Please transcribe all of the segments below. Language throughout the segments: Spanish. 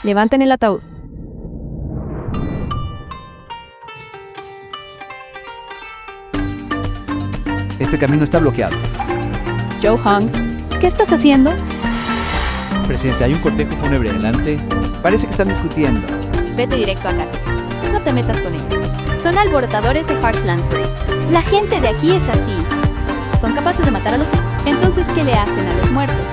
Levanten el ataúd. Este camino está bloqueado. Joe Hong, ¿qué estás haciendo? Presidente, hay un cortejo fúnebre adelante. Parece que están discutiendo. Vete directo a casa. No te metas con ellos. Son alborotadores de Harsh Lansbury. La gente de aquí es así. Son capaces de matar a los vivos. Entonces, ¿qué le hacen a los muertos?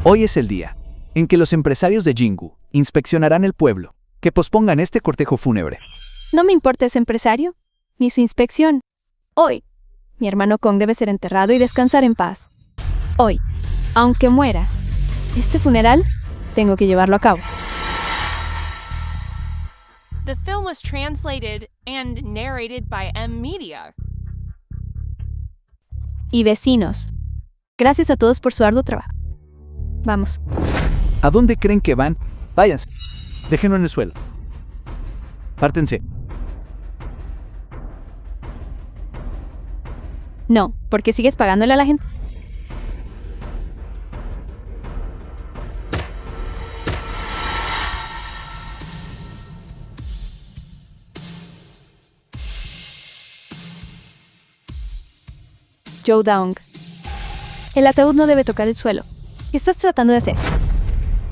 Hoy es el día en que los empresarios de Jingu inspeccionarán el pueblo. Que pospongan este cortejo fúnebre. No me importa ese empresario, ni su inspección. Hoy, mi hermano Kong debe ser enterrado y descansar en paz. Hoy, aunque muera, este funeral tengo que llevarlo a cabo. The film was translated and narrated by M Media. Y vecinos, gracias a todos por su arduo trabajo. Vamos. ¿A dónde creen que van? Váyanse. Déjenlo en el suelo. Pártense. No, porque sigues pagándole a la gente. Joe Dong. El ataúd no debe tocar el suelo. ¿Qué estás tratando de hacer?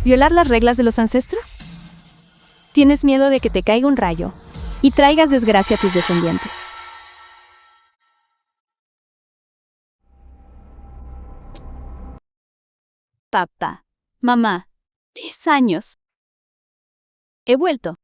¿Violar las reglas de los ancestros? ¿Tienes miedo de que te caiga un rayo y traigas desgracia a tus descendientes? Papá, mamá, 10 años. He vuelto.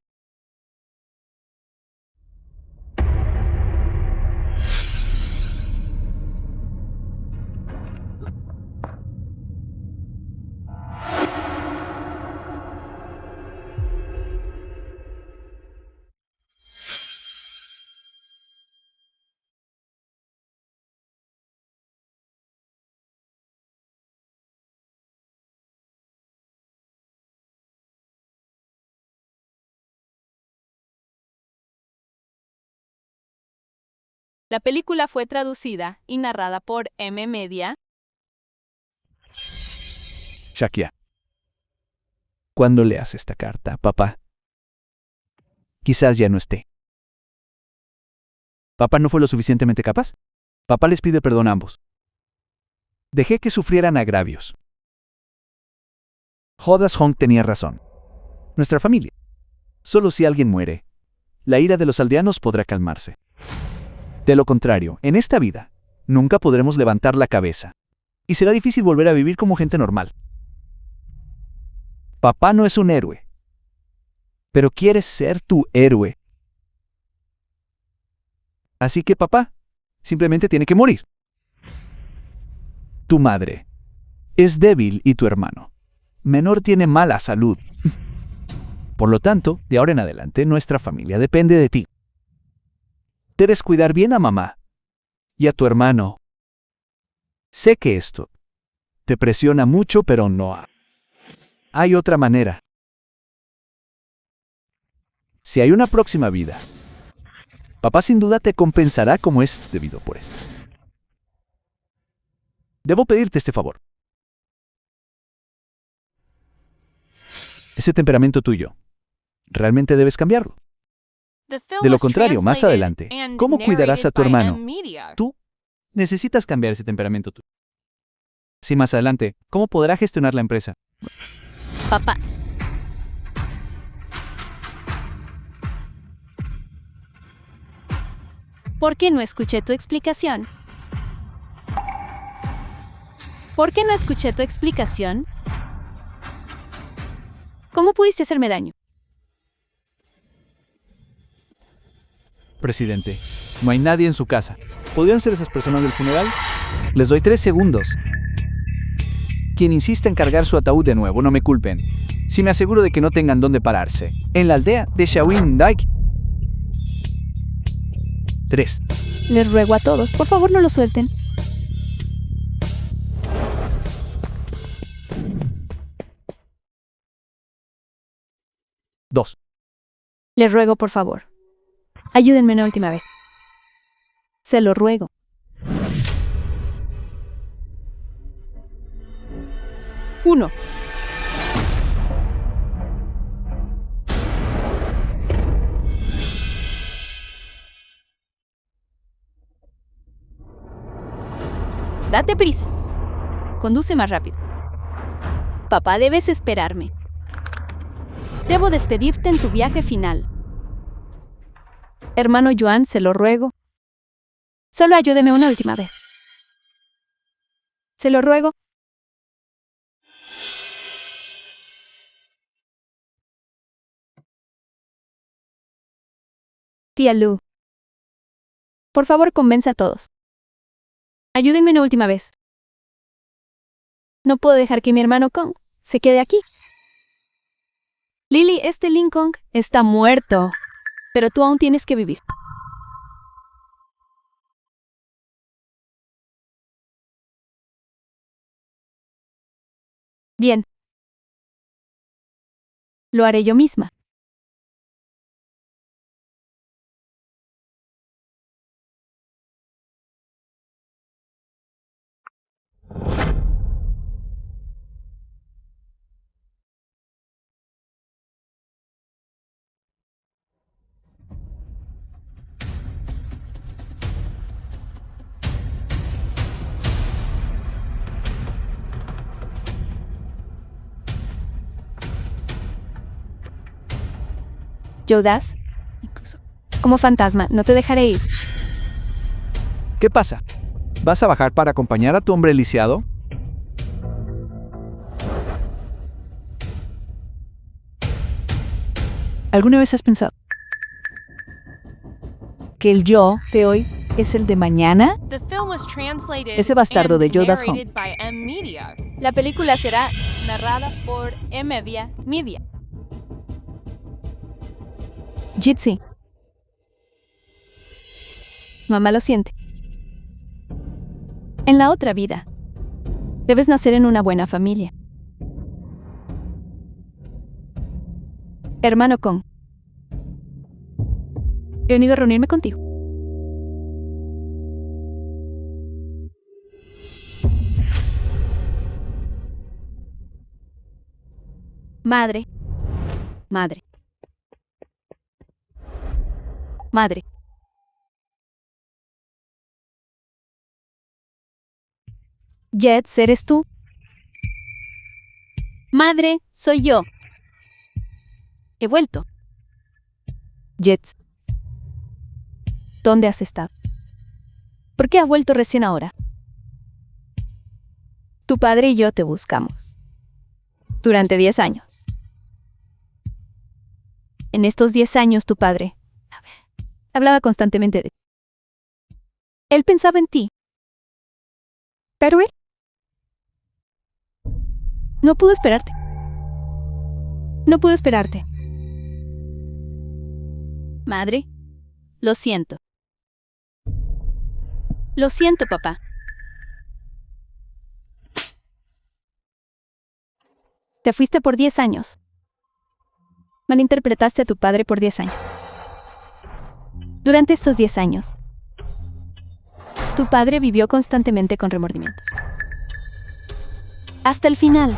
La película fue traducida y narrada por M Media. Shakia. Cuando leas esta carta, papá, quizás ya no esté. ¿Papá no fue lo suficientemente capaz? Papá les pide perdón a ambos. Dejé que sufrieran agravios. Jodas Hong tenía razón. Nuestra familia. Solo si alguien muere, la ira de los aldeanos podrá calmarse. De lo contrario, en esta vida, nunca podremos levantar la cabeza. Y será difícil volver a vivir como gente normal. Papá no es un héroe. Pero quieres ser tu héroe. Así que papá, simplemente tiene que morir. Tu madre es débil y tu hermano menor tiene mala salud. Por lo tanto, de ahora en adelante, nuestra familia depende de ti. Debes cuidar bien a mamá y a tu hermano. Sé que esto te presiona mucho, pero no hay otra manera. Si hay una próxima vida, papá sin duda te compensará como es debido por esto. Debo pedirte este favor. Ese temperamento tuyo, realmente debes cambiarlo. The film De lo was contrario, más translated adelante, and ¿cómo cuidarás a tu narrated by hermano? M Media. Tú necesitas cambiar ese temperamento tuyo. Sí, más adelante, ¿cómo podrá gestionar la empresa? Papá, ¿por qué no escuché tu explicación? ¿Por qué no escuché tu explicación? ¿Cómo pudiste hacerme daño? Presidente, no hay nadie en su casa. ¿Podrían ser esas personas del funeral? Les doy 3 segundos. Quien insista en cargar su ataúd de nuevo, no me culpen. Si me aseguro de que no tengan dónde pararse. En la aldea de Shawin Dike. 3. Les ruego a todos, por favor no lo suelten. Dos. Les ruego, por favor. Ayúdenme una última vez. Se lo ruego. 1. Date prisa. Conduce más rápido. Papá, debes esperarme. Debo despedirte en tu viaje final. Hermano Yuan, se lo ruego. Solo ayúdeme una última vez. Se lo ruego. Tía Lu, por favor, convence a todos. Ayúdenme una última vez. No puedo dejar que mi hermano Kong se quede aquí. Lily, este Lincoln está muerto, pero tú aún tienes que vivir. Bien. Lo haré yo misma. Jodas, incluso como fantasma, no te dejaré ir. ¿Qué pasa? ¿Vas a bajar para acompañar a tu hombre lisiado? ¿Alguna vez has pensado que el yo de hoy es el de mañana? The film was translated Ese bastardo and de Yoda's Home. narrated by M-Media. La película será narrada por M-Media. Jitsi. Mamá lo siente. En la otra vida, debes nacer en una buena familia. Hermano Kong, he venido a reunirme contigo. Madre. Madre. Madre. Jets, ¿eres tú? Madre, soy yo. He vuelto. Jets. ¿Dónde has estado? ¿Por qué has vuelto recién ahora? Tu padre y yo te buscamos. Durante 10 años. En estos 10 años tu padre hablaba constantemente de ti. Él pensaba en ti. Pero él no pudo esperarte. No pudo esperarte. Madre, lo siento. Lo siento, papá. Te fuiste por 10 años. Malinterpretaste a tu padre por 10 años. Durante estos 10 años, tu padre vivió constantemente con remordimientos. Hasta el final,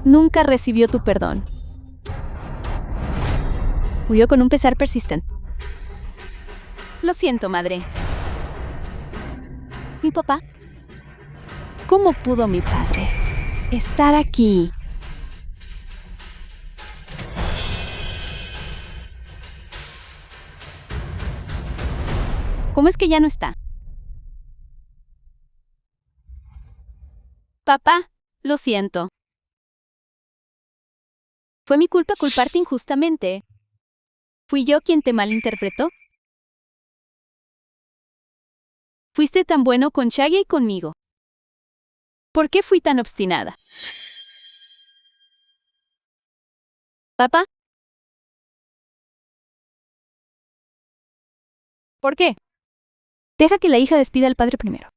nunca recibió tu perdón. Murió con un pesar persistente. Lo siento, madre. ¿Mi papá? ¿Cómo pudo mi padre Estar aquí. ¿Cómo es que ya no está? Papá, lo siento. Fue mi culpa culparte injustamente. ¿Fui yo quien te malinterpretó? Fuiste tan bueno con Shaggy y conmigo. ¿Por qué fui tan obstinada? Papá, ¿Por qué? Deja que la hija despida al padre primero.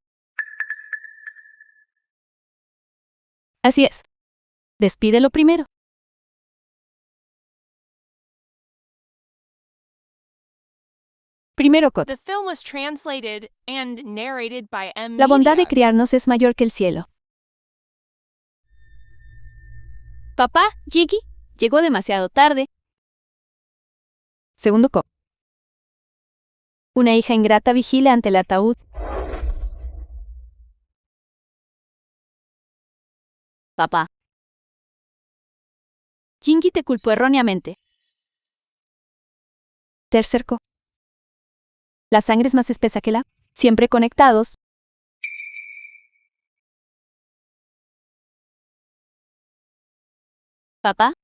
Así es. Despídelo primero. Primero, Kot. The film was translated and narrated by M-Media. La bondad de criarnos es mayor que el cielo. Papá, Jiggy, llegó demasiado tarde. Segundo co. Una hija ingrata vigila ante el ataúd. Papá. Jiggy te culpó erróneamente. Tercer co. La sangre es más espesa que la. Siempre conectados. Papá.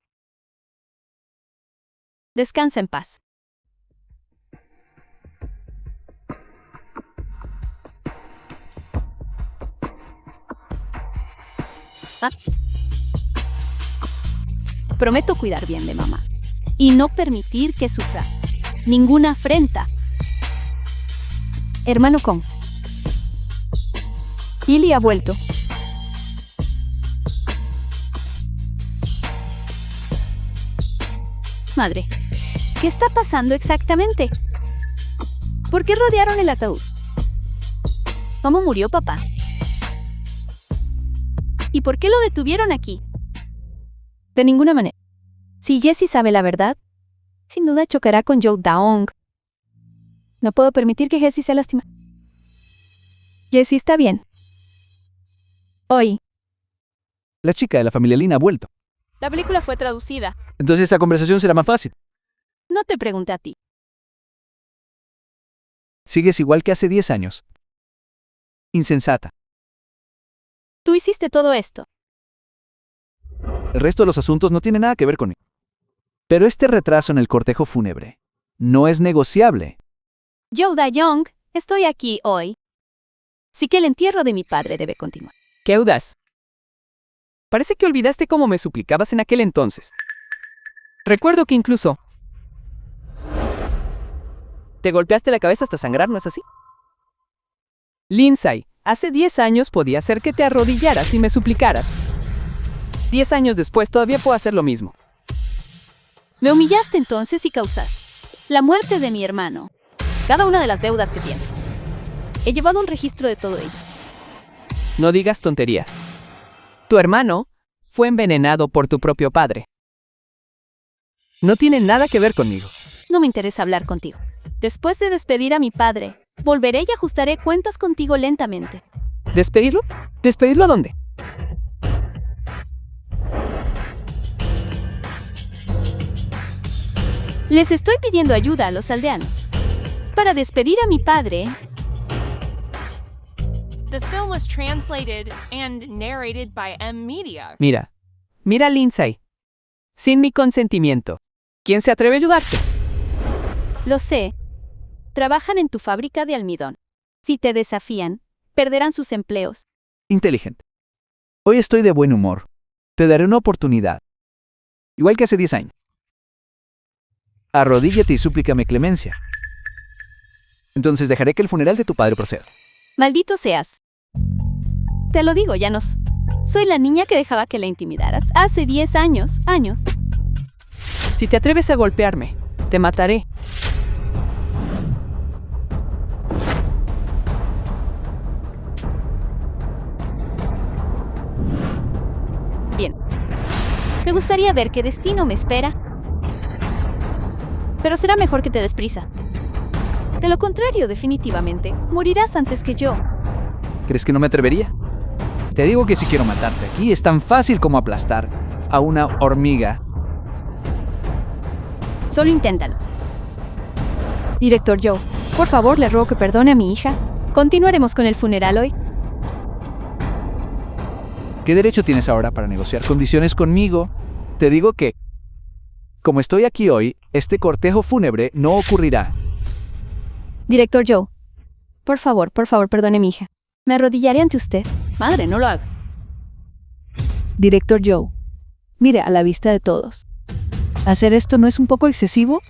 Descansa en paz. Prometo cuidar bien de mamá y no permitir que sufra ninguna afrenta. Hermano Kong. Billy ha vuelto. Madre, ¿qué está pasando exactamente? ¿Por qué rodearon el ataúd? ¿Cómo murió papá? ¿Y por qué lo detuvieron aquí? De ninguna manera. Si Jessie sabe la verdad, sin duda chocará con Joe Daong. No puedo permitir que Jessie se lastime. Jessie está bien. Hoy. La chica de la familia Lin ha vuelto. La película fue traducida. Entonces esta conversación será más fácil. No te pregunté a ti. Sigues igual que hace 10 años. Insensata. Tú hiciste todo esto. El resto de los asuntos no tiene nada que ver conmigo. Pero este retraso en el cortejo fúnebre no es negociable. Joe Da-young, estoy aquí hoy. Sí que el entierro de mi padre debe continuar. ¡Qué audaz! Parece que olvidaste cómo me suplicabas en aquel entonces. Recuerdo que incluso te golpeaste la cabeza hasta sangrar, ¿no es así? Lindsay, hace 10 años podía hacer que te arrodillaras y me suplicaras. 10 años después todavía puedo hacer lo mismo. Me humillaste entonces y causas la muerte de mi hermano. Cada una de las deudas que tiene. He llevado un registro de todo ello. No digas tonterías. Tu hermano fue envenenado por tu propio padre. No tiene nada que ver conmigo. No me interesa hablar contigo. Después de despedir a mi padre, volveré y ajustaré cuentas contigo lentamente. ¿Despedirlo? ¿Despedirlo a dónde? Les estoy pidiendo ayuda a los aldeanos. Para despedir a mi padre. The film was translated and narrated by M Media. Mira Lindsay. Sin mi consentimiento. ¿Quién se atreve a ayudarte? Lo sé. Trabajan en tu fábrica de almidón. Si te desafían, perderán sus empleos. Inteligente. Hoy estoy de buen humor. Te daré una oportunidad. Igual que hace 10 años. Arrodíllate y súplicame clemencia. Entonces dejaré que el funeral de tu padre proceda. Maldito seas. Te lo digo, Janos. Soy la niña que dejaba que la intimidaras hace 10 años. Si te atreves a golpearme, te mataré. Bien. Me gustaría ver qué destino me espera. Pero será mejor que te des prisa. De lo contrario, definitivamente, morirás antes que yo. ¿Crees que no me atrevería? Te digo que si quiero matarte aquí es tan fácil como aplastar a una hormiga. Solo inténtalo. Director Joe, por favor le ruego que perdone a mi hija. Continuaremos con el funeral hoy. ¿Qué derecho tienes ahora para negociar condiciones conmigo? Te digo que, como estoy aquí hoy, este cortejo fúnebre no ocurrirá. Director Joe, por favor, perdone a mi hija. Me arrodillaré ante usted. Madre, no lo haga. Director Joe, mire a la vista de todos. ¿Hacer esto no es un poco excesivo?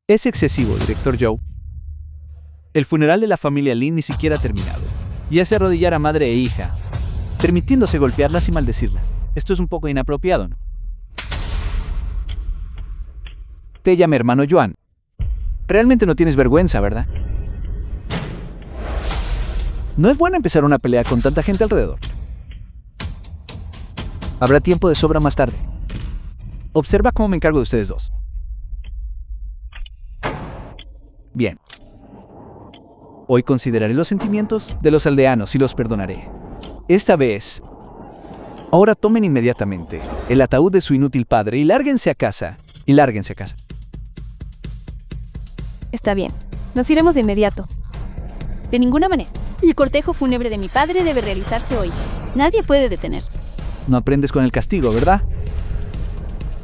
Es excesivo, Director Joe. El funeral de la familia Lin ni siquiera ha terminado. Y hace arrodillar a madre e hija, permitiéndose golpearlas y maldecirlas. Esto es un poco inapropiado, ¿no? Te llamo hermano Joan. Realmente no tienes vergüenza, ¿verdad? No es bueno empezar una pelea con tanta gente alrededor. Habrá tiempo de sobra más tarde. Observa cómo me encargo de ustedes dos. Bien. Hoy consideraré los sentimientos de los aldeanos y los perdonaré. Esta vez. Ahora tomen inmediatamente el ataúd de su inútil padre y lárguense a casa. Está bien. Nos iremos de inmediato. De ninguna manera. El cortejo fúnebre de mi padre debe realizarse hoy. Nadie puede detener. No aprendes con el castigo, ¿verdad?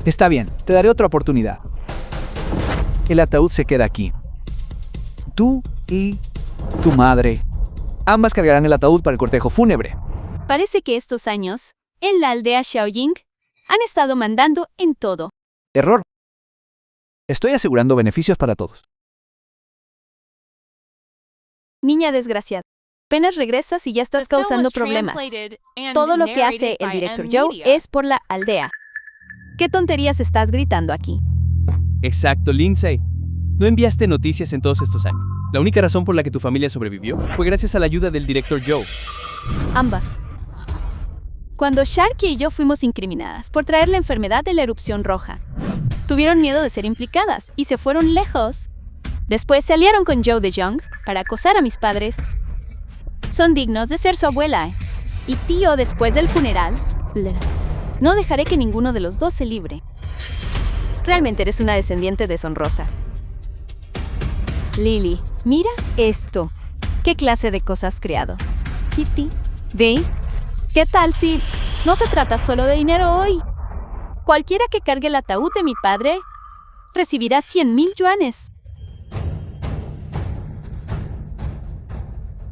Está bien, te daré otra oportunidad. El ataúd se queda aquí. Tú y tu madre. Ambas cargarán el ataúd para el cortejo fúnebre. Parece que estos años, en la aldea Xiaoying, han estado mandando en todo. Error. Estoy asegurando beneficios para todos. Niña desgraciada. Apenas regresas y ya estás causando problemas. Todo lo que hace el director Joe es por la aldea. ¿Qué tonterías estás gritando aquí? Exacto, Lindsay. No enviaste noticias en todos estos años. La única razón por la que tu familia sobrevivió fue gracias a la ayuda del director Joe. Ambas. Cuando Sharky y yo fuimos incriminadas por traer la enfermedad de la erupción roja, tuvieron miedo de ser implicadas y se fueron lejos. Después se aliaron con Joe DeJong para acosar a mis padres. Son dignos de ser su abuela y tío después del funeral. No dejaré que ninguno de los dos se libre. Realmente eres una descendiente deshonrosa. Lily, mira esto. ¿Qué clase de cosas has creado? Kitty, ve. ¿Qué tal si no se trata solo de dinero hoy? Cualquiera que cargue el ataúd de mi padre recibirá 100,000 yuanes.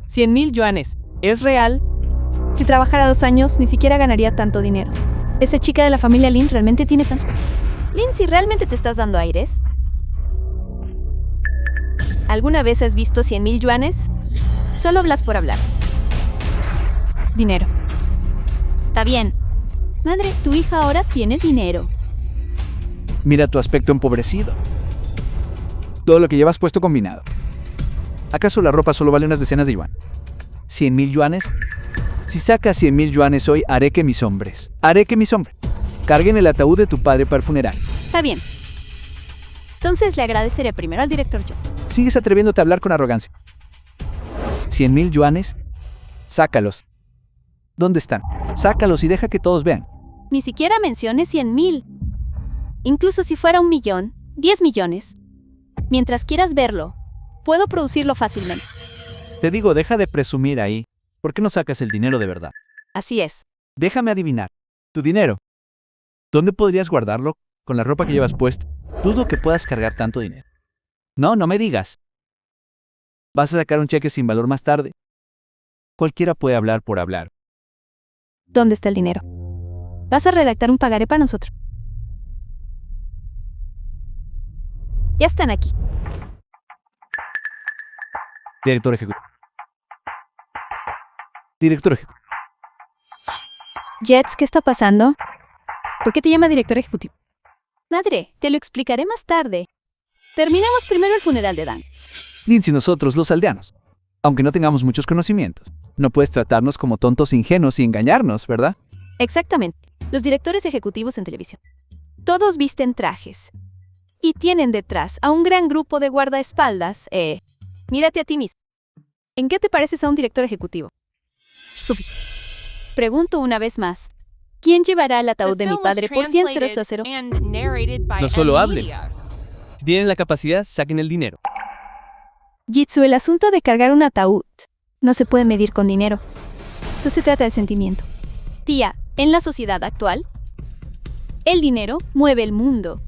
100,000 yuanes. ¿Es real? Si trabajara 2 años, ni siquiera ganaría tanto dinero. Esa chica de la familia Lin realmente tiene tanto. Lindsay, ¿realmente te estás dando aires? ¿Alguna vez has visto 100,000 yuanes? Solo hablas por hablar. Dinero. Está bien. Madre, tu hija ahora tiene dinero. Mira tu aspecto empobrecido. Todo lo que llevas puesto combinado. ¿Acaso la ropa solo vale unas decenas de yuan? ¿100,000 yuanes? Si sacas 100,000 yuanes hoy, haré que mis hombres carguen el ataúd de tu padre para el funeral. Está bien. Entonces le agradeceré primero al director Joe. Sigues atreviéndote a hablar con arrogancia. 100,000 yuanes. Sácalos. ¿Dónde están? Sácalos y deja que todos vean. Ni siquiera menciones 100,000. Incluso si fuera 1,000,000, 10 millones. Mientras quieras verlo, puedo producirlo fácilmente. Te digo, deja de presumir ahí. ¿Por qué no sacas el dinero de verdad? Así es. Déjame adivinar. Tu dinero. ¿Dónde podrías guardarlo? Con la ropa que llevas puesta. Dudo que puedas cargar tanto dinero. No me digas. ¿Vas a sacar un cheque sin valor más tarde? Cualquiera puede hablar por hablar. ¿Dónde está el dinero? Vas a redactar un pagaré para nosotros. Ya están aquí. Director ejecutivo. Director ejecutivo. Jets, ¿qué está pasando? ¿Por qué te llama director ejecutivo? Madre, te lo explicaré más tarde. Terminemos primero el funeral de Dan. Lindsay y nosotros, los aldeanos. Aunque no tengamos muchos conocimientos, no puedes tratarnos como tontos ingenuos y engañarnos, ¿verdad? Exactamente. Los directores ejecutivos en televisión. Todos visten trajes. Y tienen detrás a un gran grupo de guardaespaldas. Mírate a ti mismo. ¿En qué te pareces a un director ejecutivo? Suficiente. Pregunto una vez más. ¿Quién llevará el ataúd de mi padre por 100,000? No solo hablen. Si tienen la capacidad, saquen el dinero. Jitsu, el asunto de cargar un ataúd no se puede medir con dinero. Esto se trata de sentimiento. Tía, en la sociedad actual, el dinero mueve el mundo.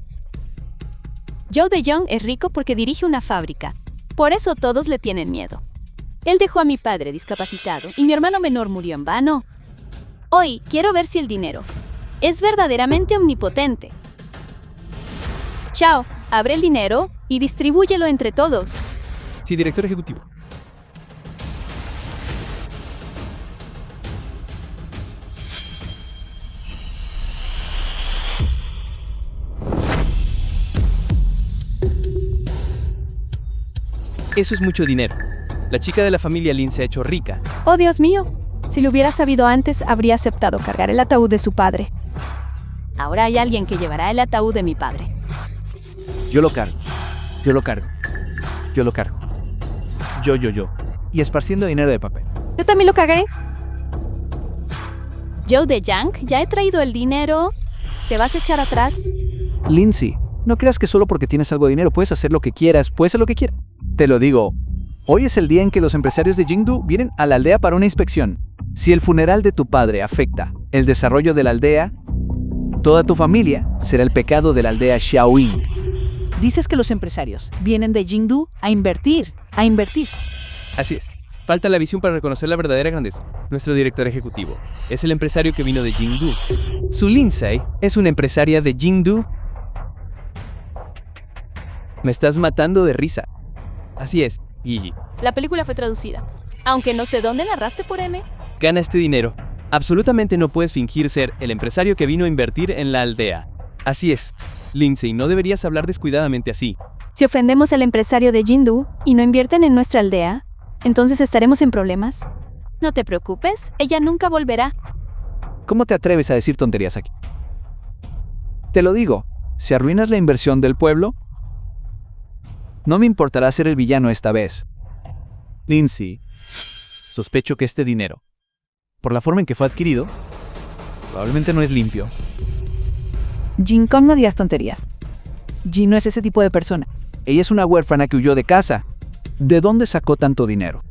Joe DeJong es rico porque dirige una fábrica. Por eso todos le tienen miedo. Él dejó a mi padre discapacitado y mi hermano menor murió en vano. Hoy quiero ver si el dinero es verdaderamente omnipotente. Chao, abre el dinero y distribúyelo entre todos. Sí, director ejecutivo. Eso es mucho dinero. La chica de la familia Lin se ha hecho rica. ¡Oh, Dios mío! Si lo hubiera sabido antes, habría aceptado cargar el ataúd de su padre. Ahora hay alguien que llevará el ataúd de mi padre. Yo lo cargo. Yo lo cargo. Yo lo cargo. Yo. Y esparciendo dinero de papel. Yo también lo cargaré. Joe de Yank, ya he traído el dinero. ¿Te vas a echar atrás? Lindsay, no creas que solo porque tienes algo de dinero puedes hacer lo que quieras, puedes hacer lo que quieras. Te lo digo, hoy es el día en que los empresarios de Jingdu vienen a la aldea para una inspección. Si el funeral de tu padre afecta el desarrollo de la aldea, toda tu familia será el pecado de la aldea Xiaoying. Dices que los empresarios vienen de Jingdu a invertir, a invertir. Así es. Falta la visión para reconocer la verdadera grandeza. Nuestro director ejecutivo es el empresario que vino de Jingdu. Su Lindsay es una empresaria de Jingdu. Me estás matando de risa. Así es, Gigi. La película fue traducida. Aunque no sé dónde narraste por M. Gana este dinero. Absolutamente no puedes fingir ser el empresario que vino a invertir en la aldea. Así es. Lindsay, no deberías hablar descuidadamente así. Si ofendemos al empresario de Jingdu y no invierten en nuestra aldea, entonces estaremos en problemas. No te preocupes, ella nunca volverá. ¿Cómo te atreves a decir tonterías aquí? Te lo digo, si arruinas la inversión del pueblo, no me importará ser el villano esta vez. Lindsay, sospecho que este dinero, por la forma en que fue adquirido, probablemente no es limpio. Jin Kong, no digas tonterías. Jin no es ese tipo de persona. Ella es una huérfana que huyó de casa. ¿De dónde sacó tanto dinero?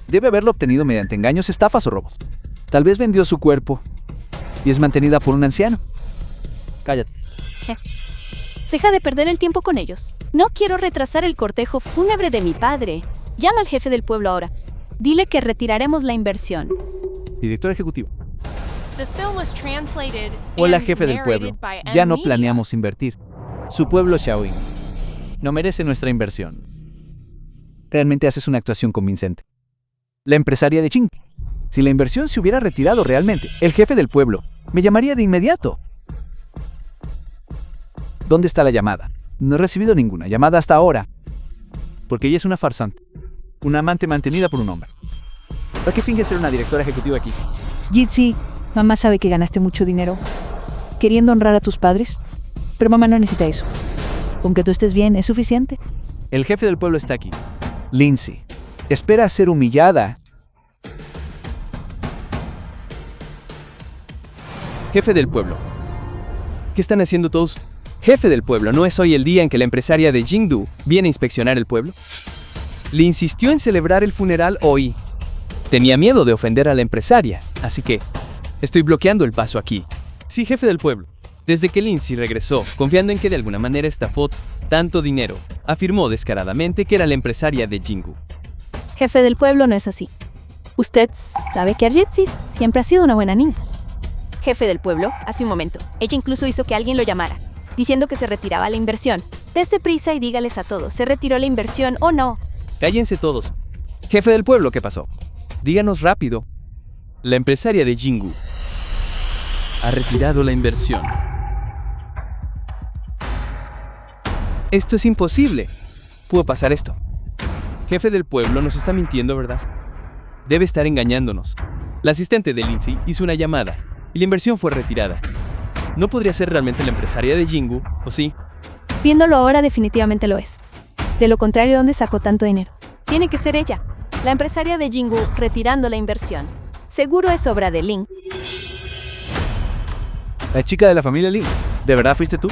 Debe haberlo obtenido mediante engaños, estafas o robos. Tal vez vendió su cuerpo y es mantenida por un anciano. Cállate. Deja de perder el tiempo con ellos. No quiero retrasar el cortejo fúnebre de mi padre. Llama al jefe del pueblo ahora. Dile que retiraremos la inversión. Director ejecutivo. The film was translated Hola, and jefe del narrated pueblo. by Ya M no Media. planeamos invertir. Su pueblo Xiaoying no merece nuestra inversión. Realmente haces una actuación convincente. La empresaria de Ching. Si la inversión se hubiera retirado realmente, el jefe del pueblo me llamaría de inmediato. ¿Dónde está la llamada? No he recibido ninguna llamada hasta ahora. Porque ella es una farsante. Una amante mantenida por un hombre. ¿Para qué finge ser una directora ejecutiva aquí? Jitsi, mamá sabe que ganaste mucho dinero queriendo honrar a tus padres, pero mamá no necesita eso. Con que tú estés bien es suficiente. El jefe del pueblo está aquí. Lindsay, espera ser humillada. Jefe del pueblo. ¿Qué están haciendo todos? Jefe del pueblo, ¿no es hoy el día en que la empresaria de Jingdu viene a inspeccionar el pueblo? Le insistió en celebrar el funeral hoy. Tenía miedo de ofender a la empresaria, así que estoy bloqueando el paso aquí. Sí, jefe del pueblo. Desde que Lindsay regresó, confiando en que de alguna manera estafó tanto dinero, afirmó descaradamente que era la empresaria de Jingdu. Jefe del pueblo no es así. Usted sabe que Arjitsi siempre ha sido una buena niña. Jefe del pueblo, hace un momento, ella incluso hizo que alguien lo llamara, diciendo que se retiraba la inversión. Dese prisa y dígales a todos, ¿se retiró la inversión o no? Cállense todos. Jefe del pueblo, ¿qué pasó? Díganos rápido. La empresaria de Jingdu ha retirado la inversión. Esto es imposible. Pudo pasar esto. Jefe del pueblo nos está mintiendo, ¿verdad? Debe estar engañándonos. La asistente de Lindsay hizo una llamada y la inversión fue retirada. ¿No podría ser realmente la empresaria de Jingdu, o sí? Viéndolo ahora definitivamente lo es. De lo contrario, ¿dónde sacó tanto dinero? Tiene que ser ella, la empresaria de Jingdu retirando la inversión. Seguro es obra de Lin. La chica de la familia Lee. ¿De verdad fuiste tú?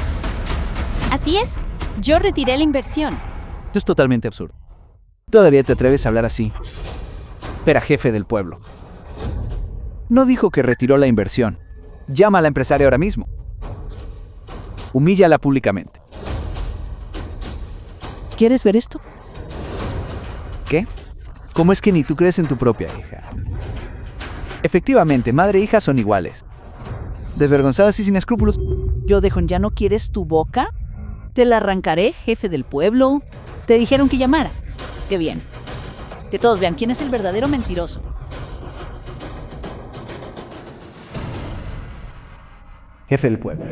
Así es, yo retiré la inversión. Esto es totalmente absurdo. Todavía te atreves a hablar así. Espera, jefe del pueblo. No dijo que retiró la inversión. Llama a la empresaria ahora mismo. Humíllala públicamente. ¿Quieres ver esto? ¿Qué? ¿Cómo es que ni tú crees en tu propia hija? Efectivamente, madre e hija son iguales. Desvergonzadas y sin escrúpulos. Yo dejo, ¿ya no quieres tu boca? Te la arrancaré, jefe del pueblo. Te dijeron que llamara. Qué bien. Que todos vean quién es el verdadero mentiroso. Jefe del pueblo.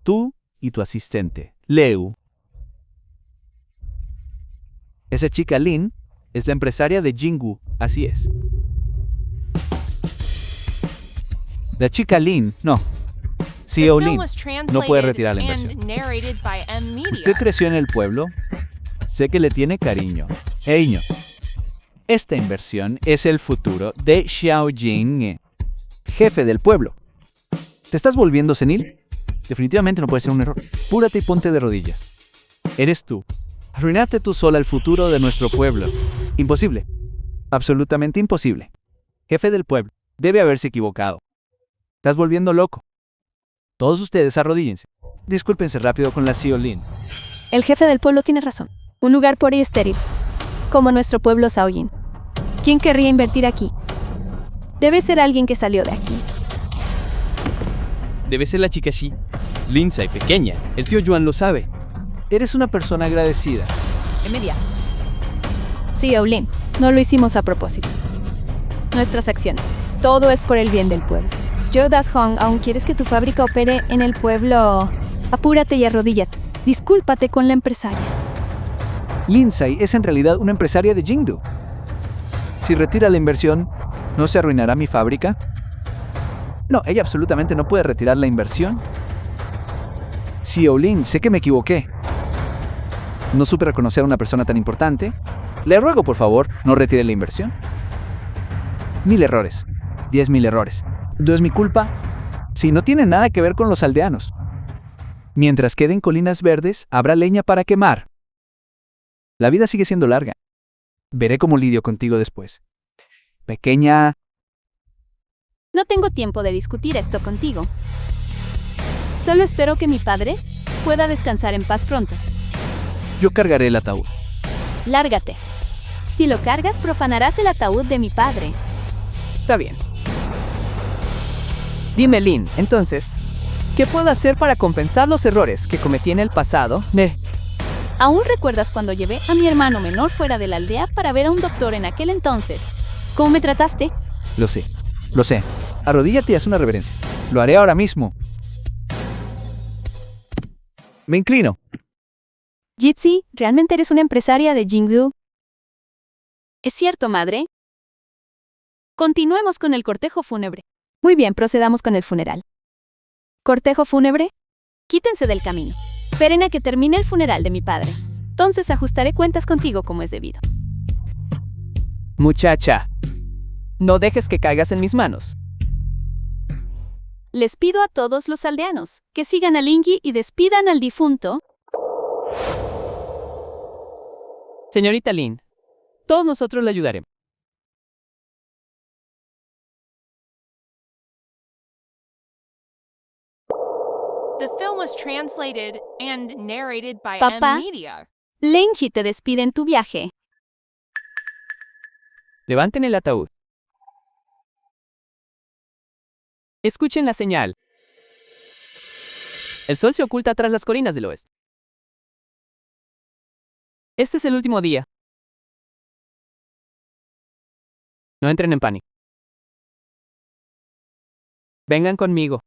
Tú y tu asistente, Leu. Esa chica Lin es la empresaria de Jingdu, así es. La chica Lin, no. Sí, The Olin, film was no puede translated retirar la and inversión. narrated by M Usted Media. creció en el pueblo. Sé que le tiene cariño. Niño, esta inversión es el futuro de Xiaojing, jefe del pueblo. ¿Te estás volviendo senil? Definitivamente no puede ser un error. Púrate y ponte de rodillas. Eres tú. Arruinaste tú sola el futuro de nuestro pueblo. Imposible. Absolutamente imposible. Jefe del pueblo. Debe haberse equivocado. Estás volviendo loco. Todos ustedes arrodíllense. Discúlpense rápido con la Xiaolin. El jefe del pueblo tiene razón. Un lugar por ahí estéril, como nuestro pueblo Shaoyin. ¿Quién querría invertir aquí? Debe ser alguien que salió de aquí. Debe ser la chica Xi. Lindsay, pequeña. El tío Yuan lo sabe. Eres una persona agradecida. Media. Sí, Olin, no lo hicimos a propósito. Nuestras acciones. Todo es por el bien del pueblo. Joe Das Hong, ¿aún quieres que tu fábrica opere en el pueblo? Apúrate y arrodíllate. Discúlpate con la empresaria. Lindsay es en realidad una empresaria de Jingdu. Si retira la inversión, ¿no se arruinará mi fábrica? No, ella absolutamente no puede retirar la inversión. Xiaolin, sé que me equivoqué. No supe reconocer a una persona tan importante. Le ruego, por favor, no retire la inversión. 1000 errores. 10.000 errores. ¿No es mi culpa? Sí, no tiene nada que ver con los aldeanos. Mientras queden colinas verdes, habrá leña para quemar. La vida sigue siendo larga. Veré cómo lidio contigo después. Pequeña... No tengo tiempo de discutir esto contigo. Solo espero que mi padre pueda descansar en paz pronto. Yo cargaré el ataúd. Lárgate. Si lo cargas, profanarás el ataúd de mi padre. Está bien. Dime, Lin, entonces, ¿qué puedo hacer para compensar los errores que cometí en el pasado? ¿Aún recuerdas cuando llevé a mi hermano menor fuera de la aldea para ver a un doctor en aquel entonces? ¿Cómo me trataste? Lo sé. Lo sé. Arrodíllate y haz una reverencia. Lo haré ahora mismo. Me inclino. Jitsi, ¿realmente eres una empresaria de Jingdu? ¿Es cierto, madre? Continuemos con el cortejo fúnebre. Muy bien, procedamos con el funeral. ¿Cortejo fúnebre? Quítense del camino. Esperen a que termine el funeral de mi padre. Entonces ajustaré cuentas contigo como es debido. Muchacha, no dejes que caigas en mis manos. Les pido a todos los aldeanos que sigan a Lingy y despidan al difunto. Señorita Lin, todos nosotros le ayudaremos. The film was translated and narrated by Papá. M Media. Lenchi te despide en tu viaje. Levanten el ataúd. Escuchen la señal. El sol se oculta tras las colinas del oeste. Este es el último día. No entren en pánico. Vengan conmigo.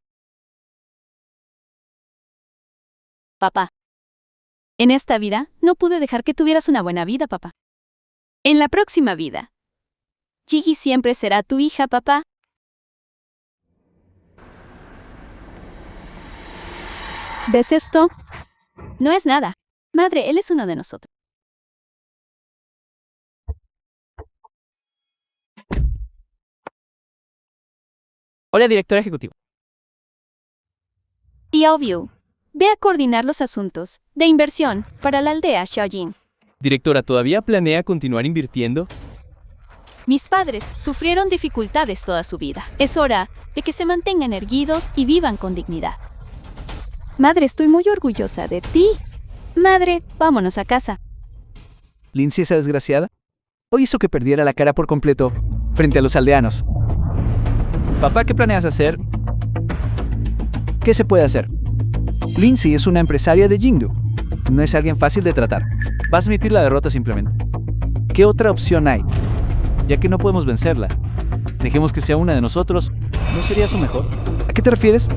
Papá. En esta vida, no pude dejar que tuvieras una buena vida, papá. En la próxima vida, Gigi siempre será tu hija, papá. ¿Ves esto? No es nada. Madre, él es uno de nosotros. Hola, director ejecutivo. Y obvio, ve a coordinar los asuntos de inversión para la aldea Xiaojin. Directora, ¿todavía planea continuar invirtiendo? Mis padres sufrieron dificultades toda su vida. Es hora de que se mantengan erguidos y vivan con dignidad. Madre, estoy muy orgullosa de ti. Madre, vámonos a casa. Lindsay, esa desgraciada, hoy hizo que perdiera la cara por completo frente a los aldeanos. Papá, ¿qué planeas hacer? ¿Qué se puede hacer? Lindsay es una empresaria de Jingdu. No es alguien fácil de tratar. Va a admitir la derrota simplemente. ¿Qué otra opción hay? Ya que no podemos vencerla, dejemos que sea una de nosotros. ¿No sería eso mejor? ¿A qué te refieres?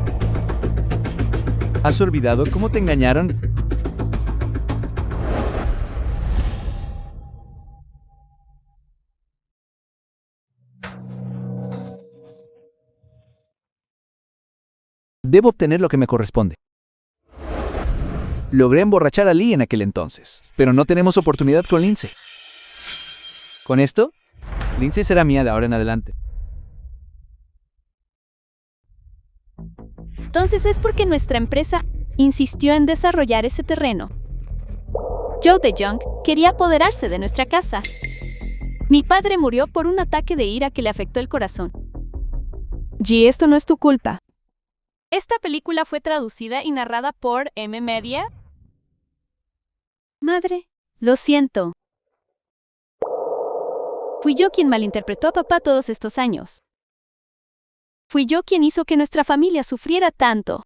¿Has olvidado cómo te engañaron? Debo obtener lo que me corresponde. Logré emborrachar a Lee en aquel entonces, pero no tenemos oportunidad con Lindsay. Con esto, Lindsay será mía de ahora en adelante. Entonces es porque nuestra empresa insistió en desarrollar ese terreno. Joe DeJong quería apoderarse de nuestra casa. Mi padre murió por un ataque de ira que le afectó el corazón. G, esto no es tu culpa. Esta película fue traducida y narrada por M Media. Madre, lo siento. Fui yo quien malinterpretó a papá todos estos años. Fui yo quien hizo que nuestra familia sufriera tanto.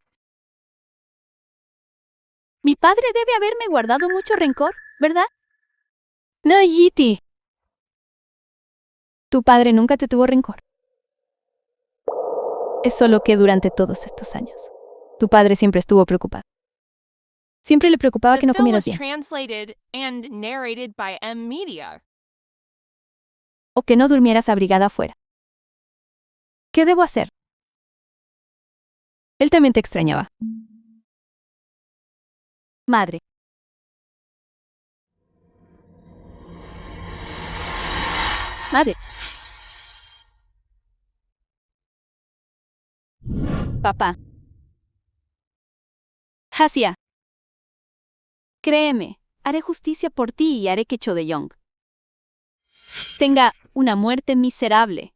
Mi padre debe haberme guardado mucho rencor, ¿verdad? No, GT. Tu padre nunca te tuvo rencor. Es solo que durante todos estos años, tu padre siempre estuvo preocupado. Siempre le preocupaba que The no film comieras was bien, translated and narrated by M Media. o que no durmieras abrigada afuera. ¿Qué debo hacer? Él también te extrañaba. Madre. Madre. Papá. Hasia. Créeme, haré justicia por ti y haré que Cho DeJong tenga una muerte miserable.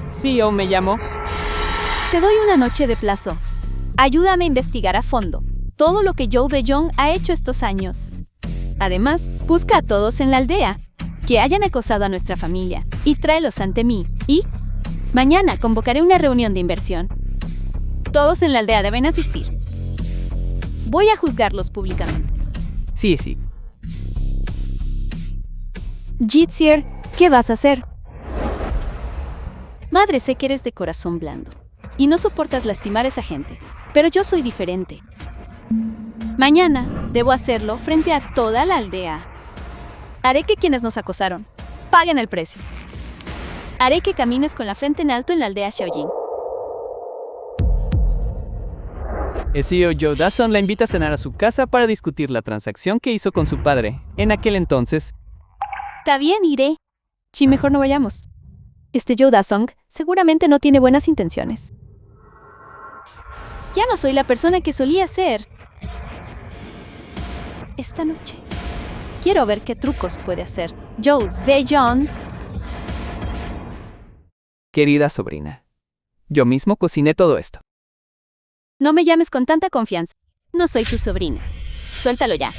CEO me llamó. Te doy una noche de plazo. Ayúdame a investigar a fondo todo lo que Joe DeJong ha hecho estos años. Además, busca a todos en la aldea que hayan acosado a nuestra familia y tráelos ante mí. Y mañana convocaré una reunión de inversión. Todos en la aldea deben asistir. Voy a juzgarlos públicamente. Sí, sí. Jitsier, ¿qué vas a hacer? Madre, sé que eres de corazón blando y no soportas lastimar a esa gente, pero yo soy diferente. Mañana debo hacerlo frente a toda la aldea. Haré que quienes nos acosaron paguen el precio. Haré que camines con la frente en alto en la aldea Xiaojing. El CEO Joe Dawson la invita a cenar a su casa para discutir la transacción que hizo con su padre. En aquel entonces, Está bien, iré. Sí, mejor no vayamos. Este Joe Dasong seguramente no tiene buenas intenciones. Ya no soy la persona que solía ser. Esta noche quiero ver qué trucos puede hacer Joe DeJong. querida sobrina, yo mismo cociné todo esto. No me llames con tanta confianza. No soy tu sobrina. Suéltalo ya.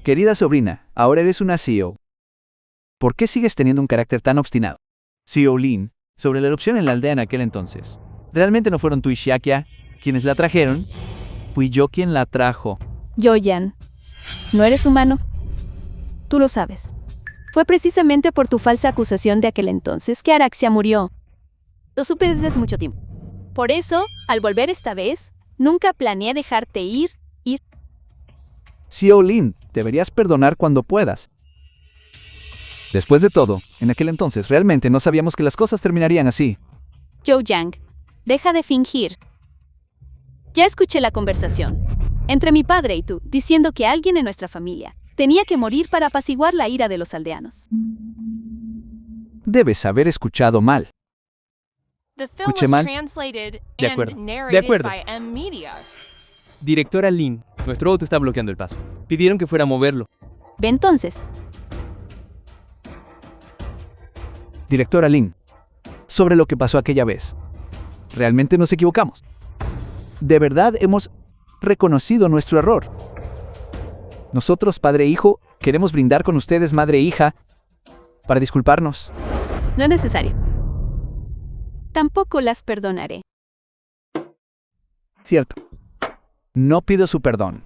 Querida sobrina, ahora eres una CEO. ¿Por qué sigues teniendo un carácter tan obstinado? CEO Lin, sobre la erupción en la aldea en aquel entonces. ¿Realmente no fueron tú y Xiakia quienes la trajeron? Fui yo quien la trajo. Yoyan, ¿no eres humano? Tú lo sabes. Fue precisamente por tu falsa acusación de aquel entonces que Araxia murió. Lo supe desde hace mucho tiempo. Por eso, al volver esta vez, nunca planeé dejarte ir. CEO Lin, deberías perdonar cuando puedas. Después de todo, en aquel entonces realmente no sabíamos que las cosas terminarían así. Joe Yang, deja de fingir. Ya escuché la conversación entre mi padre y tú, diciendo que alguien en nuestra familia tenía que morir para apaciguar la ira de los aldeanos. Debes haber escuchado mal. The film Escuché was mal. translated De and acuerdo. De narrated acuerdo. by M Media. Directora Lin, nuestro auto está bloqueando el paso. Pidieron que fuera a moverlo. Ve entonces. Directora Lin, sobre lo que pasó aquella vez. Realmente nos equivocamos. De verdad hemos reconocido nuestro error. Nosotros, padre e hijo, queremos brindar con ustedes, madre e hija, para disculparnos. No es necesario. Tampoco las perdonaré. Cierto. No pido su perdón.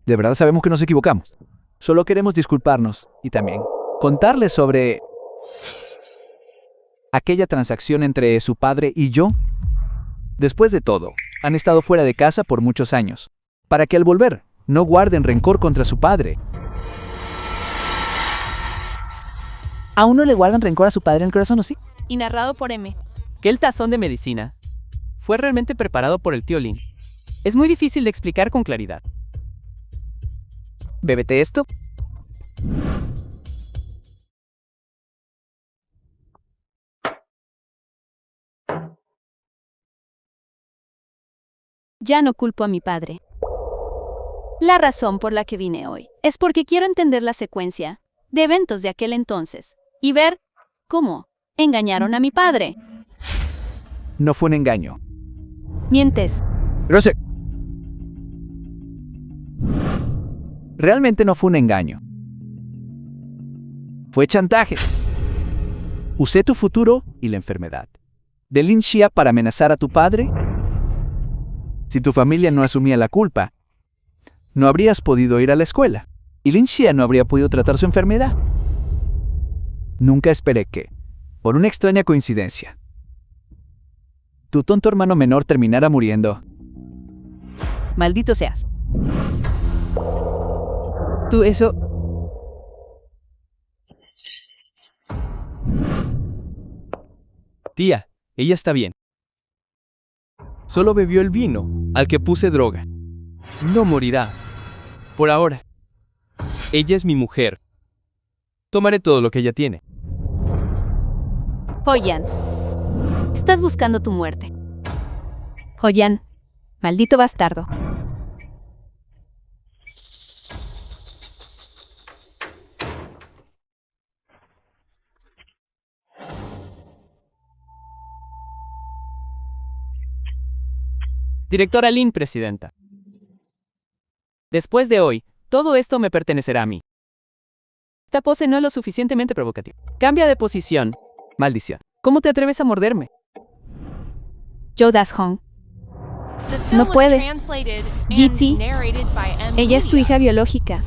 De verdad sabemos que nos equivocamos. Solo queremos disculparnos y también contarles sobre aquella transacción entre su padre y yo. Después de todo, han estado fuera de casa por muchos años, para que al volver no guarden rencor contra su padre. ¿A uno le guardan rencor a su padre en el corazón o sí? Y narrado por M. Que el tazón de medicina fue realmente preparado por el tío Lin. Es muy difícil de explicar con claridad. Bébete esto. Ya no culpo a mi padre. La razón por la que vine hoy es porque quiero entender la secuencia de eventos de aquel entonces y ver cómo engañaron a mi padre. No fue un engaño. Mientes. Grosser. Realmente no fue un engaño. Fue chantaje. Usé tu futuro y la enfermedad de Lin Xia para amenazar a tu padre. Si tu familia no asumía la culpa, no habrías podido ir a la escuela y Lin Xia no habría podido tratar su enfermedad. Nunca esperé que, por una extraña coincidencia, tu tonto hermano menor terminara muriendo. Maldito seas. Tú eso... Tía, ella está bien. Solo bebió el vino al que puse droga. No morirá. Por ahora. Ella es mi mujer. Tomaré todo lo que ella tiene. Hoyan, estás buscando tu muerte. Hoyan, maldito bastardo. Directora Lin, presidenta. Después de hoy, todo esto me pertenecerá a mí. Esta pose no es lo suficientemente provocativa. Cambia de posición. Maldición. ¿Cómo te atreves a morderme? Joe Das-hong, The film No was puedes. translated Jitsi, and narrated by M. ella es tu hija biológica.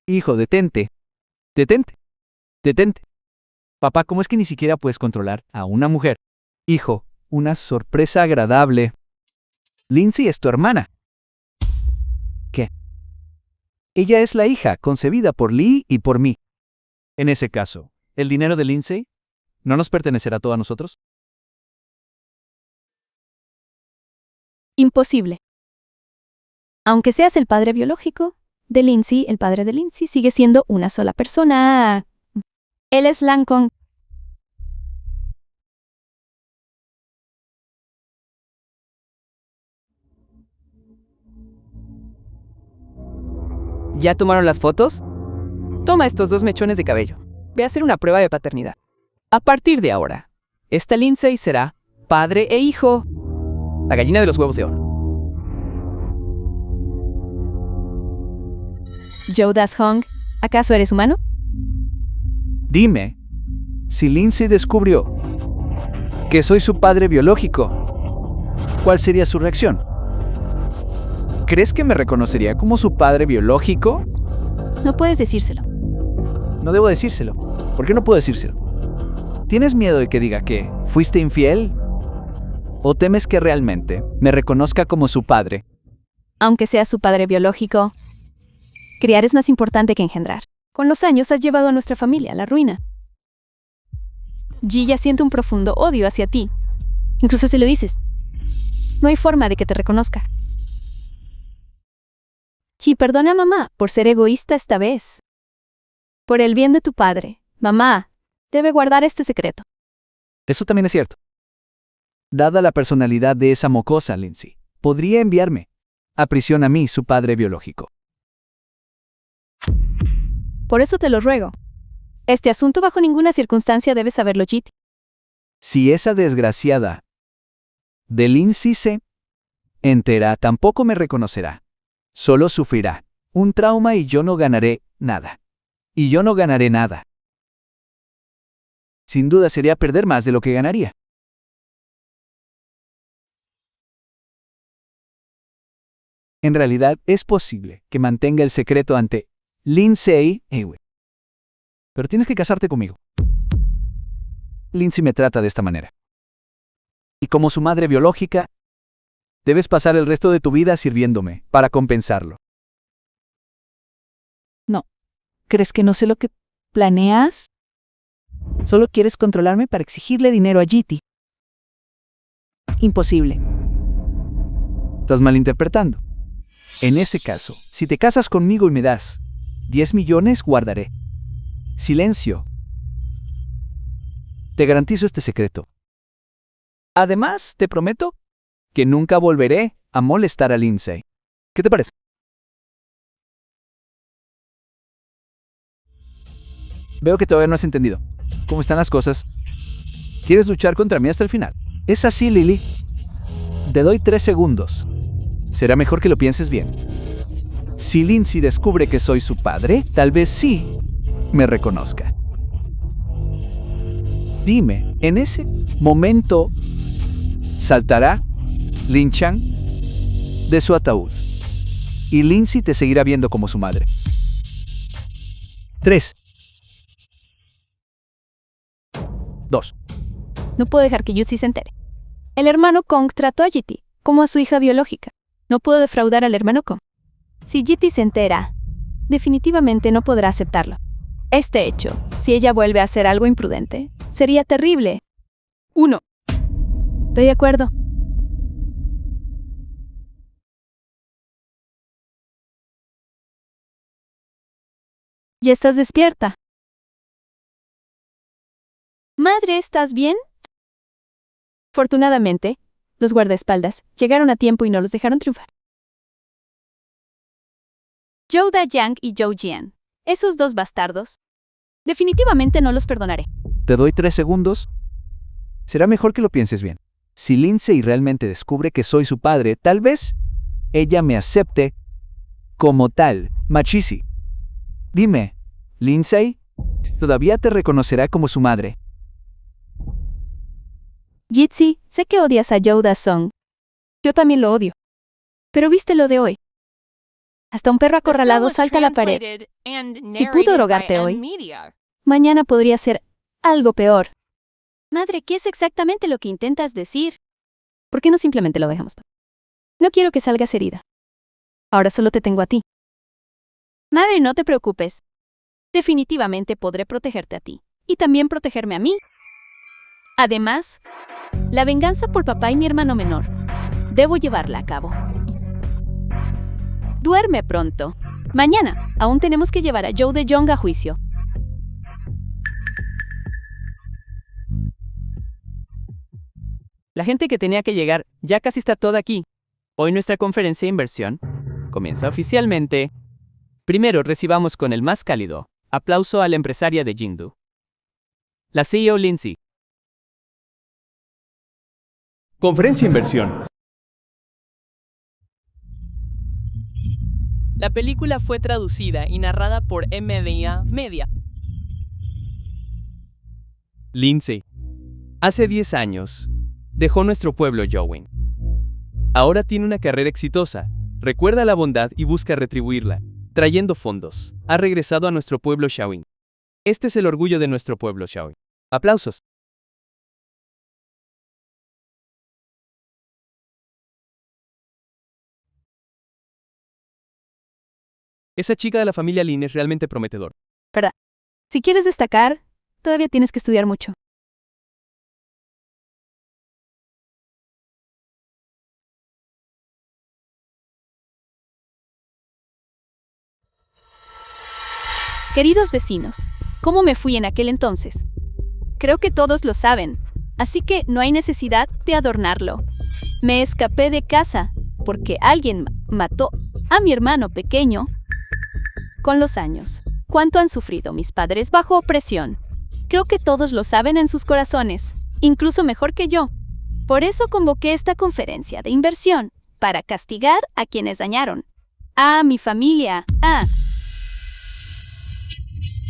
Hijo, detente. Detente. Detente. Papá, ¿cómo es que ni siquiera puedes controlar a una mujer? Hijo, una sorpresa agradable. Lindsay es tu hermana. ¿Qué? Ella es la hija, concebida por Lee y por mí. En ese caso, ¿el dinero de Lindsay no nos pertenecerá a todos nosotros? Imposible. Aunque seas el padre biológico de Lindsay, el padre de Lindsay sigue siendo una sola persona. Él es Lancome. ¿Ya tomaron las fotos? Toma estos 2 mechones de cabello. Ve a hacer una prueba de paternidad. A partir de ahora, esta Lindsay será padre e hijo. La gallina de los huevos de oro. Joe Das-hong, ¿acaso eres humano? Dime, si Lindsay descubrió que soy su padre biológico, ¿cuál sería su reacción? ¿Crees que me reconocería como su padre biológico? No puedes decírselo. No debo decírselo. ¿Por qué no puedo decírselo? ¿Tienes miedo de que diga que fuiste infiel? ¿O temes que realmente me reconozca como su padre? Aunque seas su padre biológico, criar es más importante que engendrar. Con los años has llevado a nuestra familia a la ruina. Ji ya siente un profundo odio hacia ti. Incluso si lo dices. No hay forma de que te reconozca. Ji, perdona a mamá por ser egoísta esta vez. Por el bien de tu padre, mamá debe guardar este secreto. Eso también es cierto. Dada la personalidad de esa mocosa, Lindsay, podría enviarme a prisión a mí, su padre biológico. Por eso te lo ruego. Este asunto bajo ninguna circunstancia debes saberlo, Jit. Si esa desgraciada de Lindsay se entera, tampoco me reconocerá. Solo sufrirá un trauma y yo no ganaré nada. Y yo no ganaré nada. Sin duda sería perder más de lo que ganaría. En realidad es posible que mantenga el secreto ante Lindsay. Pero tienes que casarte conmigo. Lindsay me trata de esta manera. Y como su madre biológica, debes pasar el resto de tu vida sirviéndome para compensarlo. ¿Crees que no sé lo que planeas? Solo quieres controlarme para exigirle dinero a Giti. Imposible. Estás malinterpretando. En ese caso, si te casas conmigo y me das 10 millones, guardaré silencio. Te garantizo este secreto. Además, te prometo que nunca volveré a molestar a Lindsay. ¿Qué te parece? Veo que todavía no has entendido. ¿Cómo están las cosas? ¿Quieres luchar contra mí hasta el final? Es así, Lily. Te doy 3 segundos. Será mejor que lo pienses bien. Si Lindsay descubre que soy su padre, tal vez sí me reconozca. Dime, en ese momento saltará Lin Chang de su ataúd y Lindsay te seguirá viendo como su madre. 3, 2. No puedo dejar que Jutsi se entere. El hermano Kong trató a Jiti como a su hija biológica. No puedo defraudar al hermano Kong. Si Jiti se entera, definitivamente no podrá aceptarlo. Este hecho, si ella vuelve a hacer algo imprudente, sería terrible. 1. Estoy de acuerdo. Ya estás despierta. Madre, ¿estás bien? Afortunadamente, los guardaespaldas llegaron a tiempo y no los dejaron triunfar. Zhou Dayang y Zhou Jian. Esos dos bastardos. Definitivamente no los perdonaré. Te doy 3 segundos. Será mejor que lo pienses bien. Si Lindsay realmente descubre que soy su padre, tal vez ella me acepte como tal. Machisi. Dime, ¿Lindsay todavía te reconocerá como su madre? Jitsi, sé que odias a Zhou Dasong. Yo también lo odio. Pero viste lo de hoy. Hasta un perro The film acorralado was salta a la pared. translated and Si pudo narrated drogarte by hoy, M-Media. mañana podría ser algo peor. Madre, ¿qué es exactamente lo que intentas decir? ¿Por qué no simplemente lo dejamos? No quiero que salgas herida. Ahora solo te tengo a ti. Madre, no te preocupes. Definitivamente podré protegerte a ti. Y también protegerme a mí. Además, la venganza por papá y mi hermano menor. Debo llevarla a cabo. Duerme pronto. Mañana, aún tenemos que llevar a Zhou Dayang a juicio. La gente que tenía que llegar ya casi está toda aquí. Hoy nuestra conferencia de inversión comienza oficialmente. Primero recibamos con el más cálido aplauso a la empresaria de Jingdu, la CEO Lindsay. Conferencia Inversión. La película fue traducida y narrada por M-Media Media. Lindsay. Hace 10 años, dejó nuestro pueblo Yowin. Ahora tiene una carrera exitosa, recuerda la bondad y busca retribuirla, trayendo fondos. Ha regresado a nuestro pueblo Shaoin. Este es el orgullo de nuestro pueblo Shaoin. Aplausos. Esa chica de la familia Lin es realmente prometedor. Si quieres destacar, todavía tienes que estudiar mucho. Queridos vecinos, ¿cómo me fui en aquel entonces? Creo que todos lo saben, así que no hay necesidad de adornarlo. Me escapé de casa porque alguien mató a mi hermano pequeño. Con los años, ¿cuánto han sufrido mis padres bajo opresión? Creo que todos lo saben en sus corazones, incluso mejor que yo. Por eso convoqué esta conferencia de inversión, para castigar a quienes dañaron a mi familia.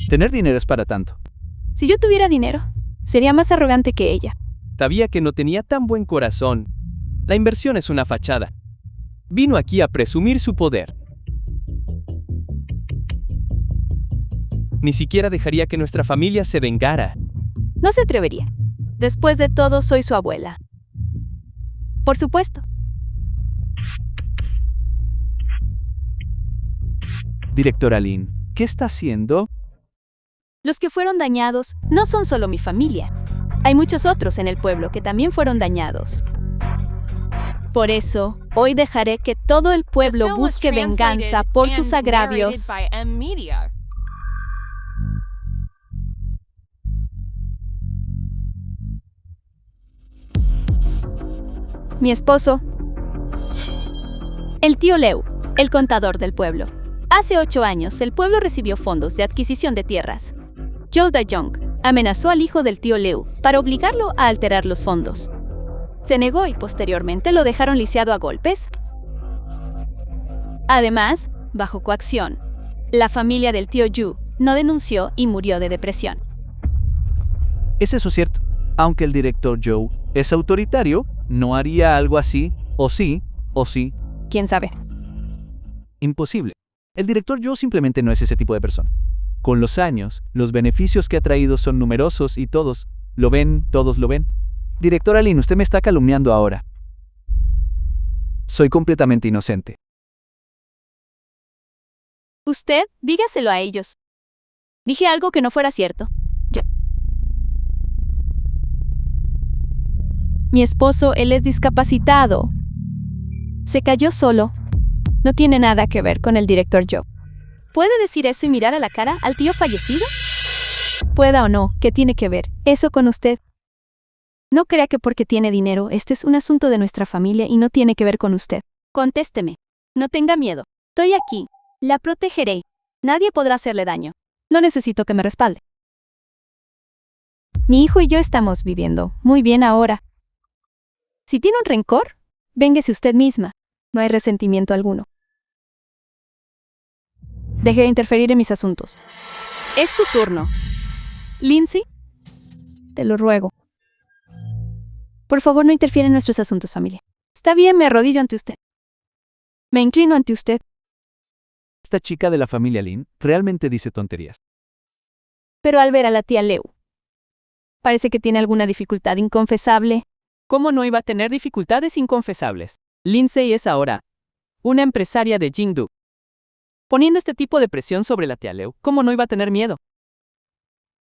Tener dinero es para tanto. Si yo tuviera dinero, sería más arrogante que ella. Sabía que no tenía tan buen corazón. La inversión es una fachada. Vino aquí a presumir su poder. Ni siquiera dejaría que nuestra familia se vengara. No se atrevería. Después de todo, soy su abuela. Por supuesto. Directora Lin, ¿Qué está haciendo? Los que fueron dañados no son solo mi familia. Hay muchos otros en el pueblo que también fueron dañados. Por eso, hoy dejaré que todo el The pueblo film was busque venganza translated por sus and narrated agravios. by M-Media. Mi esposo, el tío Leu, el contador del pueblo. Hace 8 años, el pueblo recibió fondos de adquisición de tierras. Joe Da-jong amenazó al hijo del tío Leu para obligarlo a alterar los fondos. Se negó y posteriormente lo dejaron lisiado a golpes. Además, bajo coacción, la familia del tío Yu no denunció y murió de depresión. ¿Es eso cierto? Aunque el director Joe es autoritario, no haría algo así, o sí, o sí. ¿Quién sabe? Imposible. El director Joe simplemente no es ese tipo de persona. Con los años, los beneficios que ha traído son numerosos y todos lo ven. Directora Lin, usted me está calumniando ahora. Soy completamente inocente. Usted, dígaselo a ellos. Dije algo que no fuera cierto. Mi esposo, él es discapacitado. Se cayó solo. No tiene nada que ver con el director Joe. ¿Puede decir eso y mirar a la cara al tío fallecido? Pueda o no, ¿qué tiene que ver eso con usted? No crea que porque tiene dinero, este es un asunto de nuestra familia y no tiene que ver con usted. Contésteme. No tenga miedo. Estoy aquí. La protegeré. Nadie podrá hacerle daño. No necesito que me respalde. Mi hijo y yo estamos viviendo muy bien ahora. Si tiene un rencor, véngase usted misma. No hay resentimiento alguno. Deje de interferir en mis asuntos. Es tu turno. Lindsay, te lo ruego. Por favor, no interfiera en nuestros asuntos, familia. Está bien, me arrodillo ante usted. Me inclino ante usted. Esta chica de la familia Lin realmente dice tonterías. Pero al ver a la tía Leu, parece que tiene alguna dificultad inconfesable. ¿Cómo no iba a tener dificultades inconfesables? Lindsay es ahora una empresaria de Jingdu. Poniendo este tipo de presión sobre la tía Leu, ¿cómo no iba a tener miedo?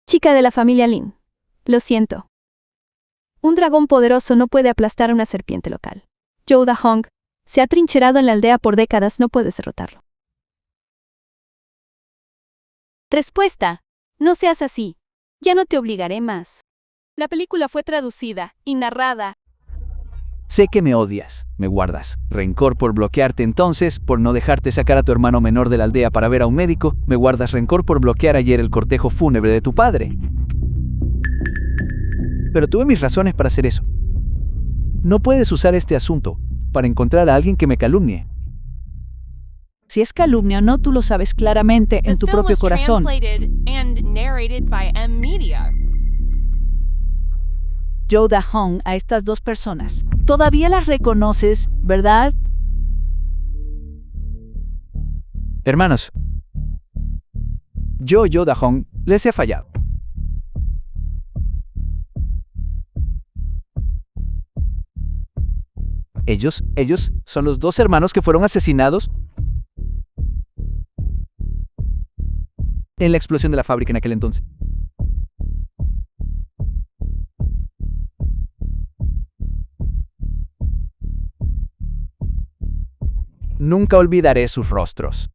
Chica de la familia Lin, lo siento. Un dragón poderoso no puede aplastar a una serpiente local. Joe Da-hong se ha trincherado en la aldea por décadas, no puedes derrotarlo. Respuesta. No seas así. Ya no te obligaré más. La película fue traducida y narrada. Sé que me odias, me guardas rencor por bloquearte entonces, por no dejarte sacar a tu hermano menor de la aldea para ver a un médico, me guardas rencor por bloquear ayer el cortejo fúnebre de tu padre. Pero tuve mis razones para hacer eso. No puedes usar este asunto para encontrar a alguien que me calumnie. Si es calumnia o no, tú lo sabes claramente en The tu film propio was corazón. translated and narrated by M-Media. Joe Da-hong a estas dos personas. Todavía las reconoces, ¿verdad? Hermanos, Joe Da-hong les he fallado. Ellos son los dos hermanos que fueron asesinados en la explosión de la fábrica en aquel entonces. Nunca olvidaré sus rostros.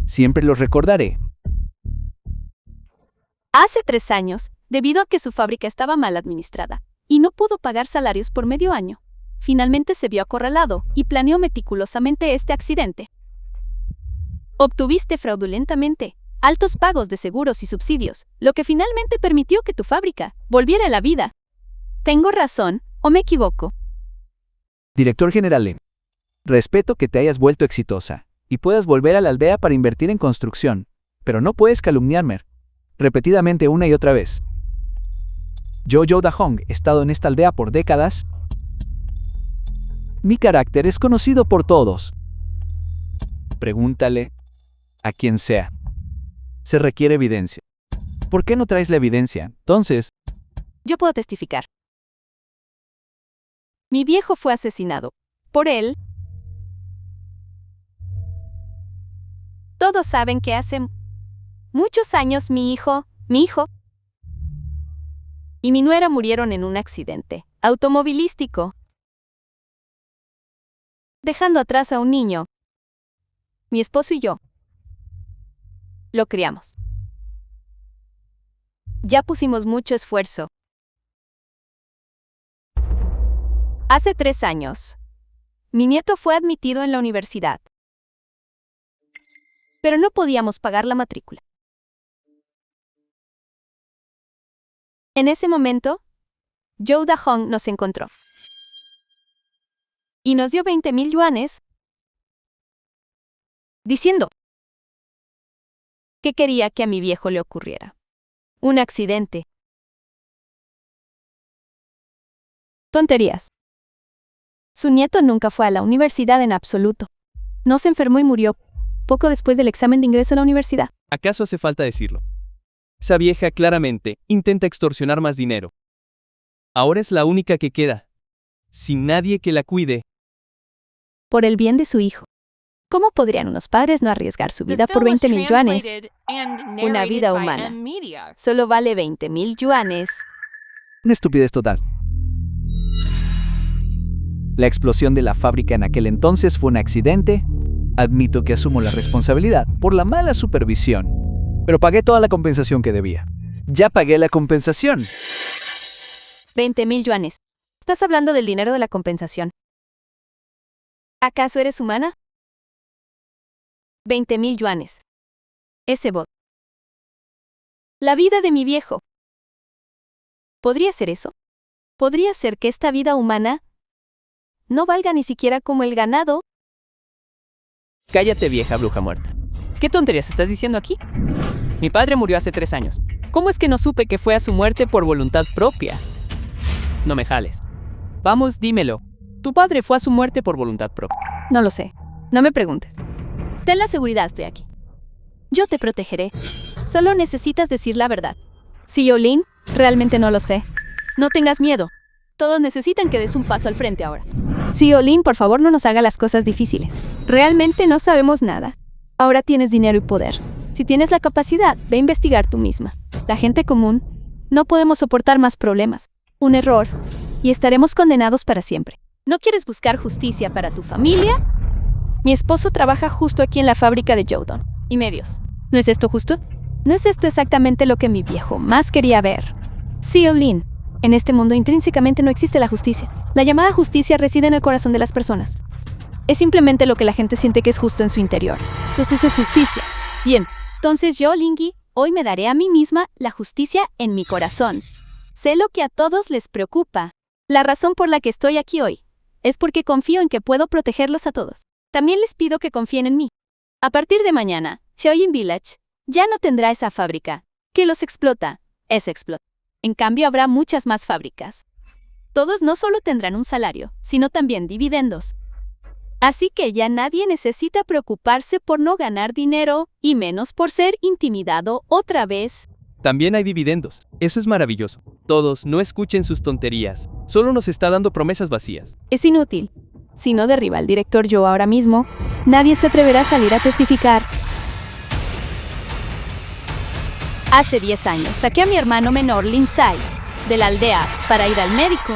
Siempre los recordaré. Hace 3 años, debido a que su fábrica estaba mal administrada y no pudo pagar salarios por medio año, finalmente se vio acorralado y planeó meticulosamente este accidente. Obtuviste fraudulentamente altos pagos de seguros y subsidios, lo que finalmente permitió que tu fábrica volviera a la vida. ¿Tengo razón o me equivoco? Director General Lin, respeto que te hayas vuelto exitosa y puedas volver a la aldea para invertir en construcción, pero no puedes calumniarme repetidamente una y otra vez. Yo, Joe Da-hong, he estado en esta aldea por décadas. Mi carácter es conocido por todos. Pregúntale a quien sea. Se requiere evidencia. ¿Por qué no traes la evidencia? Entonces, Yo puedo testificar. Mi viejo fue asesinado. Por él, Todos saben que hace muchos años mi hijo y mi nuera murieron en un accidente automovilístico, dejando atrás a un niño. Mi esposo y yo lo criamos. Ya pusimos mucho esfuerzo. Hace 3 años, mi nieto fue admitido en la universidad, pero no podíamos pagar la matrícula. En ese momento, Joe Da-hong nos encontró y nos dio 20,000 yuanes, diciendo que quería que a mi viejo le ocurriera un accidente. Tonterías. Su nieto nunca fue a la universidad en absoluto. No se enfermó y murió poco después del examen de ingreso a la universidad. ¿Acaso hace falta decirlo? Esa vieja claramente intenta extorsionar más dinero. Ahora es la única que queda, sin nadie que la cuide. Por el bien de su hijo. ¿Cómo podrían unos padres no arriesgar su vida The por film was 20,000 yuanes? translated and Una narrated vida by humana. M-Media. Solo vale 20,000 yuanes. Una estupidez total. La explosión de la fábrica en aquel entonces fue un accidente. Admito que asumo la responsabilidad por la mala supervisión, pero pagué toda la compensación que debía. Ya pagué la compensación. 20,000 yuanes. ¿Estás hablando del dinero de la compensación? ¿Acaso eres humana? 20,000 yuanes. Ese bot. La vida de mi viejo. ¿Podría ser eso? ¿Podría ser que esta vida humana no valga ni siquiera como el ganado? Cállate, vieja bruja muerta. ¿Qué tonterías estás diciendo aquí? Mi padre murió hace 3 años. ¿Cómo es que no supe que fue a su muerte por voluntad propia? No me jales. Vamos, dímelo. Tu padre fue a su muerte por voluntad propia. No lo sé. No me preguntes. Ten la seguridad, estoy aquí. Yo te protegeré. Solo necesitas decir la verdad. Sí, Olin, realmente no lo sé. No tengas miedo. Todos necesitan que des un paso al frente ahora. Sí, Olin, por favor no nos haga las cosas difíciles. Realmente no sabemos nada. Ahora tienes dinero y poder. Si tienes la capacidad, ve a investigar tú misma. La gente común, no podemos soportar más problemas. Un error, y estaremos condenados para siempre. ¿No quieres buscar justicia para tu familia? Mi esposo trabaja justo aquí en la fábrica de Jodon. Y medios. ¿No es esto justo? ¿No es esto exactamente lo que mi viejo más quería ver? Sí, Olin. En este mundo intrínsecamente no existe la justicia. La llamada justicia reside en el corazón de las personas. Es simplemente lo que la gente siente que es justo en su interior. Entonces es justicia. Bien. Entonces yo, Lingy, hoy me daré a mí misma la justicia en mi corazón. Sé lo que a todos les preocupa. La razón por la que estoy aquí hoy es porque confío en que puedo protegerlos a todos. También les pido que confíen en mí. A partir de mañana, Xiaoyin Village ya no tendrá esa fábrica que los explota. En cambio, habrá muchas más fábricas. Todos no solo tendrán un salario, sino también dividendos. Así que ya nadie necesita preocuparse por no ganar dinero, y menos por ser intimidado otra vez. También hay dividendos. Eso es maravilloso. Todos, no escuchen sus tonterías. Solo nos está dando promesas vacías. Es inútil. Si no derriba al director Joe ahora mismo, nadie se atreverá a salir a testificar. Hace 10 años saqué a mi hermano menor Lin Sai de la aldea para ir al médico.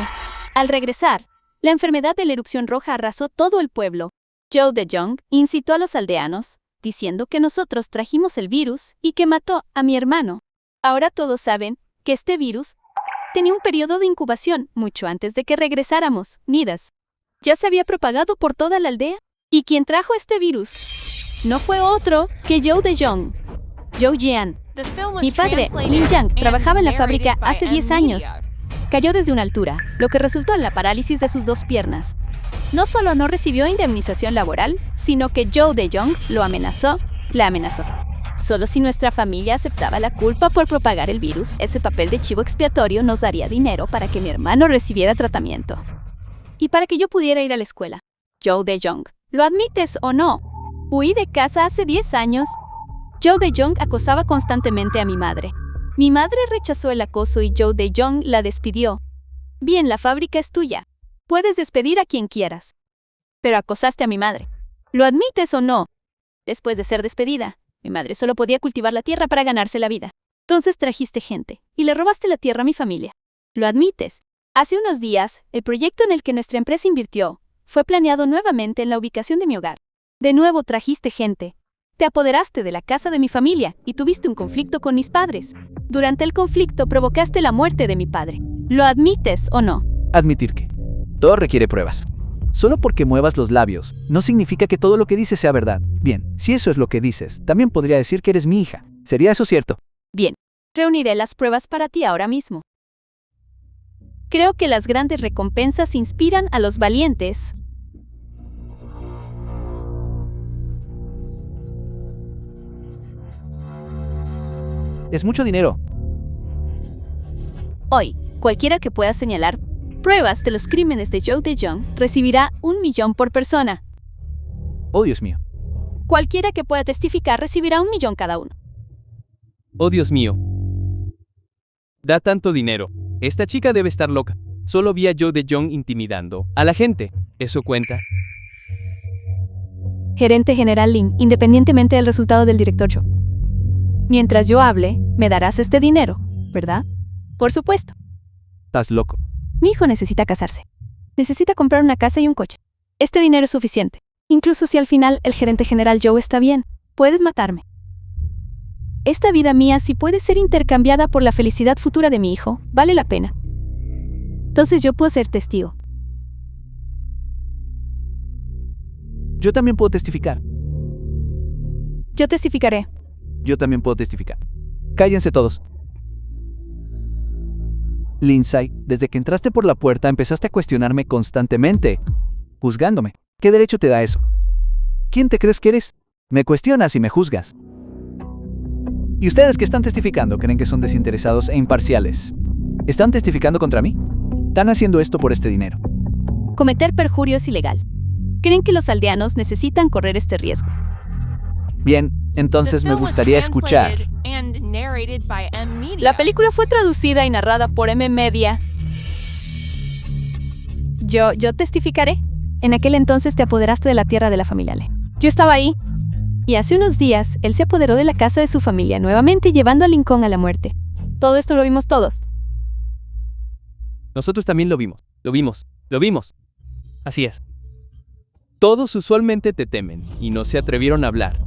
Al regresar, la enfermedad de la erupción roja arrasó todo el pueblo. Joe Da-hong incitó a los aldeanos, diciendo que nosotros trajimos el virus y que mató a mi hermano. Ahora todos saben que este virus tenía un periodo de incubación mucho antes de que regresáramos, Nidas. Ya se había propagado por toda la aldea. ¿Y quien trajo este virus? No fue otro que Joe Da-hong. Joe Jian. The film was Mi padre, translated Lin Yang, and trabajaba en la narrated fábrica by hace 10 años. M-Media. Cayó desde una altura, lo que resultó en la parálisis de sus 2 piernas. No solo no recibió indemnización laboral, sino que Joe Da-hong la amenazó. Solo si nuestra familia aceptaba la culpa por propagar el virus, ese papel de chivo expiatorio nos daría dinero para que mi hermano recibiera tratamiento. Y para que yo pudiera ir a la escuela. Joe Da-hong, ¿lo admites o no? Huí de casa hace 10 años. Joe Da-hong acosaba constantemente a mi madre. Mi madre rechazó el acoso y Joe Da-hong la despidió. Bien, la fábrica es tuya. Puedes despedir a quien quieras. Pero acosaste a mi madre. ¿Lo admites o no? Después de ser despedida, mi madre solo podía cultivar la tierra para ganarse la vida. Entonces trajiste gente y le robaste la tierra a mi familia. Lo admites. Hace unos días, el proyecto en el que nuestra empresa invirtió fue planeado nuevamente en la ubicación de mi hogar. De nuevo trajiste gente. Te apoderaste de la casa de mi familia y tuviste un conflicto con mis padres. Durante el conflicto provocaste la muerte de mi padre. ¿Lo admites o no? Admitir que todo requiere pruebas. Solo porque muevas los labios, no significa que todo lo que dices sea verdad. Bien, si eso es lo que dices, también podría decir que eres mi hija. ¿Sería eso cierto? Bien, reuniré las pruebas para ti ahora mismo. Creo que las grandes recompensas inspiran a los valientes. Es mucho dinero. Hoy, cualquiera que pueda señalar pruebas de los crímenes de Joe DeJong recibirá 1 millón por persona. Oh, Dios mío. Cualquiera que pueda testificar recibirá 1 millón cada uno. Oh, Dios mío. Da tanto dinero. Esta chica debe estar loca. Solo vi a Joe DeJong intimidando a la gente. ¿Eso cuenta? Gerente general Lin, independientemente del resultado del director Joe. Mientras yo hable, me darás este dinero, ¿verdad? Por supuesto. Estás loco. Mi hijo necesita casarse. Necesita comprar una casa y un coche. Este dinero es suficiente. Incluso si al final el gerente general Joe está bien, puedes matarme. Esta vida mía, si puede ser intercambiada por la felicidad futura de mi hijo, vale la pena. Entonces yo puedo ser testigo. Yo también puedo testificar. Yo testificaré. Yo también puedo testificar. Cállense todos. Lindsay, desde que entraste por la puerta empezaste a cuestionarme constantemente, juzgándome. ¿Qué derecho te da eso? ¿Quién te crees que eres? Me cuestionas y me juzgas. ¿Y ustedes que están testificando creen que son desinteresados e imparciales? ¿Están testificando contra mí? Están haciendo esto por este dinero. Cometer perjurio es ilegal. ¿Creen que los aldeanos necesitan correr este riesgo? Bien, entonces me gustaría escuchar. La película fue traducida y narrada por M Media. Yo testificaré. En aquel entonces te apoderaste de la tierra de la familia Lee. Yo estaba ahí. Y hace unos días, él se apoderó de la casa de su familia nuevamente llevando a Lincoln a la muerte. Todo esto lo vimos todos. Nosotros también lo vimos. Lo vimos. Así es. Todos usualmente te temen y no se atrevieron a hablar.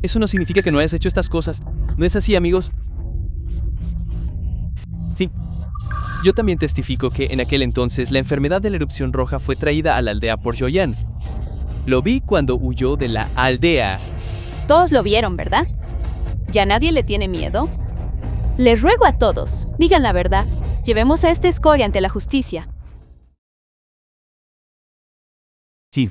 Eso no significa que no hayas hecho estas cosas. ¿No es así, amigos? Sí. Yo también testifico que en aquel entonces la enfermedad de la erupción roja fue traída a la aldea por Joyan. Lo vi cuando huyó de la aldea. Todos lo vieron, ¿verdad? ¿Ya nadie le tiene miedo? Les ruego a todos, digan la verdad. Llevemos a este escoria ante la justicia. Sí.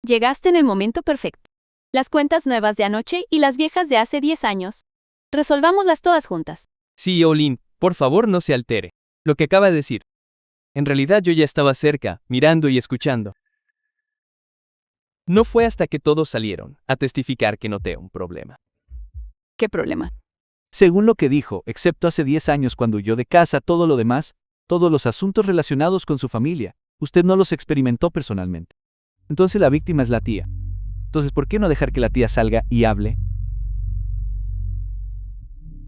Llegaste en el momento perfecto. Las cuentas nuevas de anoche y las viejas de hace 10 años. Resolvámoslas todas juntas. Sí, Olin, por favor no se altere. Lo que acaba de decir. En realidad yo ya estaba cerca, mirando y escuchando. No fue hasta que todos salieron a testificar que noté un problema. ¿Qué problema? Según lo que dijo, excepto hace 10 años cuando huyó de casa, todo lo demás, todos los asuntos relacionados con su familia, usted no los experimentó personalmente. Entonces la víctima es la tía. Entonces, ¿por qué no dejar que la tía salga y hable?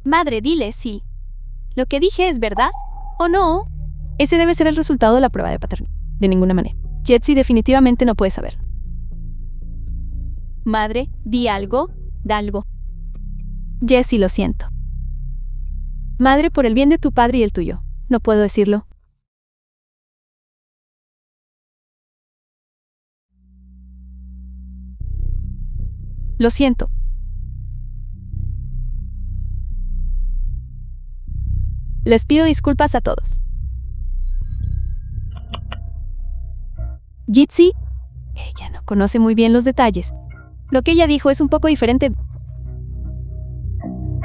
Madre, dile si lo que dije es verdad o no. Ese debe ser el resultado de la prueba de paternidad. De ninguna manera. Jetsi definitivamente no puede saber. Madre, di algo, da algo. Jessie, lo siento. Madre, por el bien de tu padre y el tuyo. No puedo decirlo. Lo siento. Les pido disculpas a todos. Jitsi, ella no conoce muy bien los detalles. Lo que ella dijo es un poco diferente de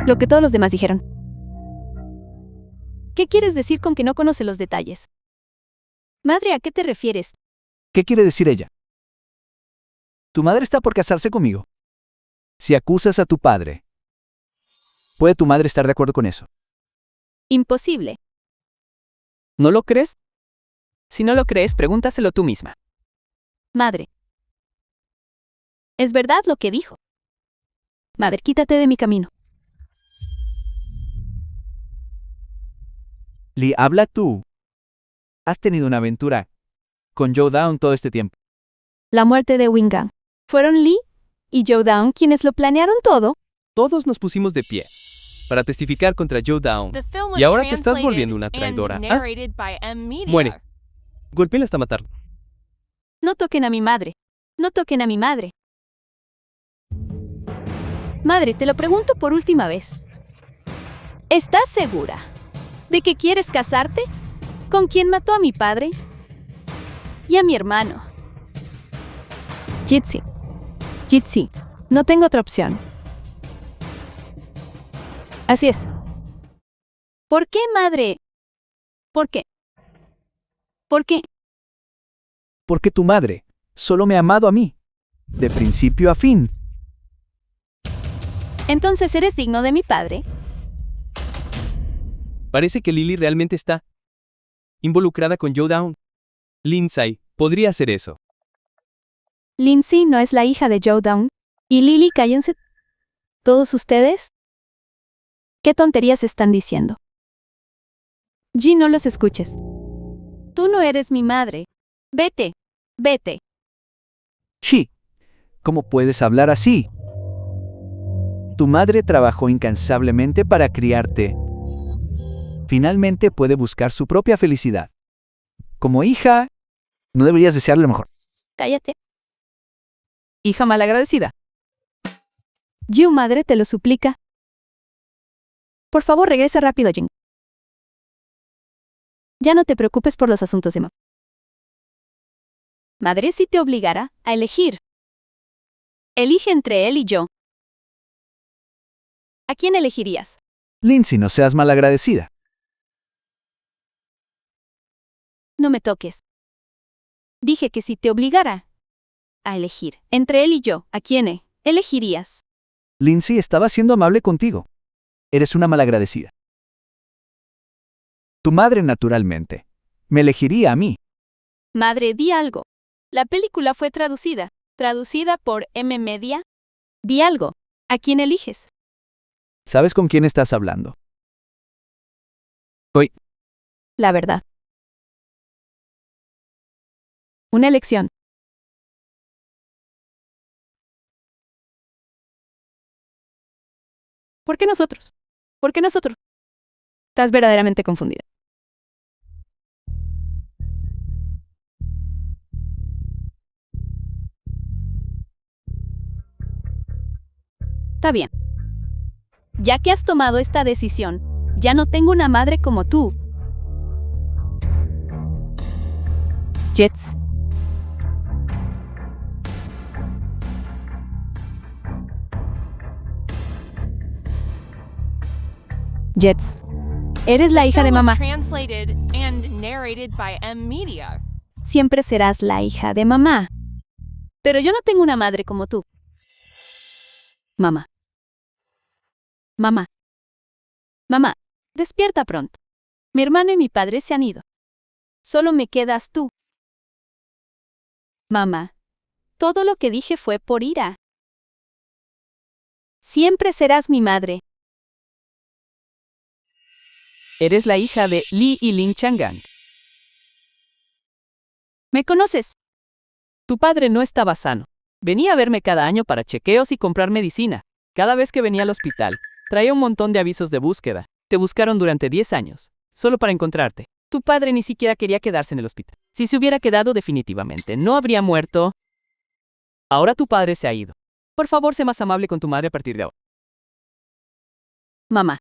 lo que todos los demás dijeron. ¿Qué quieres decir con que no conoce los detalles? Madre, ¿a qué te refieres? ¿Qué quiere decir ella? Tu madre está por casarse conmigo. Si acusas a tu padre, ¿puede tu madre estar de acuerdo con eso? Imposible. ¿No lo crees? Si no lo crees, pregúntaselo tú misma. Madre. Es verdad lo que dijo. Madre, quítate de mi camino. Lee, habla tú. Has tenido una aventura con Joe Down todo este tiempo. La muerte de Wingang. Fueron Lee y Joe Down quienes lo planearon todo. Todos nos pusimos de pie para testificar contra Joe Down. The film was Y ahora te estás translated volviendo una and traidora. ¿Ah? narrated by Media. Muere. Golpéala hasta matarlo. No toquen a mi madre. No toquen a mi madre. Madre, te lo pregunto por última vez. ¿Estás segura de que quieres casarte con quien mató a mi padre y a mi hermano? Jitsi. Jitsi. No tengo otra opción. Así es. ¿Por qué, madre? ¿Por qué? ¿Por qué? Porque tu madre solo me ha amado a mí, de principio a fin. Entonces eres digno de mi padre. Parece que Lily realmente está involucrada con Joe Down. Lindsay podría hacer eso. Lindsay no es la hija de Joe Down. Y Lily, cállense. ¿Todos ustedes? ¿Qué tonterías están diciendo? G, no los escuches. Tú no eres mi madre. Vete. Vete. Shi, ¿cómo puedes hablar así? Tu madre trabajó incansablemente para criarte. Finalmente puede buscar su propia felicidad. Como hija, no deberías desearle lo mejor. Cállate. Hija malagradecida. Jiu, madre, te lo suplica. Por favor, regresa rápido, Jin. Ya no te preocupes por los asuntos de mamá. Madre, si te obligara a elegir. Elige entre él y yo. ¿A quién elegirías? Lindsay, no seas malagradecida. No me toques. Dije que si te obligara a elegir entre él y yo, ¿a quién elegirías? Lindsay estaba siendo amable contigo. Eres una malagradecida. Tu madre, naturalmente, me elegiría a mí. Madre, di algo. La película fue traducida por Media. Di algo. ¿A quién eliges? ¿Sabes con quién estás hablando? La verdad. Una elección. ¿Por qué nosotros? ¿Por qué nosotros? Estás verdaderamente confundida. Está bien. Ya que has tomado esta decisión, ya no tengo una madre como tú. Jets. Jets. Eres la hija de Film was mamá. translated and narrated by Media. Siempre serás la hija de mamá. Pero yo no tengo una madre como tú. Mamá. Mamá. Mamá, despierta pronto. Mi hermano y mi padre se han ido. Solo me quedas tú. Mamá, todo lo que dije fue por ira. Siempre serás mi madre. Eres la hija de Lee y Lin Changang. ¿Me conoces? Tu padre no estaba sano. Venía a verme cada año para chequeos y comprar medicina. Cada vez que venía al hospital, traía un montón de avisos de búsqueda. Te buscaron durante 10 años, solo para encontrarte. Tu padre ni siquiera quería quedarse en el hospital. Si se hubiera quedado definitivamente, no habría muerto. Ahora tu padre se ha ido. Por favor, sé más amable con tu madre a partir de ahora. Mamá.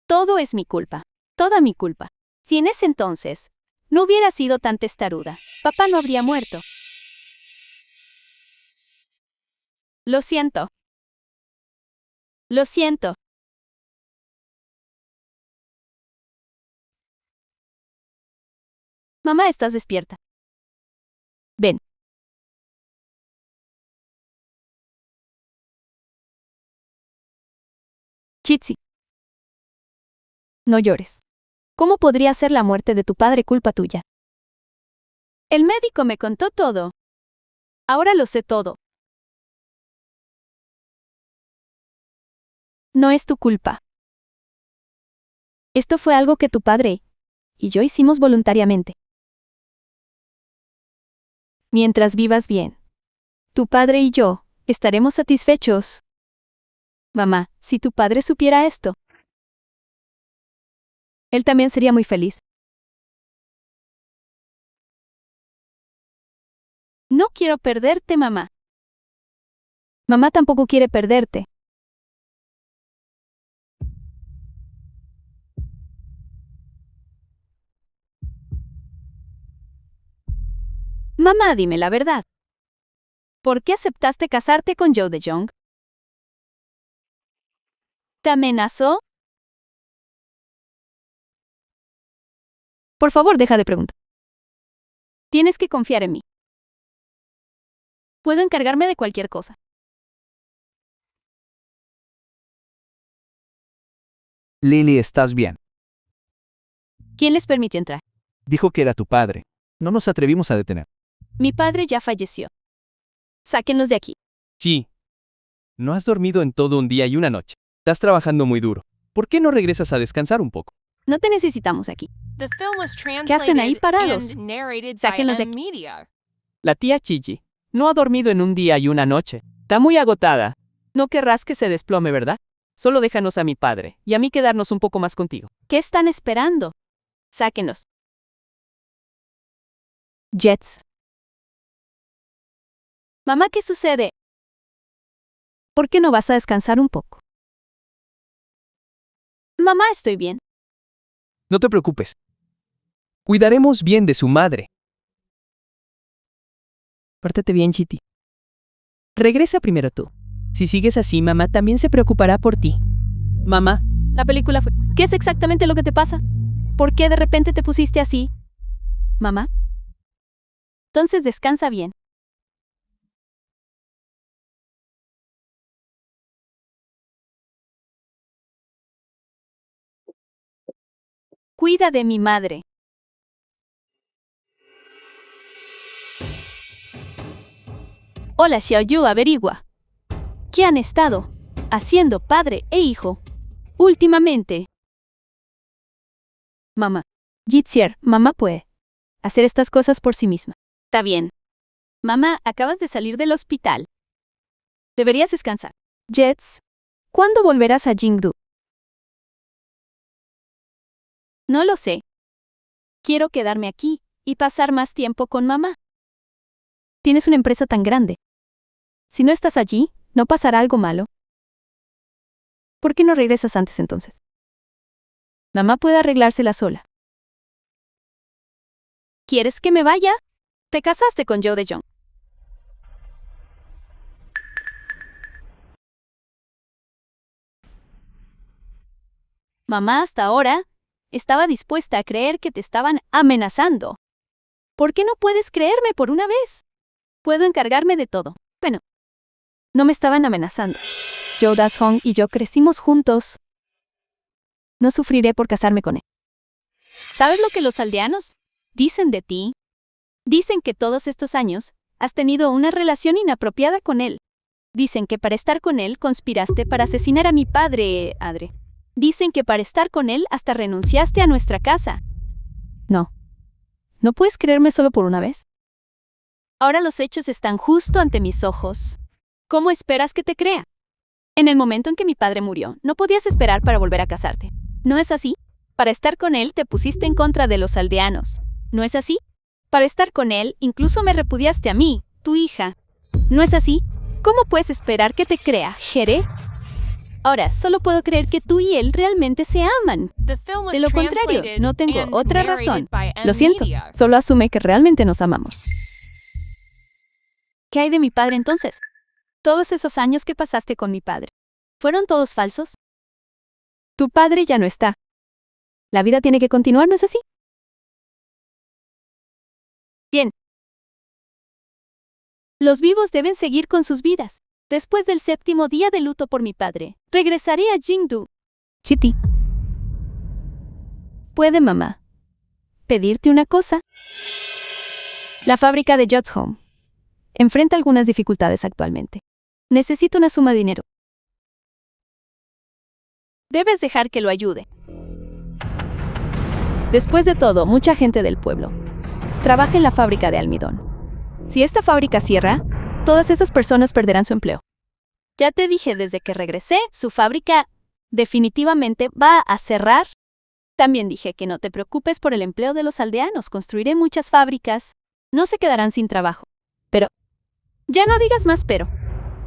Todo es mi culpa. Toda mi culpa. Si en ese entonces no hubiera sido tan testaruda, papá no habría muerto. Lo siento. Lo siento. Mamá, estás despierta. Ven. Jitsi. No llores. ¿Cómo podría ser la muerte de tu padre culpa tuya? El médico me contó todo. Ahora lo sé todo. No es tu culpa. Esto fue algo que tu padre y yo hicimos voluntariamente. Mientras vivas bien, tu padre y yo estaremos satisfechos. Mamá, si tu padre supiera esto, él también sería muy feliz. No quiero perderte, mamá. Mamá tampoco quiere perderte. Mamá, dime la verdad. ¿Por qué aceptaste casarte con Joe DeJong? ¿Te amenazó? Por favor, deja de preguntar. Tienes que confiar en mí. Puedo encargarme de cualquier cosa. Lily, ¿estás bien? ¿Quién les permitió entrar? Dijo que era tu padre. No nos atrevimos a detener. Mi padre ya falleció. Sáquenlos de aquí. Sí. No has dormido en todo un día y una noche. Estás trabajando muy duro. ¿Por qué no regresas a descansar un poco? No te necesitamos aquí. The film was ¿Qué hacen ahí translated parados? and narrated by Sáquenlos de M aquí. Media. La tía Gigi no ha dormido en un día y una noche. Está muy agotada. No querrás que se desplome, ¿verdad? Solo déjanos a mi padre y a mí quedarnos un poco más contigo. ¿Qué están esperando? Sáquenlos. Jets, Mamá, ¿qué sucede? ¿por qué no vas a descansar un poco? Mamá, estoy bien. No te preocupes. Cuidaremos bien de su madre. Pórtate bien, Chiti. Regresa primero tú. Si sigues así, mamá también se preocupará por ti. Mamá, la película fue... ¿Qué es exactamente lo que te pasa? ¿Por qué de repente te pusiste así? Mamá. Entonces descansa bien. Cuida de mi madre. Hola, Xiaoyu, averigua. ¿Qué han estado haciendo padre e hijo últimamente? Mamá. Jitsier, mamá puede hacer estas cosas por sí misma. Está bien. Mamá, acabas de salir del hospital. Deberías descansar. Jets, ¿cuándo volverás a Jingdu? No lo sé. Quiero quedarme aquí y pasar más tiempo con mamá. Tienes una empresa tan grande. Si no estás allí, ¿no pasará algo malo? ¿Por qué no regresas antes entonces? Mamá puede arreglársela sola. ¿Quieres que me vaya? Te casaste con Joe DeJong. Mamá, hasta ahora, estaba dispuesta a creer que te estaban amenazando. ¿Por qué no puedes creerme por una vez? Puedo encargarme de todo. Bueno, No me estaban amenazando. Joe Das-hong y yo crecimos juntos. No sufriré por casarme con él. ¿sabes lo que los aldeanos dicen de ti? Dicen que todos estos años has tenido una relación inapropiada con él. Dicen que para estar con él conspiraste para asesinar a mi padre, Adre. Dicen que para estar con él hasta renunciaste a nuestra casa. No. ¿No puedes creerme solo por una vez? Ahora los hechos están justo ante mis ojos. ¿Cómo esperas que te crea? En el momento en que mi padre murió, no podías esperar para volver a casarte. ¿No es así? Para estar con él te pusiste en contra de los aldeanos. ¿No es así? Para estar con él incluso me repudiaste a mí, tu hija. ¿No es así? ¿Cómo puedes esperar que te crea, Jere? Ahora, solo puedo creer que tú y él realmente se aman. The film was De lo contrario, translated no tengo and otra narrated razón. by M Lo siento, Media. solo asume que realmente nos amamos. ¿Qué hay de mi padre entonces? Todos esos años que pasaste con mi padre, ¿fueron todos falsos? Tu padre ya no está. La vida tiene que continuar, ¿no es así? Bien. Los vivos deben seguir con sus vidas. Después del 7º día de luto por mi padre, regresaré a Jingdu. Chiti. ¿Puede mamá pedirte una cosa? La fábrica de Jots Home enfrenta algunas dificultades actualmente. Necesito una suma de dinero. Debes dejar que lo ayude. Después de todo, mucha gente del pueblo trabaja en la fábrica de almidón. Si esta fábrica cierra, todas esas personas perderán su empleo. Ya te dije desde que regresé, su fábrica definitivamente va a cerrar. También dije que no te preocupes por el empleo de los aldeanos, construiré muchas fábricas. No se quedarán sin trabajo. Pero, ya no digas más pero.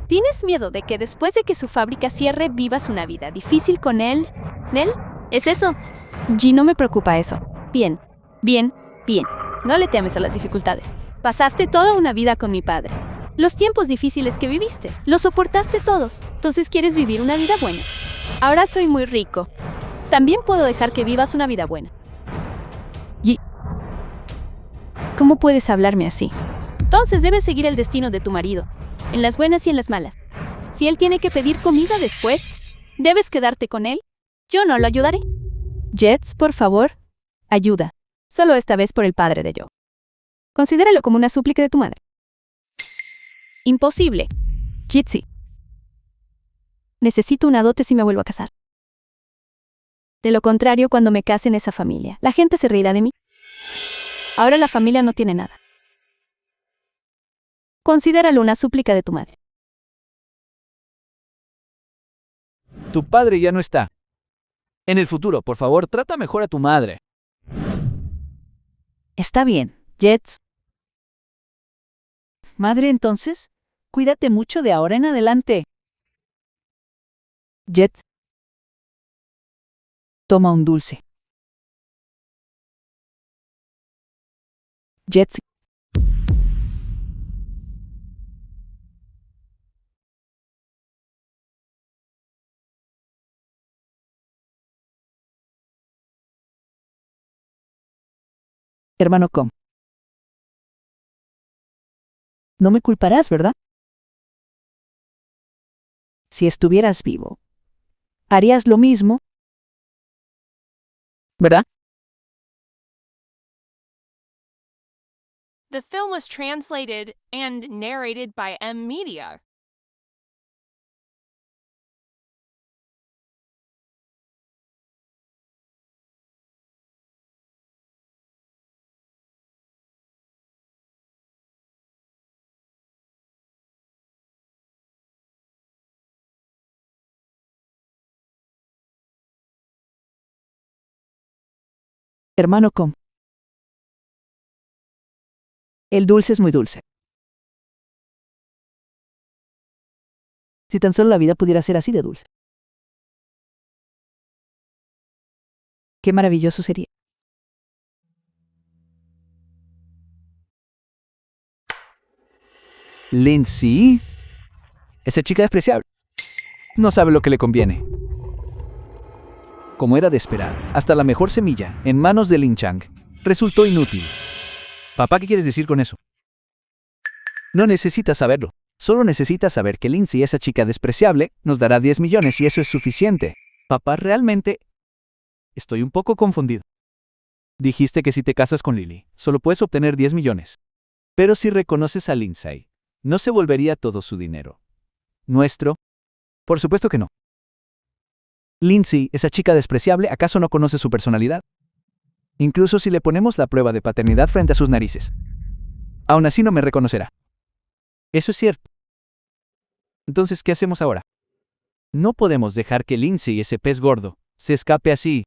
¿Tienes miedo de que después de que su fábrica cierre vivas una vida difícil con él? ¿Nel? ¿Es eso? G, no me preocupa eso. Bien, bien, bien. No le temes a las dificultades. Pasaste toda una vida con mi padre. Los tiempos difíciles que viviste, los soportaste todos. Entonces quieres vivir una vida buena. Ahora soy muy rico. También puedo dejar que vivas una vida buena. G, ¿cómo puedes hablarme así? Entonces debes seguir el destino de tu marido, en las buenas y en las malas. Si él tiene que pedir comida después, ¿debes quedarte con él? Yo no lo ayudaré. Jets, por favor, ayuda. Solo esta vez por el padre de Joe. Considéralo como una súplica de tu madre. Imposible. Jitsi. Necesito una dote si me vuelvo a casar. De lo contrario, cuando me case en esa familia, la gente se reirá de mí. Ahora la familia no tiene nada. Considéralo una súplica de tu madre. Tu padre ya no está. En el futuro, por favor, trata mejor a tu madre. Está bien, Jets. Madre, entonces, cuídate mucho de ahora en adelante. Jets, Toma un dulce. Jets. Hermano Com. No me culparás, ¿verdad? Si estuvieras vivo, harías lo mismo, ¿verdad? The film was translated and narrated by M Media. Hermano Com. El dulce es muy dulce. Si tan solo la vida pudiera ser así de dulce. Qué maravilloso sería. Lindsay. Esa chica despreciable. No sabe lo que le conviene. Como era de esperar, hasta la mejor semilla, en manos de Lin Chang, resultó inútil. Papá, ¿qué quieres decir con eso? No necesitas saberlo. Solo necesitas saber que Lindsay, esa chica despreciable, nos dará 10 millones y eso es suficiente. Papá, realmente... Estoy un poco confundido. Dijiste que si te casas con Lily, solo puedes obtener 10 millones. Pero si reconoces a Lindsay, ¿no se volvería todo su dinero nuestro? Por supuesto que no. Lindsay, esa chica despreciable, ¿acaso no conoce su personalidad? Incluso si le ponemos la prueba de paternidad frente a sus narices. Aún así no me reconocerá. Eso es cierto. Entonces, ¿qué hacemos ahora? No podemos dejar que Lindsay, ese pez gordo, se escape así.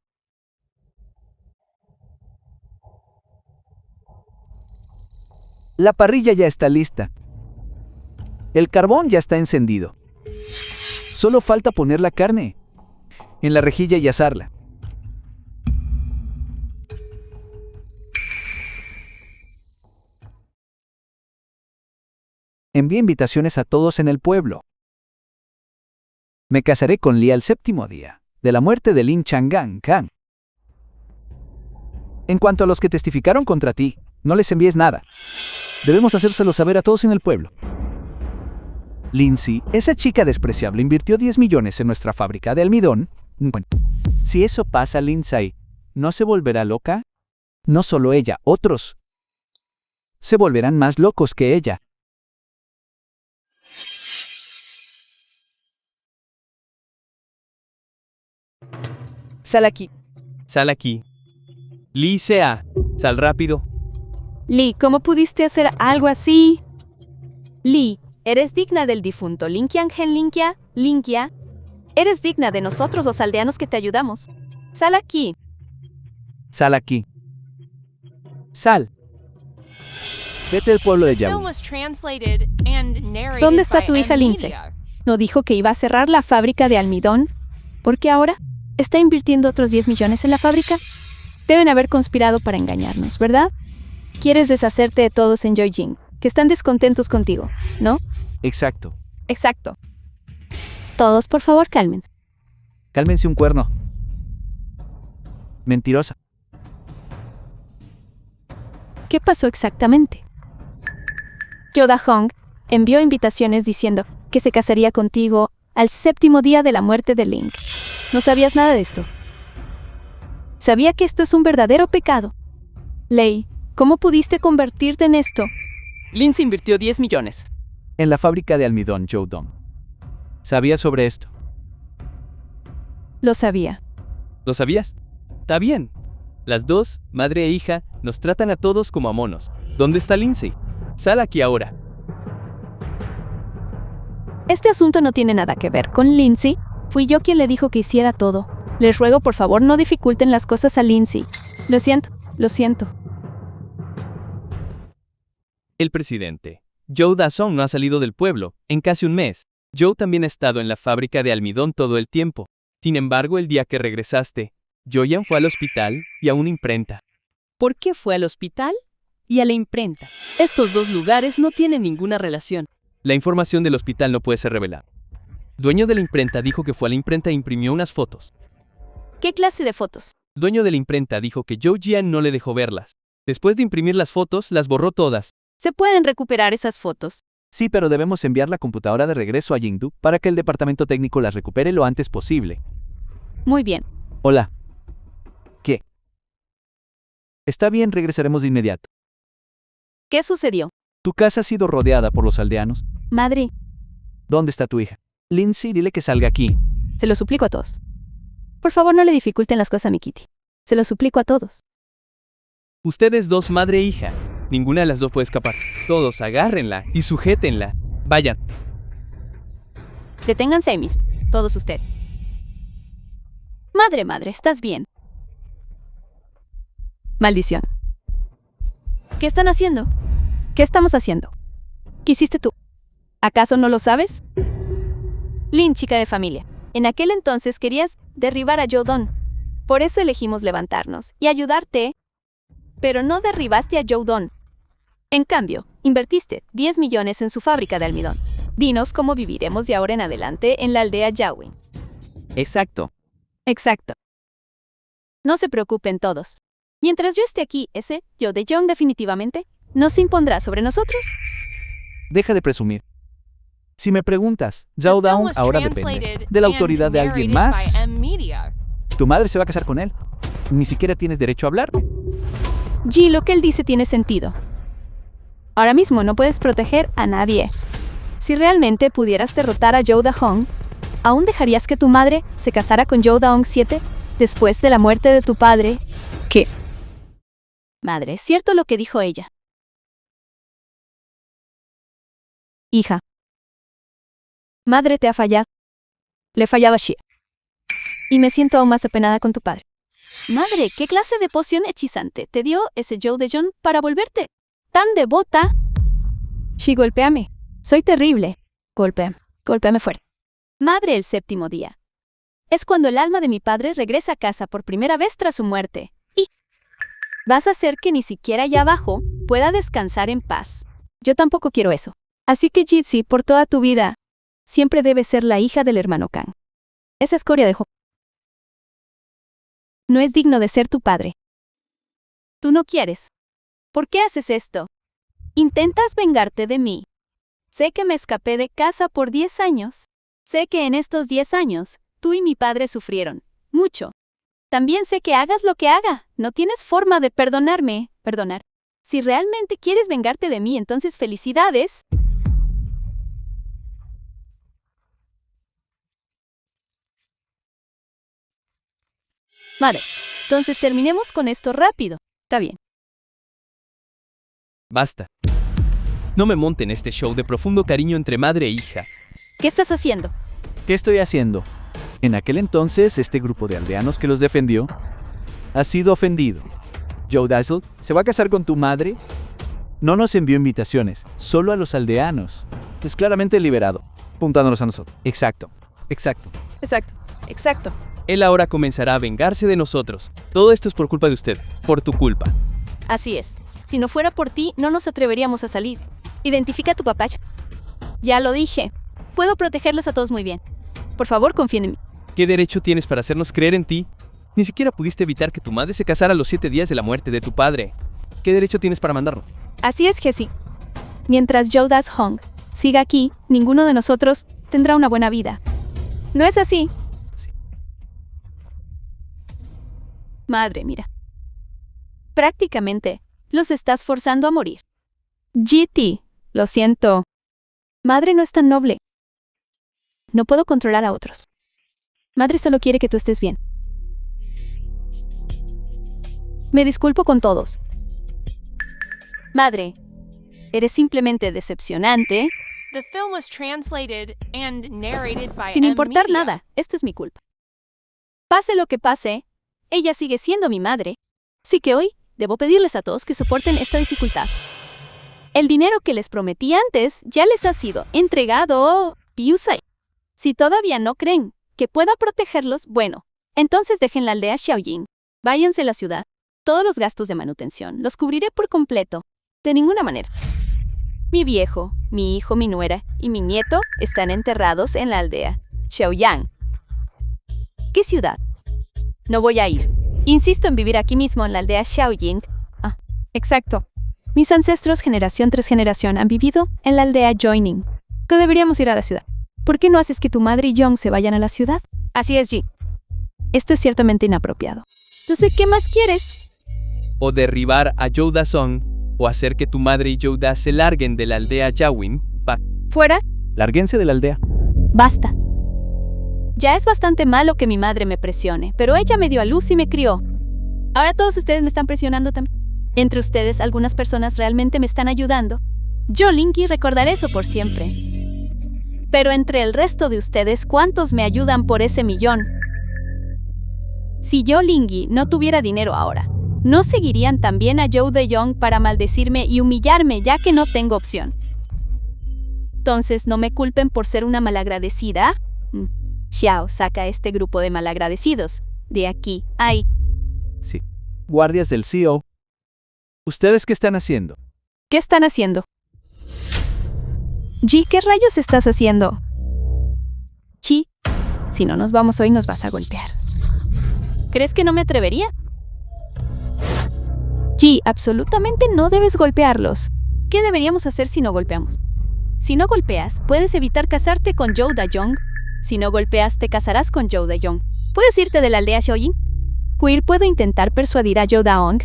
La parrilla ya está lista. El carbón ya está encendido. Solo falta poner la carne en la rejilla y asarla. Envié invitaciones a todos en el pueblo. Me casaré con Lia el 7º día de la muerte de Lin Changang Kang. En cuanto a los que testificaron contra ti, no les envíes nada. Debemos hacérselo saber a todos en el pueblo. Lindsay, esa chica despreciable, invirtió 10 millones en nuestra fábrica de almidón. Bueno, si eso pasa, Lindsay, ¿no se volverá loca? No solo ella, otros se volverán más locos que ella. Sal aquí. Sal aquí. Lee Sea, sal rápido. Lee, ¿cómo pudiste hacer algo así? Lee, eres digna del difunto Linkian Gen Linkia. Eres digna de nosotros los aldeanos que te ayudamos. Sal aquí. Sal aquí. Sal. Vete al pueblo de The film Yabu. was translated and narrated ¿Dónde está by tu hija, M Lindsay? Media. ¿No dijo que iba a cerrar la fábrica de almidón? ¿Por qué ahora? ¿Está invirtiendo otros 10 millones en la fábrica? Deben haber conspirado para engañarnos, ¿verdad? Quieres deshacerte de todos en Joyjing, que están descontentos contigo, ¿no? Exacto. Exacto. Todos, por favor, cálmense. Cálmense un cuerno. Mentirosa. ¿Qué pasó exactamente? Yoda Hong envió invitaciones diciendo que se casaría contigo al 7º día de la muerte de Link. ¿No sabías nada de esto? Sabía que esto es un verdadero pecado. Lei, ¿cómo pudiste convertirte en esto? Lindsay invirtió 10 millones. En la fábrica de almidón Joudong. ¿Sabía sobre esto? Lo sabía. ¿Lo sabías? Está bien. Las dos, madre e hija, nos tratan a todos como a monos. ¿Dónde está Lindsay? Sal aquí ahora. Este asunto no tiene nada que ver con Lindsay. Fui yo quien le dijo que hiciera todo. Les ruego, por favor, no dificulten las cosas a Lindsay. Lo siento, lo siento. El presidente. Joe Dazón no ha salido del pueblo en casi un mes. Joe también ha estado en la fábrica de almidón todo el tiempo. Sin embargo, el día que regresaste, Joyan fue al hospital y a una imprenta. ¿Por qué fue al hospital? Y a la imprenta. Estos dos lugares no tienen ninguna relación. La información del hospital no puede ser revelada. Dueño de la imprenta dijo que fue a la imprenta e imprimió unas fotos. ¿Qué clase de fotos? Dueño de la imprenta dijo que Joe Jian no le dejó verlas. Después de imprimir las fotos, las borró todas. ¿Se pueden recuperar esas fotos? Sí, pero debemos enviar la computadora de regreso a Yingdu para que el departamento técnico las recupere lo antes posible. Muy bien. Hola. ¿Qué? Está bien, regresaremos de inmediato. ¿Qué sucedió? Tu casa ha sido rodeada por los aldeanos. Madre, ¿Dónde está tu hija? Lindsay, dile que salga aquí. Se lo suplico a todos. Por favor, no le dificulten las cosas a mi Kitty. Se lo suplico a todos. Ustedes dos, madre e hija. Ninguna de las dos puede escapar. Todos agárrenla y sujétenla. Vayan. deténganse ahí mismo. Todos ustedes. Madre, ¿estás bien? Maldición. ¿Qué están haciendo? ¿Qué estamos haciendo? ¿Qué hiciste tú? ¿Acaso no lo sabes? Lin, chica de familia. En aquel entonces querías derribar a Joudong. Por eso elegimos levantarnos y ayudarte. Pero no derribaste a Joudong. En cambio, invertiste 10 millones en su fábrica de almidón. Dinos cómo viviremos de ahora en adelante en la aldea Yawin. Exacto. Exacto. No se preocupen todos. Mientras yo esté aquí, ese Yo de Jong definitivamente no se impondrá sobre nosotros. Deja de presumir. Si me preguntas, The Zhao film Dong was ahora depende translated de la and autoridad de alguien narrated más. by M Media. Tu madre se va a casar con él. Ni siquiera tienes derecho a hablar. G, lo que él dice tiene sentido. Ahora mismo no puedes proteger a nadie. Si realmente pudieras derrotar a Zhou Dahong, ¿aún dejarías que tu madre se casara con Zhou Dahong 7 después de la muerte de tu padre? ¿Qué? Madre, ¿es cierto lo que dijo ella? Hija. Madre te ha fallado. Le he fallado a Xie. Y me siento aún más apenada con tu padre. Madre, ¿qué clase de poción hechizante te dio ese Zhou de Jong para volverte tan devota? Xie, golpéame. Soy terrible. Golpéame fuerte. Madre, el séptimo día. Es cuando el alma de mi padre regresa a casa por primera vez tras su muerte. Y vas a hacer que ni siquiera allá abajo pueda descansar en paz. Yo tampoco quiero eso. Así que Jitsi, por toda tu vida, siempre debes ser la hija del hermano Kang. Esa escoria de no es digno de ser tu padre. Tú no quieres. ¿Por qué haces esto? Intentas vengarte de mí. Sé que me escapé de casa por 10 años. Sé que en estos 10 años, tú y mi padre sufrieron mucho. También sé que hagas lo que haga, no tienes forma de perdonar. Si realmente quieres vengarte de mí, entonces felicidades. Madre, entonces terminemos con esto rápido. Está bien. Basta. No me monten este show de profundo cariño entre madre e hija. ¿Qué estás haciendo? ¿Qué estoy haciendo? En aquel entonces, este grupo de aldeanos que los defendió ha sido ofendido. Joe Dazzle se va a casar con tu madre. No nos envió invitaciones, solo a los aldeanos. Es claramente liberado, apuntándonos a nosotros. Exacto. Exacto. Él ahora comenzará a vengarse de nosotros. Todo esto es por culpa de usted, por tu culpa. Así es. Si no fuera por ti, no nos atreveríamos a salir. Identifica a tu papá. Ya lo dije. Puedo protegerlos a todos muy bien. Por favor, confíen en mí. ¿Qué derecho tienes para hacernos creer en ti? Ni siquiera pudiste evitar que tu madre se casara a los 7 días de la muerte de tu padre. ¿Qué derecho tienes para mandarnos? Así es, Jessie. Mientras Joe Das Hong siga aquí, ninguno de nosotros tendrá una buena vida. ¿No es así? Madre, mira. Prácticamente los estás forzando a morir. GT, Lo siento. Madre no es tan noble. No puedo controlar a otros. Madre solo quiere que tú estés bien. Me disculpo con todos. Madre, eres simplemente decepcionante. The film was translated and narrated by Sin M importar Media. nada, esto es mi culpa. Pase lo que pase, ella sigue siendo mi madre. Así que hoy debo pedirles a todos que soporten esta dificultad. El dinero que les prometí antes ya les ha sido entregado. Piusai. Si todavía no creen que pueda protegerlos, bueno, entonces dejen la aldea Xiaoying. Váyanse a la ciudad. Todos los gastos de manutención los cubriré por completo. De ninguna manera. Mi viejo, mi hijo, mi nuera y mi nieto están enterrados en la aldea Xiaoyang. ¿Qué ciudad? No voy a ir. Insisto en vivir aquí mismo en la aldea Xiaoying. Exacto. Mis ancestros generación tras generación han vivido en la aldea Joining. Que deberíamos ir a la ciudad. ¿Por qué no haces que tu madre y Young se vayan a la ciudad? Así es, Ji. Esto es ciertamente inapropiado. Entonces, ¿qué más quieres? O derribar a Joe Da Song, o hacer que tu madre y Joe Da se larguen de la aldea Yawin. ¿Fuera? Lárguense de la aldea. Basta. Ya es bastante malo que mi madre me presione, pero ella me dio a luz y me crió. Ahora todos ustedes me están presionando también. Entre ustedes, algunas personas realmente me están ayudando. Yo, Linky, recordaré eso por siempre. Pero entre el resto de ustedes, ¿cuántos me ayudan por ese millón? Si yo, Linky, no tuviera dinero ahora, ¿no seguirían también a Joe De Jong para maldecirme y humillarme ya que no tengo opción? Entonces, ¿no me culpen por ser una malagradecida? Xiao, saca a este grupo de malagradecidos. De aquí, ahí. Sí. Guardias del CEO. ¿Ustedes qué están haciendo? ¿Qué están haciendo? Ji, ¿qué rayos estás haciendo? Chi, Si no nos vamos hoy, nos vas a golpear. ¿crees que no me atrevería? Ji, absolutamente no debes golpearlos. ¿Qué deberíamos hacer si no golpeamos? Si no golpeas, puedes evitar casarte con Joe Da Jong. Si no golpeas, te casarás con Joe Da Jong. ¿Puedes irte de la aldea Xiaoying? Queer, puedo intentar persuadir a Joe Daong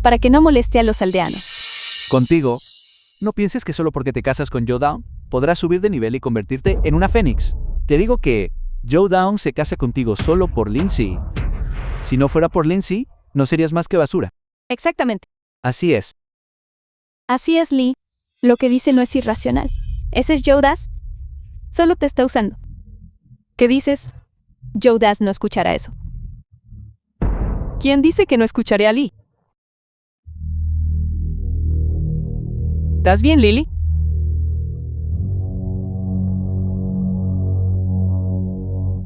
para que no moleste a los aldeanos. Contigo. No pienses que solo porque te casas con Joe Down podrás subir de nivel y convertirte en una fénix. Te digo que Joe Down se casa contigo solo por Lindsay. Si no fuera por Lindsay, no serías más que basura. Exactamente. Así es. Así es, Lee. Lo que dice no es irracional. ¿Ese es Joe Das? Solo te está usando. ¿Qué dices? Joe Das no escuchará eso. ¿Quién dice que no escucharé a Lee? ¿Estás bien, Lily?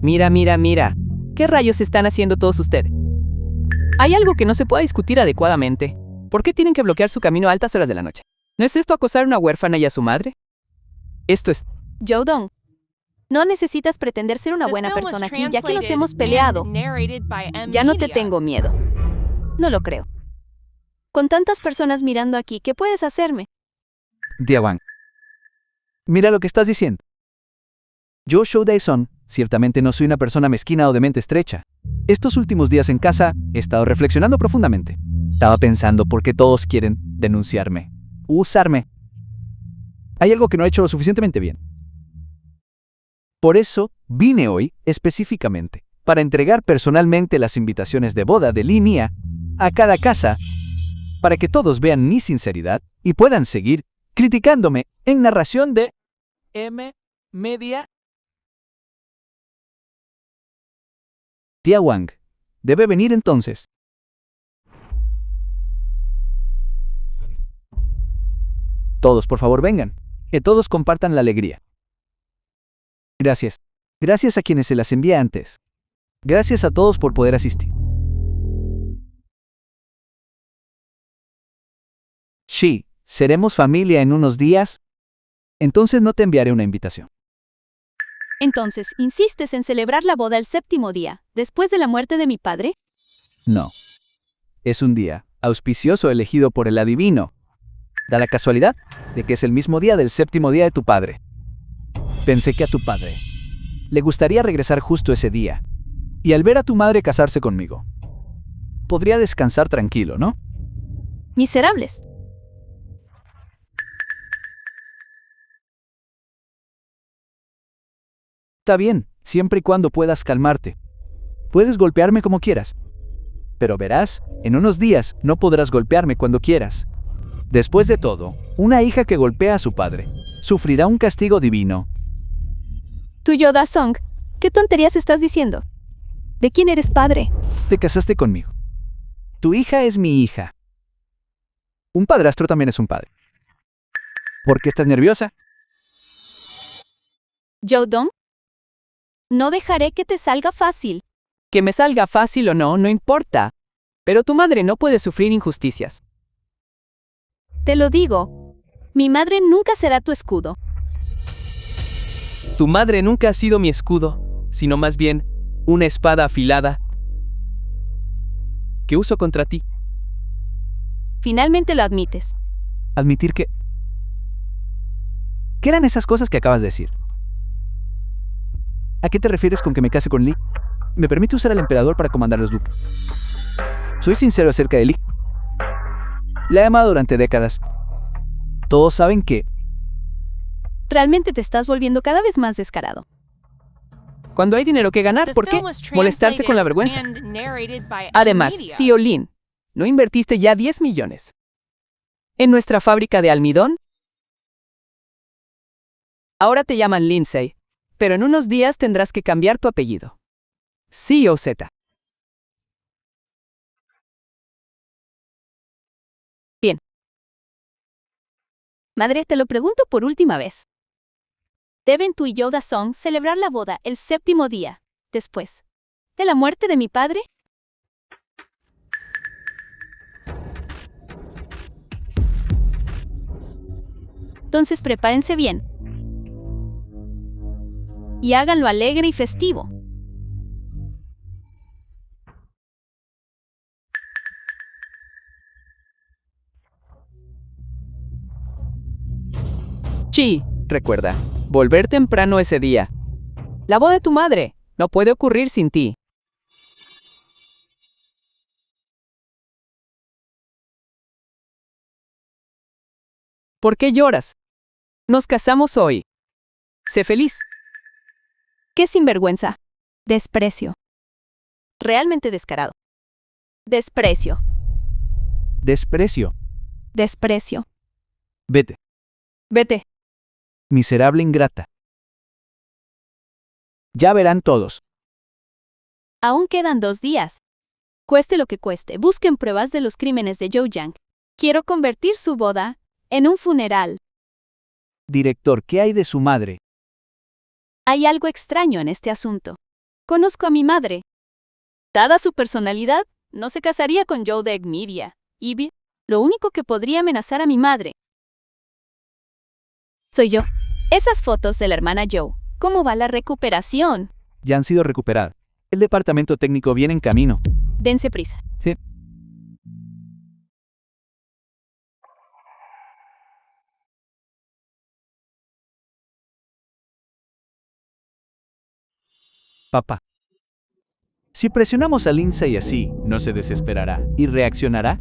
Mira. ¿Qué rayos están haciendo todos ustedes? Hay algo que no se puede discutir adecuadamente. ¿Por qué tienen que bloquear su camino a altas horas de la noche? ¿No es esto acosar a una huérfana y a su madre? Esto es... Joe Dong, no necesitas pretender ser una The buena film was persona aquí, ya que nos translated hemos peleado. and narrated by M Ya no te Media. tengo miedo. No lo creo. Con tantas personas mirando aquí, ¿qué puedes hacerme? Diawang. Mira lo que estás diciendo. Yo, Shou Dae-son, ciertamente no soy una persona mezquina o de mente estrecha. Estos últimos días en casa he estado reflexionando profundamente. Estaba pensando por qué todos quieren denunciarme, usarme. Hay algo que no he hecho lo suficientemente bien. Por eso vine hoy específicamente para entregar personalmente las invitaciones de boda de Lee y Mia a cada casa, para que todos vean mi sinceridad y puedan seguir criticándome en narración de M. Media. Tía Wang, debe venir entonces. Todos, por favor, vengan. Que todos compartan la alegría. Gracias. Gracias a quienes se las envié antes. Gracias a todos por poder asistir. Sí, ¿seremos familia en unos días? Entonces no te enviaré una invitación. Entonces, ¿insistes en celebrar la boda el 7º día, después de la muerte de mi padre? No. Es un día auspicioso elegido por el adivino. Da la casualidad de que es el mismo día del 7º día de tu padre. Pensé que a tu padre le gustaría regresar justo ese día, y al ver a tu madre casarse conmigo, podría descansar tranquilo, ¿no? Miserables. Está bien, siempre y cuando puedas calmarte. Puedes golpearme como quieras. Pero verás, en unos días no podrás golpearme cuando quieras. Después de todo, una hija que golpea a su padre sufrirá un castigo divino. Tú, Yoda Song, ¿qué tonterías estás diciendo? ¿De quién eres padre? Te casaste conmigo. Tu hija es mi hija. Un padrastro también es un padre. ¿Por qué estás nerviosa? Jodong, no dejaré que te salga fácil. Que me salga fácil o no, no importa. Pero tu madre no puede sufrir injusticias. Te lo digo. Mi madre nunca será tu escudo. Tu madre nunca ha sido mi escudo, sino más bien una espada afilada que uso contra ti. Finalmente lo admites. Admitir que... ¿Qué eran esas cosas que acabas de decir? ¿A qué te refieres con que me case con Lee? ¿Me permite usar al emperador para comandar los duques? Soy sincero acerca de Lee. La he amado durante décadas. Todos saben que... Realmente te estás volviendo cada vez más descarado. Cuando hay dinero que ganar, The ¿por qué film was molestarse con la translated vergüenza? and narrated by Además, Media. CEO Lin, ¿no invertiste ya 10 millones en nuestra fábrica de almidón? Ahora te llaman Lindsay, pero en unos días tendrás que cambiar tu apellido. CEO Z. Madre, te lo pregunto por última vez. ¿Deben tú y Yoda Song celebrar la boda el 7º día, después de la muerte de mi padre? Entonces prepárense bien. Y háganlo alegre y festivo. Chi, recuerda, volver temprano ese día. La boda de tu madre no puede ocurrir sin ti. ¿Por qué lloras? Nos casamos hoy. Sé feliz. ¡Qué sinvergüenza! Desprecio. Realmente descarado. Desprecio. Desprecio. Desprecio. Vete. Vete. Miserable ingrata. Ya verán todos. Aún quedan 2 días. Cueste lo que cueste, busquen pruebas de los crímenes de Zhou Yang. Quiero convertir su boda en un funeral. Director, ¿qué hay de su madre? Hay algo extraño en este asunto. Conozco a mi madre. Dada su personalidad, no se casaría con Joe de Media. Y lo único que podría amenazar a mi madre soy yo. Esas fotos de la hermana Joe. ¿Cómo va la recuperación? Ya han sido recuperadas. El departamento técnico viene en camino. Dense prisa. Sí. Papá. Si presionamos a Lindsay así, ¿no se desesperará y reaccionará?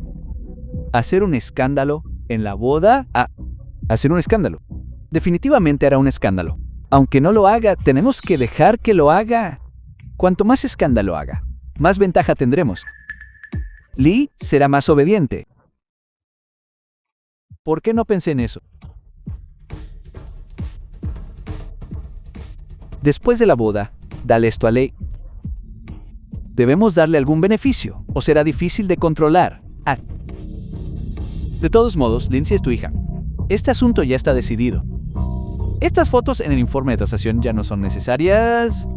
¿Hacer un escándalo en la boda? Hacer un escándalo. Definitivamente hará un escándalo. Aunque no lo haga, tenemos que dejar que lo haga. Cuanto más escándalo haga, más ventaja tendremos. Lee será más obediente. ¿Por qué no pensé en eso? Después de la boda, dale esto a Lee. Debemos darle algún beneficio, o será difícil de controlar. De todos modos, Lindsay es tu hija. Este asunto ya está decidido. Estas fotos en el informe de tasación ya no son necesarias.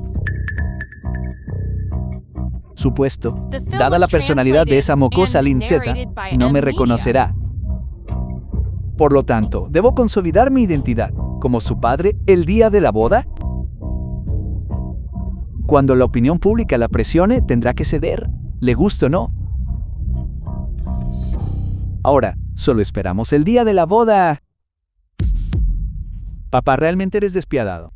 Supuesto, dada la personalidad de esa mocosa Linceta, no me reconocerá. Por lo tanto, ¿debo consolidar mi identidad como su padre el día de la boda? Cuando la opinión pública la presione, tendrá que ceder, le guste o no. Ahora, solo esperamos el día de la boda. Papá, realmente eres despiadado.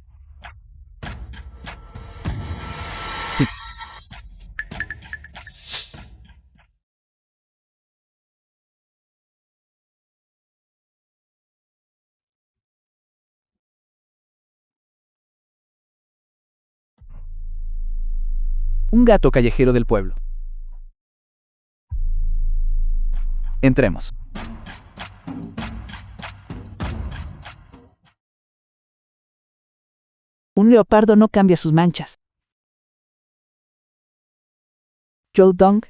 Un gato callejero del pueblo. Entremos. Un leopardo no cambia sus manchas. Joe Dong,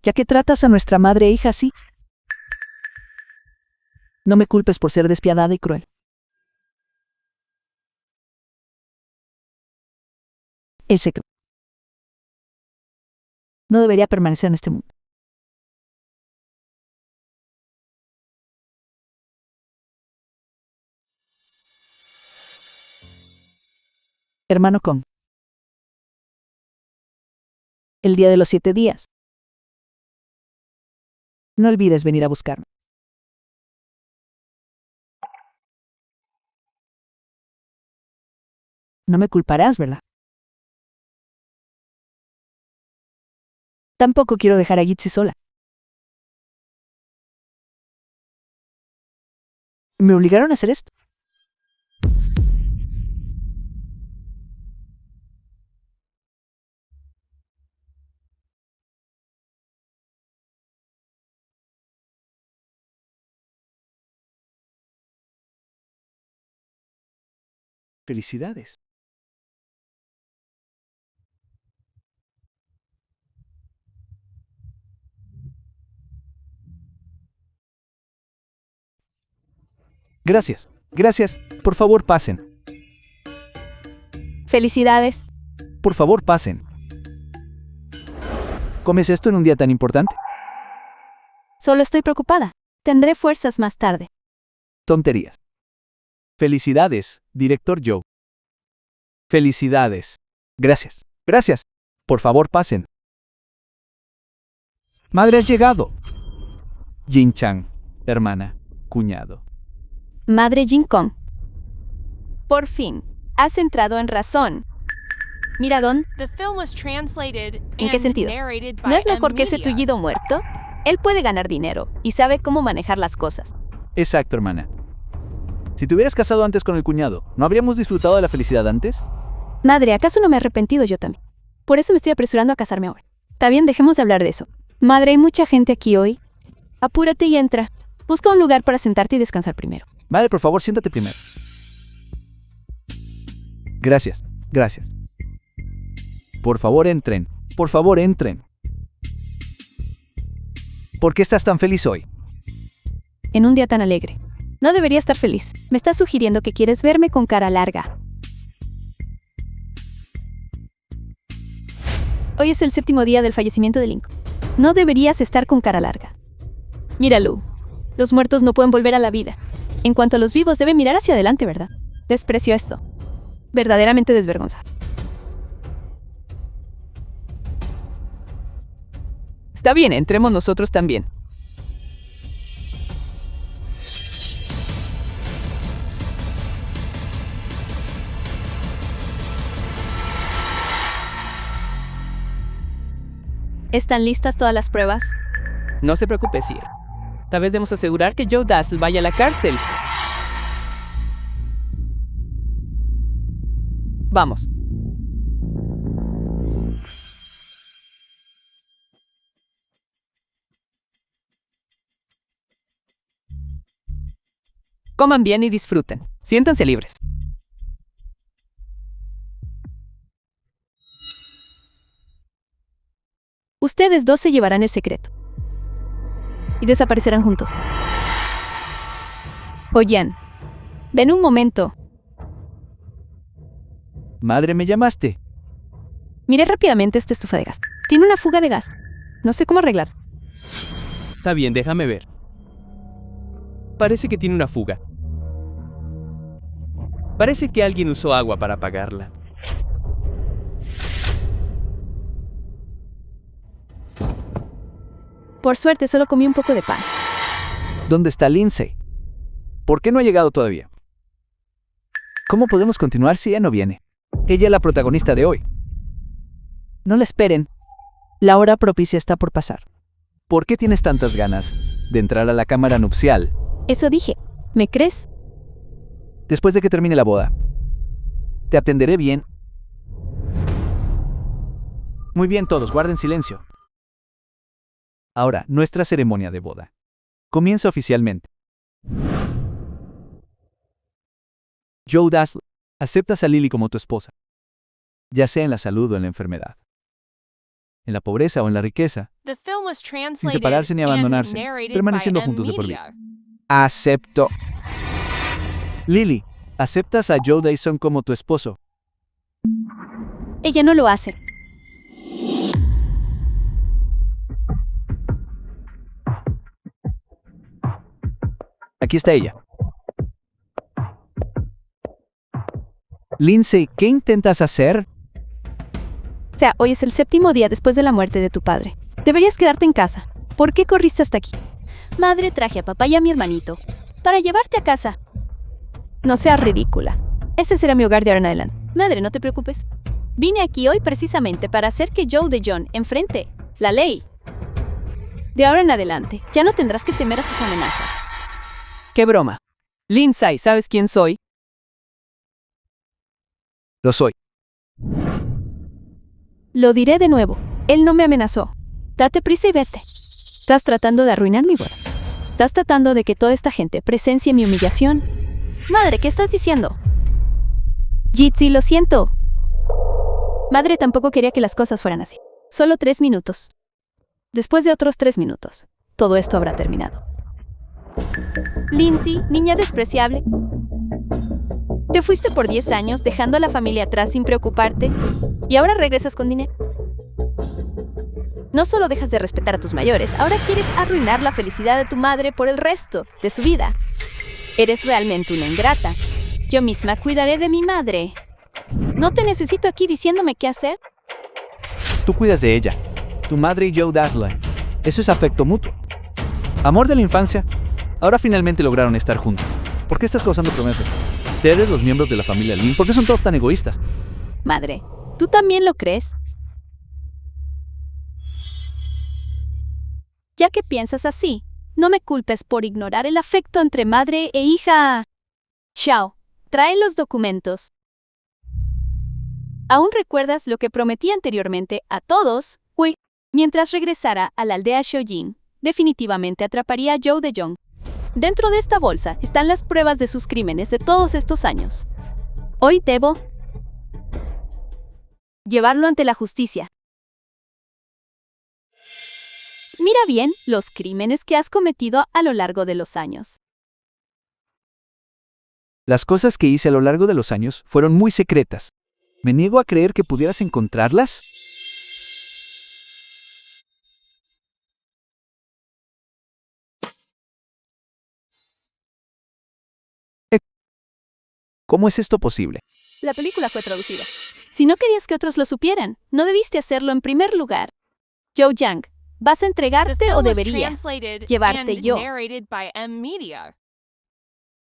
ya que tratas a nuestra madre e hija así, no me culpes por ser despiadada y cruel. Él sé que no debería permanecer en este mundo. Hermano Kong. El día de los 7 días. No olvides venir a buscarme. No me culparás, ¿verdad? Tampoco quiero dejar a Gitsi sola. Me obligaron a hacer esto. Felicidades. Gracias. Gracias. Por favor, pasen. Felicidades. Por favor, pasen. ¿Comes esto en un día tan importante? Solo estoy preocupada. Tendré fuerzas más tarde. Tonterías. Felicidades, director Joe. Felicidades. Gracias. Gracias. Por favor, pasen. Madre, has llegado. Jin Chang, hermana, cuñado. Madre Jin Kong. Por fin, has entrado en razón. Mira, Don, The film was translated ¿en qué and sentido? narrated by ¿No es mejor que ese Media. tullido muerto? Él puede ganar dinero y sabe cómo manejar las cosas. Exacto, hermana. Si te hubieras casado antes con el cuñado, ¿no habríamos disfrutado de la felicidad antes? Madre, ¿acaso no me he arrepentido yo también? Por eso me estoy apresurando a casarme ahora. Está bien, dejemos de hablar de eso. Madre, hay mucha gente aquí hoy. Apúrate y entra. Busca un lugar para sentarte y descansar primero. Madre, por favor, siéntate primero. Gracias. Gracias. Por favor, entren. Por favor, entren. ¿Por qué estás tan feliz hoy? En un día tan alegre. No debería estar feliz. Me estás sugiriendo que quieres verme con cara larga. Hoy es el 7º día del fallecimiento de Lincoln. No deberías estar con cara larga. Mira, Lou. Los muertos no pueden volver a la vida. En cuanto a los vivos, deben mirar hacia adelante, ¿verdad? Desprecio esto. Verdaderamente desvergonzado. Está bien, entremos nosotros también. ¿Están listas todas las pruebas? No se preocupe, Sir. Tal vez debemos asegurar que Joe Dazzle vaya a la cárcel. Vamos. Coman bien y disfruten. Siéntanse libres. Ustedes dos se llevarán el secreto. Y desaparecerán juntos. Oyen, ven un momento. Madre, ¿me llamaste? Miré rápidamente esta estufa de gas. Tiene una fuga de gas. No sé cómo arreglar. Está bien, déjame ver. Parece que tiene una fuga. Parece que alguien usó agua para apagarla. Por suerte, solo comí un poco de pan. ¿Dónde está Lindsay? ¿Por qué no ha llegado todavía? ¿Cómo podemos continuar si ella no viene? Ella es la protagonista de hoy. No la esperen. La hora propicia está por pasar. ¿Por qué tienes tantas ganas de entrar a la cámara nupcial Eso dije. ¿Me crees? después de que termine la boda? Te atenderé bien. Muy bien, todos, guarden silencio. Ahora, nuestra ceremonia de boda comienza oficialmente. Joe Dasley, aceptas a Lily como tu esposa, ya sea en la salud o en la enfermedad, en la pobreza o en la riqueza, The film was translated separarse ni abandonarse, and narrated permaneciendo by juntos de por M-Media. vida. Acepto. Lily, ¿aceptas a Joe Dyson como tu esposo? Ella no lo hace. Aquí está ella. Lindsay, ¿qué intentas hacer? O sea, hoy es el 7º día después de la muerte de tu padre. Deberías quedarte en casa. ¿Por qué corriste hasta aquí? Madre, traje a papá y a mi hermanito para llevarte a casa. No seas ridícula. Ese será mi hogar de ahora en adelante. Madre, no te preocupes. Vine aquí hoy precisamente para hacer que Joe de John enfrente la ley. De ahora en adelante, ya no tendrás que temer a sus amenazas. ¡Qué broma! Lindsay, ¿sabes quién soy? Lo soy. Lo diré de nuevo. Él no me amenazó. Date prisa y vete. Estás tratando de arruinar mi boda. Estás tratando de que toda esta gente presencie mi humillación. Madre, ¿qué estás diciendo? Jitsi, lo siento. Madre tampoco quería que las cosas fueran así. Solo 3 minutos. Después de otros 3 minutos, todo esto habrá terminado. Lindsay, niña despreciable. Te fuiste por 10 años dejando a la familia atrás sin preocuparte y ahora regresas con dinero. No solo dejas de respetar a tus mayores, ahora quieres arruinar la felicidad de tu madre por el resto de su vida. Eres realmente una ingrata. Yo misma cuidaré de mi madre. ¿No te necesito aquí diciéndome qué hacer? Tú cuidas de ella. Tu madre y Joe Dasley. Eso es afecto mutuo. Amor de la infancia. Ahora finalmente lograron estar juntos. ¿Por qué estás causando promesas? Ustedes, los miembros de la familia Lynn, ¿por qué son todos tan egoístas? Madre, ¿tú también lo crees? Ya que piensas así, no me culpes por ignorar el afecto entre madre e hija. Xiao, trae los documentos. ¿Aún recuerdas lo que prometí anteriormente a todos? Uy, mientras regresara a la aldea Shoujin, definitivamente atraparía a Joe de Jong. Dentro de esta bolsa están las pruebas de sus crímenes de todos estos años. Hoy debo llevarlo ante la justicia. Mira bien los crímenes que has cometido a lo largo de los años. Las cosas que hice a lo largo de los años fueron muy secretas. Me niego a creer que pudieras encontrarlas. ¿Cómo es esto posible? La película fue traducida. Si no querías que otros lo supieran, no debiste hacerlo en primer lugar. Joe Yang, ¿vas a The entregarte film o was debería translated llevarte and yo? narrated by M-Media.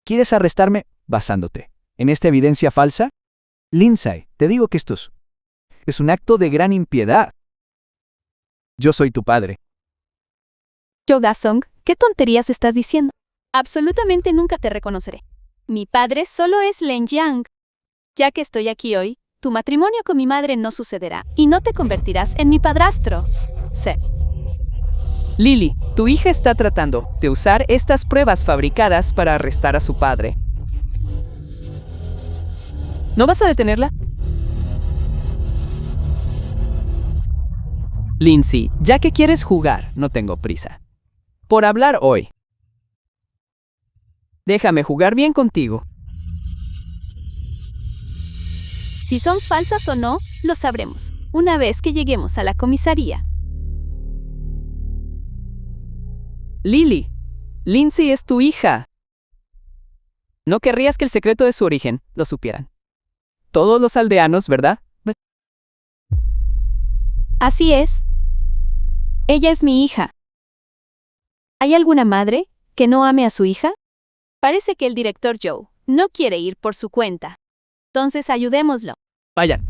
¿Quieres arrestarme basándote en esta evidencia falsa? Lindsay, te digo que esto es un acto de gran impiedad. Yo soy tu padre. Joe Da-sung, ¿qué tonterías estás diciendo? Absolutamente nunca te reconoceré. Mi padre solo es Len Yang. Ya que estoy aquí hoy, tu matrimonio con mi madre no sucederá y no te convertirás en mi padrastro. Sí. Lily, tu hija está tratando de usar estas pruebas fabricadas para arrestar a su padre. ¿No vas a detenerla? Lindsay, ya que quieres jugar, no tengo prisa. Por hablar hoy. Déjame jugar bien contigo. Si son falsas o no, lo sabremos una vez que lleguemos a la comisaría. Lily, Lindsay es tu hija. No querrías que el secreto de su origen lo supieran. Todos los aldeanos, ¿verdad? Así es. Ella es mi hija. ¿Hay alguna madre que no ame a su hija? Parece que el director Joe no quiere ir por su cuenta. Entonces ayudémoslo. Vayan.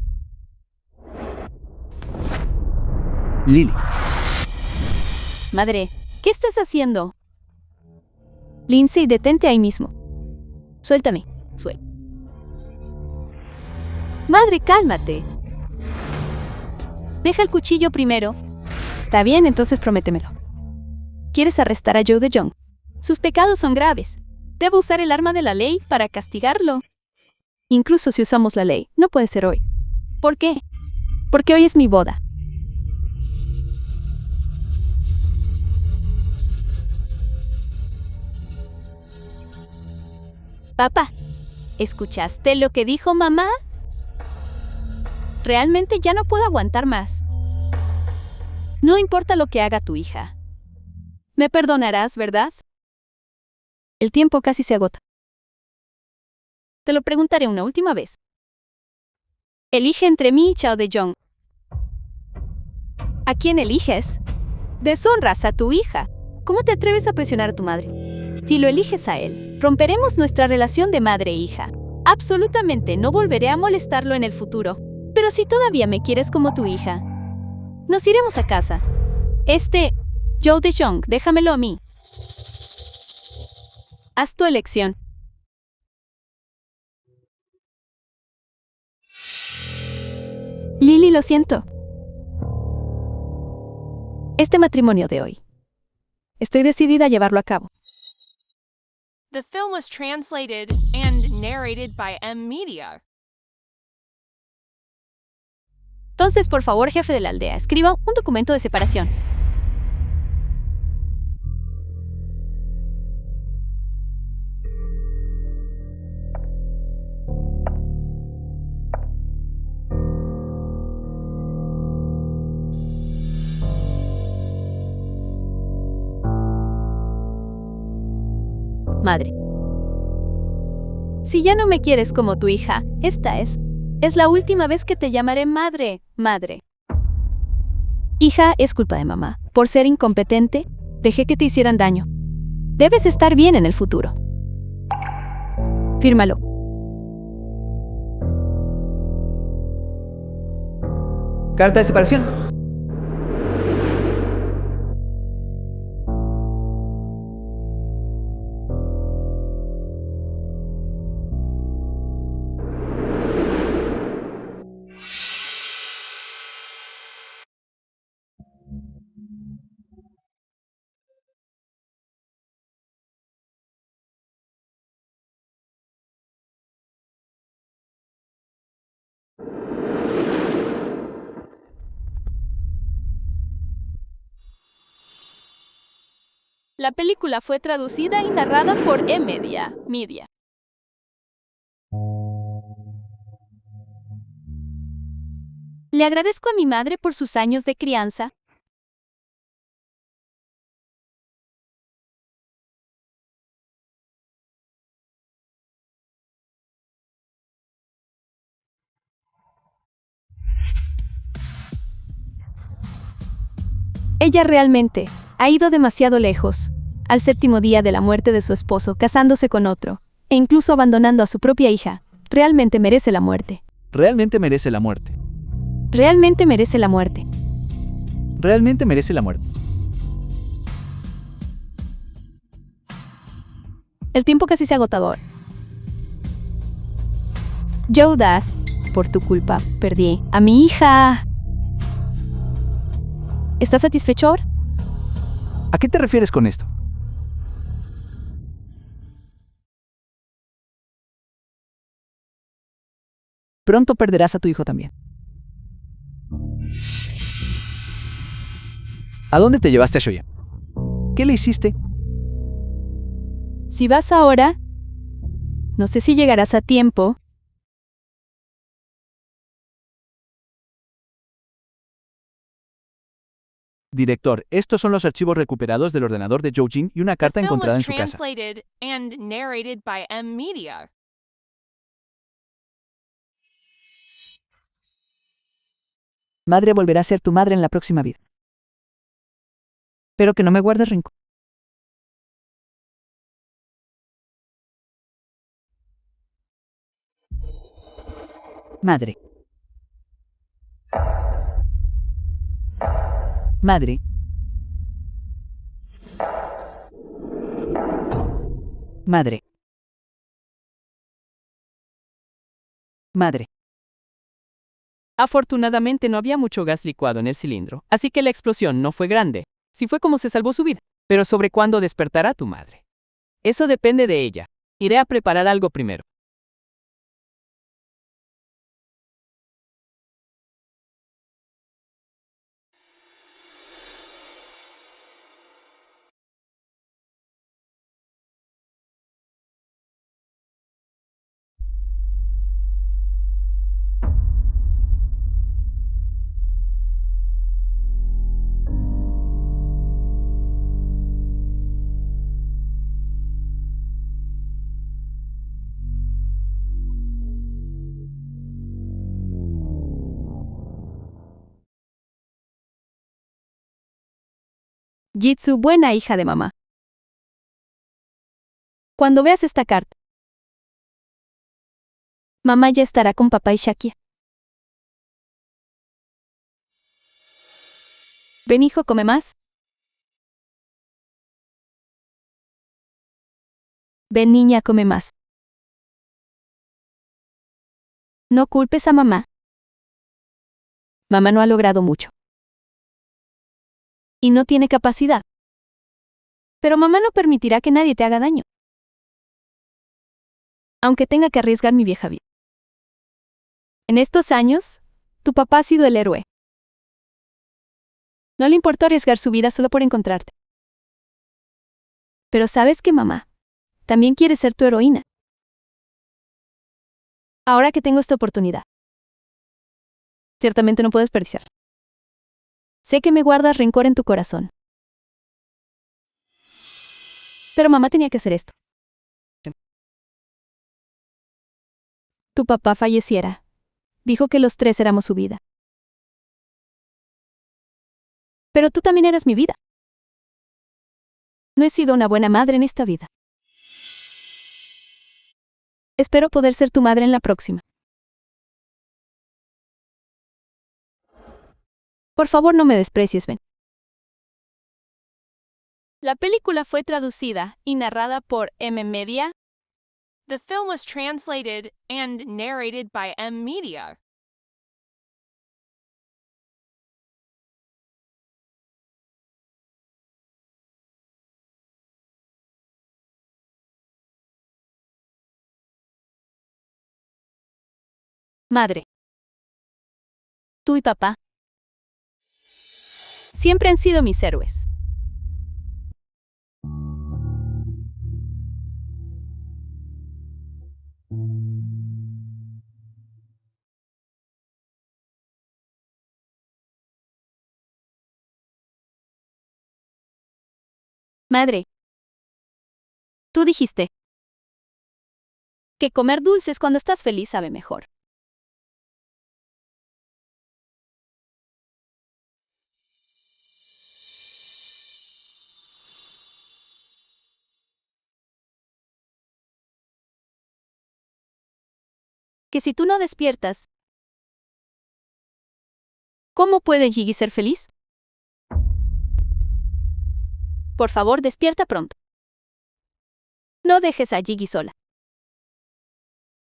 Lily, Madre, ¿qué estás haciendo? Lindsay, detente ahí mismo. Suéltame. Madre, cálmate. Deja el cuchillo primero. Está bien, entonces prométemelo. ¿Quieres arrestar a Joe DeJong? Sus pecados son graves. Debo usar el arma de la ley para castigarlo. Incluso si usamos la ley, no puede ser hoy. ¿Por qué? Porque hoy es mi boda. Papá, ¿escuchaste lo que dijo mamá? Realmente ya no puedo aguantar más. No importa lo que haga tu hija. Me perdonarás, ¿verdad? El tiempo casi se agota. Te lo preguntaré una última vez. Elige entre mí y Chao DeJong. ¿A quién eliges? Deshonras a tu hija. ¿Cómo te atreves a presionar a tu madre? Si lo eliges a él, romperemos nuestra relación de madre e hija. Absolutamente no volveré a molestarlo en el futuro. Pero si todavía me quieres como tu hija, nos iremos a casa. Joe DeJong, déjamelo a mí. Haz tu elección. Lily, lo siento. Este matrimonio de hoy. Estoy decidida a llevarlo a cabo. The film was translated and narrated by M Media. Entonces, por favor, jefe de la aldea, escriba un documento de separación. Madre. Si ya no me quieres como tu hija, esta es la última vez que te llamaré madre. Hija, es culpa de mamá. Por ser incompetente, dejé que te hicieran daño. Debes estar bien en el futuro. Fírmalo. Carta de separación. La película fue traducida y narrada por Media. Le agradezco a mi madre por sus años de crianza. Ella realmente ha ido demasiado lejos, al 7º día de la muerte de su esposo, casándose con otro, e incluso abandonando a su propia hija. Realmente merece la muerte. realmente merece la muerte. Realmente merece la muerte. Realmente merece la muerte. El tiempo casi se ha agotado. Joe Das, por tu culpa, perdí a mi hija. ¿Estás satisfecho ahora? ¿A qué te refieres con esto? Pronto perderás a tu hijo también. ¿A dónde te llevaste a Shoya? ¿Qué le hiciste? Si vas ahora, no sé si llegarás a tiempo. Director, estos son los archivos recuperados del ordenador de Zhou Jing y una The carta film encontrada en was su casa. translated and narrated by M Media. Madre volverá a ser tu madre en la próxima vida. Pero que no me guardes rencor. Madre. Madre. Madre. Madre. Afortunadamente no había mucho gas licuado en el cilindro, así que la explosión no fue grande. Sí fue como se salvó su vida. Pero sobre cuándo despertará tu madre. Eso depende de ella. Iré a preparar algo primero. Jitsu, buena hija de mamá. Cuando veas esta carta, mamá ya estará con papá y Shakia. Ven, hijo, come más. Ven, niña, come más. No culpes a mamá. Mamá no ha logrado mucho. Y no tiene capacidad. Pero mamá no permitirá que nadie te haga daño. Aunque tenga que arriesgar mi vieja vida. En estos años, tu papá ha sido el héroe. No le importó arriesgar su vida solo por encontrarte. Pero sabes que mamá también quiere ser tu heroína. Ahora que tengo esta oportunidad, ciertamente no puedo desperdiciarla. Sé que me guardas rencor en tu corazón. Pero mamá tenía que hacer esto. Tu papá falleciera. Dijo que los tres éramos su vida. Pero tú también eras mi vida. No he sido una buena madre en esta vida. Espero poder ser tu madre en la próxima. Por favor, no me desprecies, Ben. La película fue traducida y narrada por M Media. The film was translated and narrated by M Media. Madre. Tú y papá siempre han sido mis héroes. Madre. Tú dijiste que comer dulces cuando estás feliz sabe mejor. Que si tú no despiertas, ¿cómo puede Gigi ser feliz? Por favor, despierta pronto. No dejes a Gigi sola.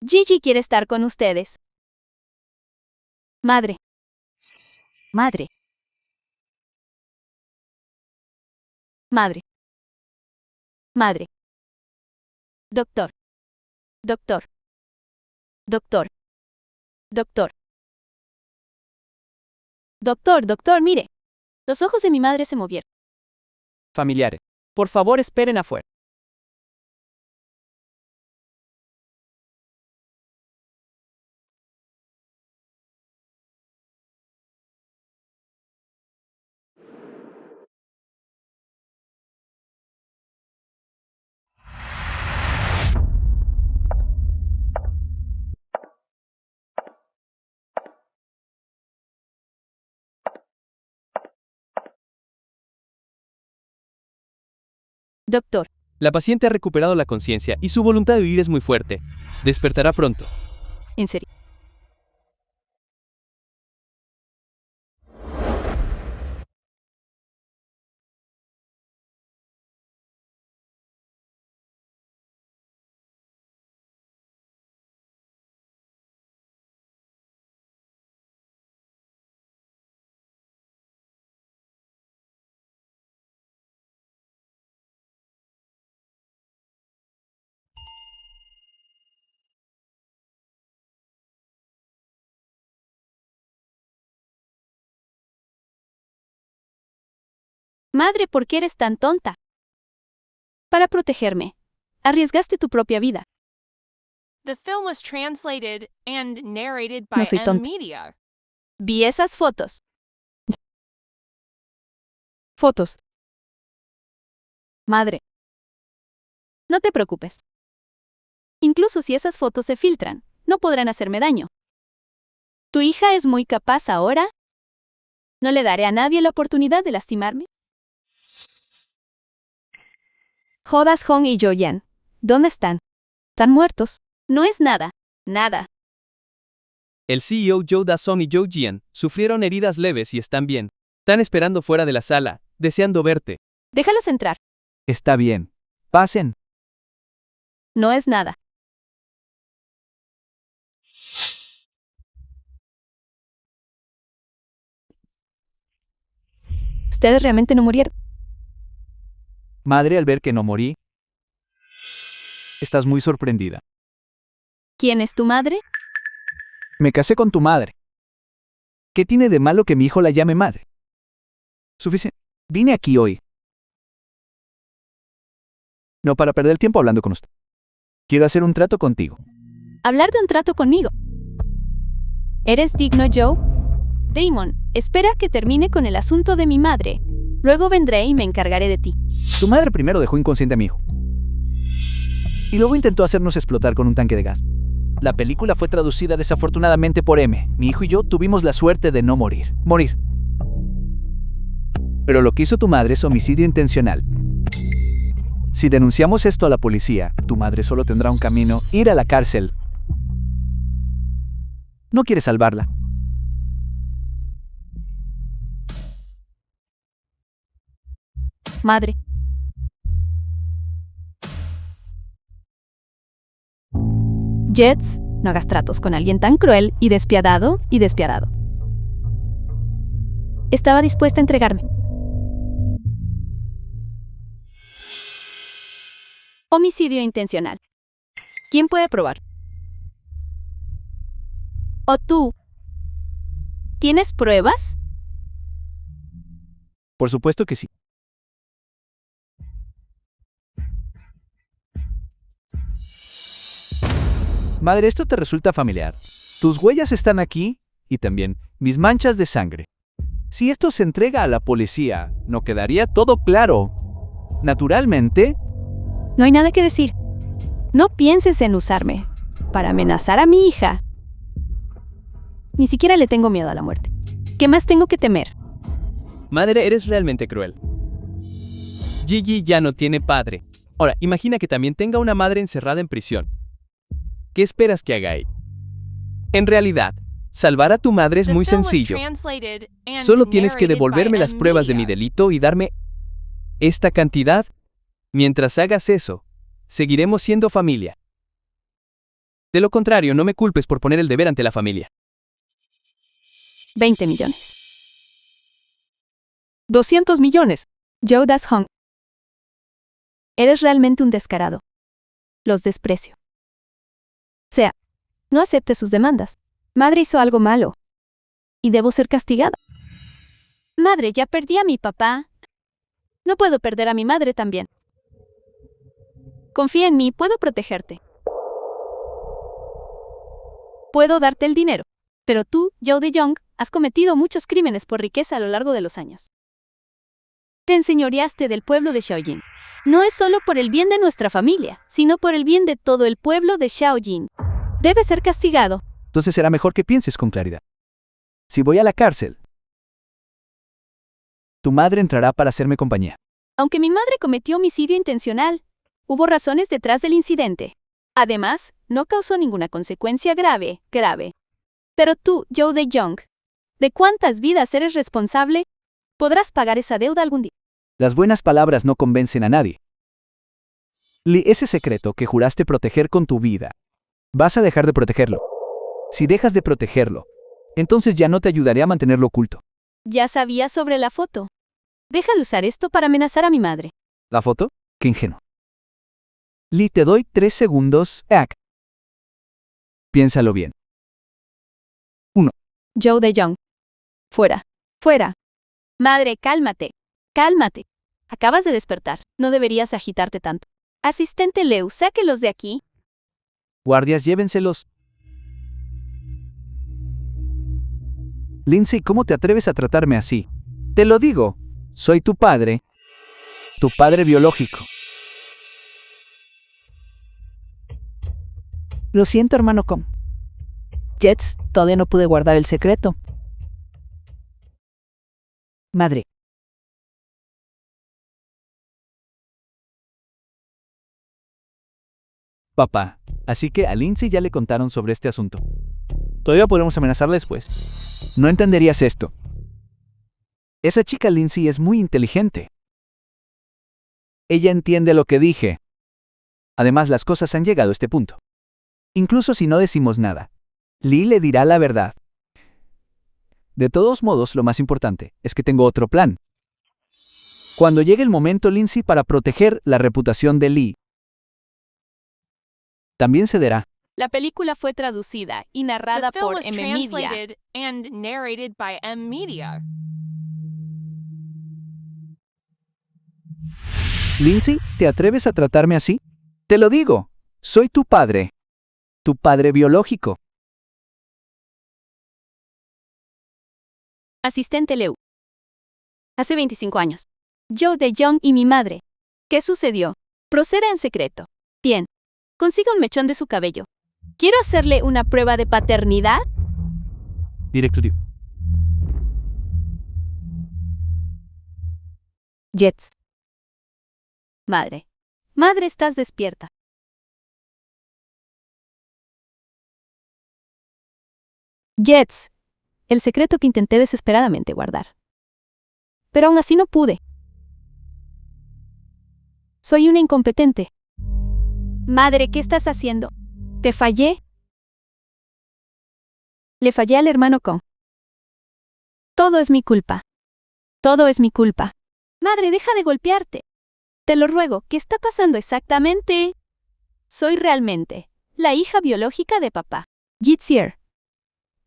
Gigi quiere estar con ustedes. Madre. Madre. Madre. Madre. Doctor. Doctor. Doctor. Doctor. Doctor, mire. Los ojos de mi madre se movieron. Familiares, por favor esperen afuera. Doctor. La paciente ha recuperado la conciencia y su voluntad de vivir es muy fuerte. Despertará pronto. En serio. Madre, ¿por qué eres tan tonta? Para protegerme, arriesgaste tu propia vida. The film was translated and narrated by No soy tonta. Media. Vi esas fotos. Fotos. Madre. No te preocupes. Incluso si esas fotos se filtran, no podrán hacerme daño. ¿Tu hija es muy capaz ahora? ¿No le daré a nadie la oportunidad de lastimarme? Jodas Hong y Joyan. ¿Dónde están? ¿Están muertos? No es nada. Nada. El CEO Joe Da-song y Joe Jian sufrieron heridas leves y están bien. Están esperando fuera de la sala, deseando verte. Déjalos entrar. Está bien. Pasen. No es nada. Ustedes realmente no murieron. Madre, al ver que no morí, estás muy sorprendida. ¿Quién es tu madre? Me casé con tu madre. ¿Qué tiene de malo que mi hijo la llame madre? Suficiente. Vine aquí hoy. No para perder el tiempo hablando con usted. Quiero hacer un trato contigo. Hablar de un trato conmigo. ¿Eres digno, Joe? Damon, espera que termine con el asunto de mi madre. Luego vendré y me encargaré de ti. Tu madre primero dejó inconsciente a mi hijo. Y luego intentó hacernos explotar con un tanque de gas. La película fue traducida desafortunadamente por M. Mi hijo y yo tuvimos la suerte de no morir. Pero lo que hizo tu madre es homicidio intencional. Si denunciamos esto a la policía, tu madre solo tendrá un camino: ir a la cárcel. No quieres salvarla. Madre. Jets, no hagas tratos con alguien tan cruel y despiadado. Estaba dispuesta a entregarme. Homicidio intencional. ¿Quién puede probar? ¿O tú? ¿Tienes pruebas? Por supuesto que sí. Madre, esto te resulta familiar. Tus huellas están aquí y también mis manchas de sangre. Si esto se entrega a la policía, ¿no quedaría todo claro? Naturalmente, No hay nada que decir. No pienses en usarme para amenazar a mi hija. Ni siquiera le tengo miedo a la muerte. ¿Qué más tengo que temer? Madre, eres realmente cruel. Gigi ya no tiene padre. Ahora, imagina que también tenga una madre encerrada en prisión. ¿Qué esperas que haga ella? En realidad, salvar a tu madre es The muy film was sencillo. translated and Solo tienes que narrated devolverme by las pruebas de mi Media. delito y darme esta cantidad. Mientras hagas eso, seguiremos siendo familia. De lo contrario, no me culpes por poner el deber ante la familia. 20 millones. 200 millones. Joe Das Hong. Eres realmente un descarado. Los desprecio. Sea, no acepte sus demandas. Madre hizo algo malo. Y debo ser castigada. Madre, ya perdí a mi papá. No puedo perder a mi madre también. Confía en mí, puedo protegerte. Puedo darte el dinero. Pero tú, Joe DeYoung, has cometido muchos crímenes por riqueza a lo largo de los años. Te enseñoreaste del pueblo de Shaojin. No es solo por el bien de nuestra familia, sino por el bien de todo el pueblo de Shaojin. Debe ser castigado. Entonces será mejor que pienses con claridad. Si voy a la cárcel, tu madre entrará para hacerme compañía. Aunque mi madre cometió homicidio intencional, hubo razones detrás del incidente. Además, no causó ninguna consecuencia grave. Pero tú, Joe DeYoung, ¿de cuántas vidas eres responsable? Podrás pagar esa deuda algún día. Las buenas palabras no convencen a nadie. Lee, ese secreto que juraste proteger con tu vida, vas a dejar de protegerlo. Si dejas de protegerlo, entonces ya no te ayudaré a mantenerlo oculto. Ya sabía sobre la foto. Deja de usar esto para amenazar a mi madre. ¿La foto? Qué ingenuo. Lee, te doy 3 segundos. Piénsalo bien. Joe DeYoung. Fuera. Fuera. Madre, cálmate. Cálmate. Acabas de despertar. No deberías agitarte tanto. Asistente Leu, sáquelos de aquí. Guardias, llévenselos. Lindsay, ¿cómo te atreves a tratarme así? Te lo digo, soy tu padre biológico. Lo siento, hermano Com. Jets, todavía no pude guardar el secreto. Madre. Papá, así que a Lindsay ya le contaron sobre este asunto. Todavía podemos amenazarla después. No entenderías esto. Esa chica Lindsay es muy inteligente. Ella entiende lo que dije. Además, las cosas han llegado a este punto. Incluso si no decimos nada, Lee le dirá la verdad. De todos modos, lo más importante es que tengo otro plan. Cuando llegue el momento, Lindsay, para proteger la reputación de Lee, también cederá. La película fue traducida y narrada The film por was M. Media. translated and narrated by M. Media. Lindsay, ¿te atreves a tratarme así? Te lo digo, soy tu padre biológico. Asistente Leu. Hace 25 años. Joe DeYoung y mi madre. ¿Qué sucedió? Proceda en secreto. Bien. Consiga un mechón de su cabello. Quiero hacerle una prueba de paternidad. Directivo. Jets. Madre. Madre, estás despierta. Jets. El secreto que intenté desesperadamente guardar. Pero aún así no pude. Soy una incompetente. Madre, ¿qué estás haciendo? Te fallé. Le fallé al hermano Com. Todo es mi culpa. Todo es mi culpa. Madre, deja de golpearte. Te lo ruego, ¿qué está pasando exactamente? Soy realmente la hija biológica de papá. Jitsier.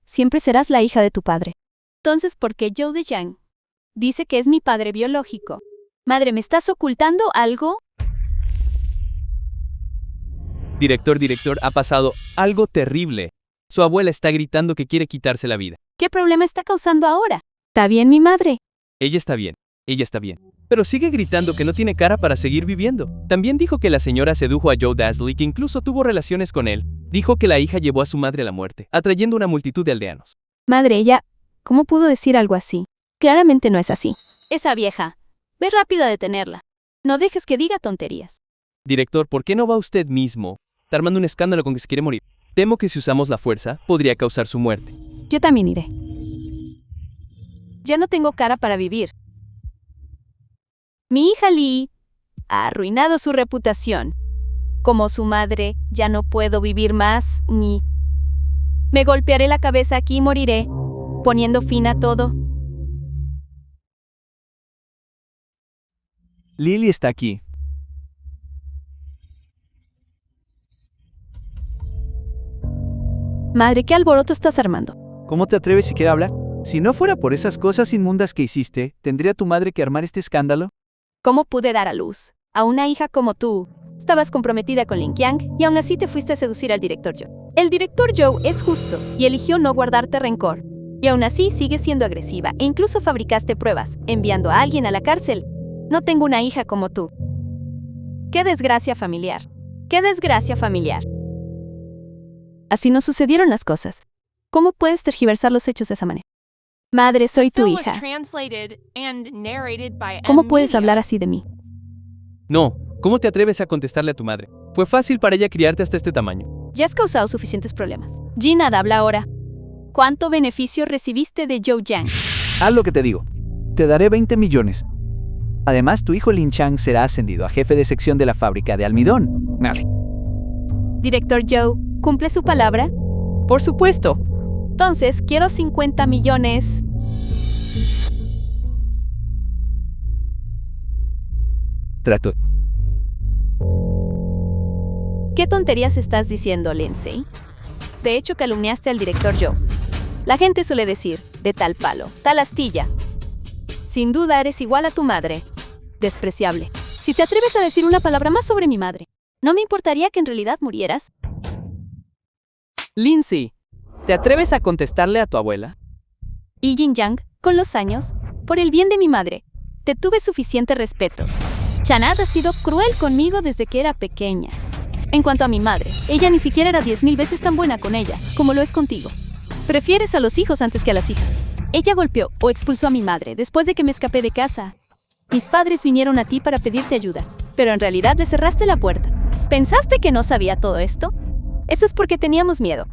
Siempre serás la hija de tu padre. Entonces, ¿por qué Joe DeYoung dice que es mi padre biológico? Madre, ¿me estás ocultando algo? Director, ha pasado algo terrible. Su abuela está gritando que quiere quitarse la vida. ¿Qué problema está causando ahora? ¿Está bien mi madre? Ella está bien. Pero sigue gritando que no tiene cara para seguir viviendo. También dijo que la señora sedujo a Joe Dasley, que incluso tuvo relaciones con él. Dijo que la hija llevó a su madre a la muerte, atrayendo una multitud de aldeanos. Madre, ella... ¿Cómo pudo decir algo así? Claramente no es así. Esa vieja. Ve rápido a detenerla. No dejes que diga tonterías. Director, ¿por qué no va usted mismo? Está armando un escándalo con que se quiere morir. Temo que si usamos la fuerza, podría causar su muerte. Yo también iré. Ya no tengo cara para vivir. Mi hija Lee ha arruinado su reputación. Como su madre, ya no puedo vivir más, ni... Me golpearé la cabeza aquí y moriré, poniendo fin a todo. Lily está aquí. Madre, ¿qué alboroto estás armando? ¿Cómo te atreves siquiera a hablar? Si no fuera por esas cosas inmundas que hiciste, ¿tendría tu madre que armar este escándalo? ¿Cómo pude dar a luz a una hija como tú? Estabas comprometida con Lin Qiang y aún así te fuiste a seducir al director Joe. El director Joe es justo y eligió no guardarte rencor. Y aún así sigues siendo agresiva e incluso fabricaste pruebas, enviando a alguien a la cárcel. No tengo una hija como tú. ¡Qué desgracia familiar! ¡Qué desgracia familiar! Así no sucedieron las cosas. ¿Cómo puedes tergiversar los hechos de esa manera? Madre, soy tu Film was hija. translated and narrated by ¿Cómo M puedes Media. hablar así de mí? No, ¿cómo te atreves a contestarle a tu madre? Fue fácil para ella criarte hasta este tamaño. Ya has causado suficientes problemas. Jinad, habla ahora. ¿Cuánto beneficio recibiste de Zhou Yang? Haz lo que te digo. Te daré 20 millones. Además, tu hijo Lin Chang será ascendido a jefe de sección de la fábrica de almidón. Vale. Director Joe, ¿cumple su palabra? Por supuesto. Entonces, quiero 50 millones. Trato. ¿Qué tonterías estás diciendo, Lindsay? De hecho, calumniaste al director Joe. La gente suele decir, de tal palo, tal astilla. Sin duda eres igual a tu madre. Despreciable. Si te atreves a decir una palabra más sobre mi madre, ¿no me importaría que en realidad murieras? Lindsay, ¿te atreves a contestarle a tu abuela? Y Yin Yang, con los años, por el bien de mi madre, te tuve suficiente respeto. Chanad ha sido cruel conmigo desde que era pequeña. En cuanto a mi madre, ella ni siquiera era 10,000 veces tan buena con ella, como lo es contigo. Prefieres a los hijos antes que a las hijas. Ella golpeó o expulsó a mi madre después de que me escapé de casa. Mis padres vinieron a ti para pedirte ayuda, pero en realidad le cerraste la puerta. ¿Pensaste que no sabía todo esto? Eso es porque teníamos miedo.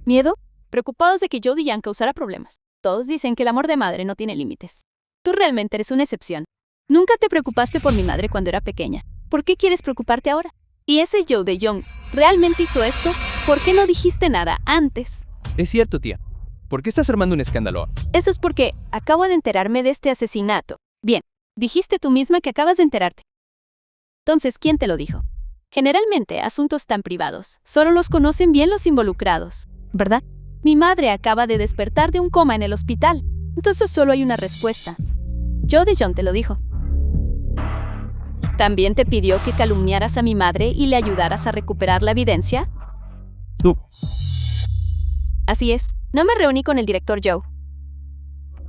¿Miedo? Preocupados de que Zhou Yang causara problemas. Todos dicen que el amor de madre no tiene límites. Tú realmente eres una excepción. Nunca te preocupaste por mi madre cuando era pequeña. ¿Por qué quieres preocuparte ahora? ¿Y ese Zhou de Jong realmente hizo esto? ¿Por qué no dijiste nada antes? Es cierto, tía. ¿Por qué estás armando un escándalo ahora? Eso es porque acabo de enterarme de este asesinato. Bien, dijiste tú misma que acabas de enterarte. Entonces, ¿quién te lo dijo? Generalmente, asuntos tan privados solo los conocen bien los involucrados, ¿verdad? Mi madre acaba de despertar de un coma en el hospital, entonces solo hay una respuesta. Zhou de Jong te lo dijo. ¿También te pidió que calumniaras a mi madre y le ayudaras a recuperar la evidencia? Tú. Así es, no me reuní con el director Joe.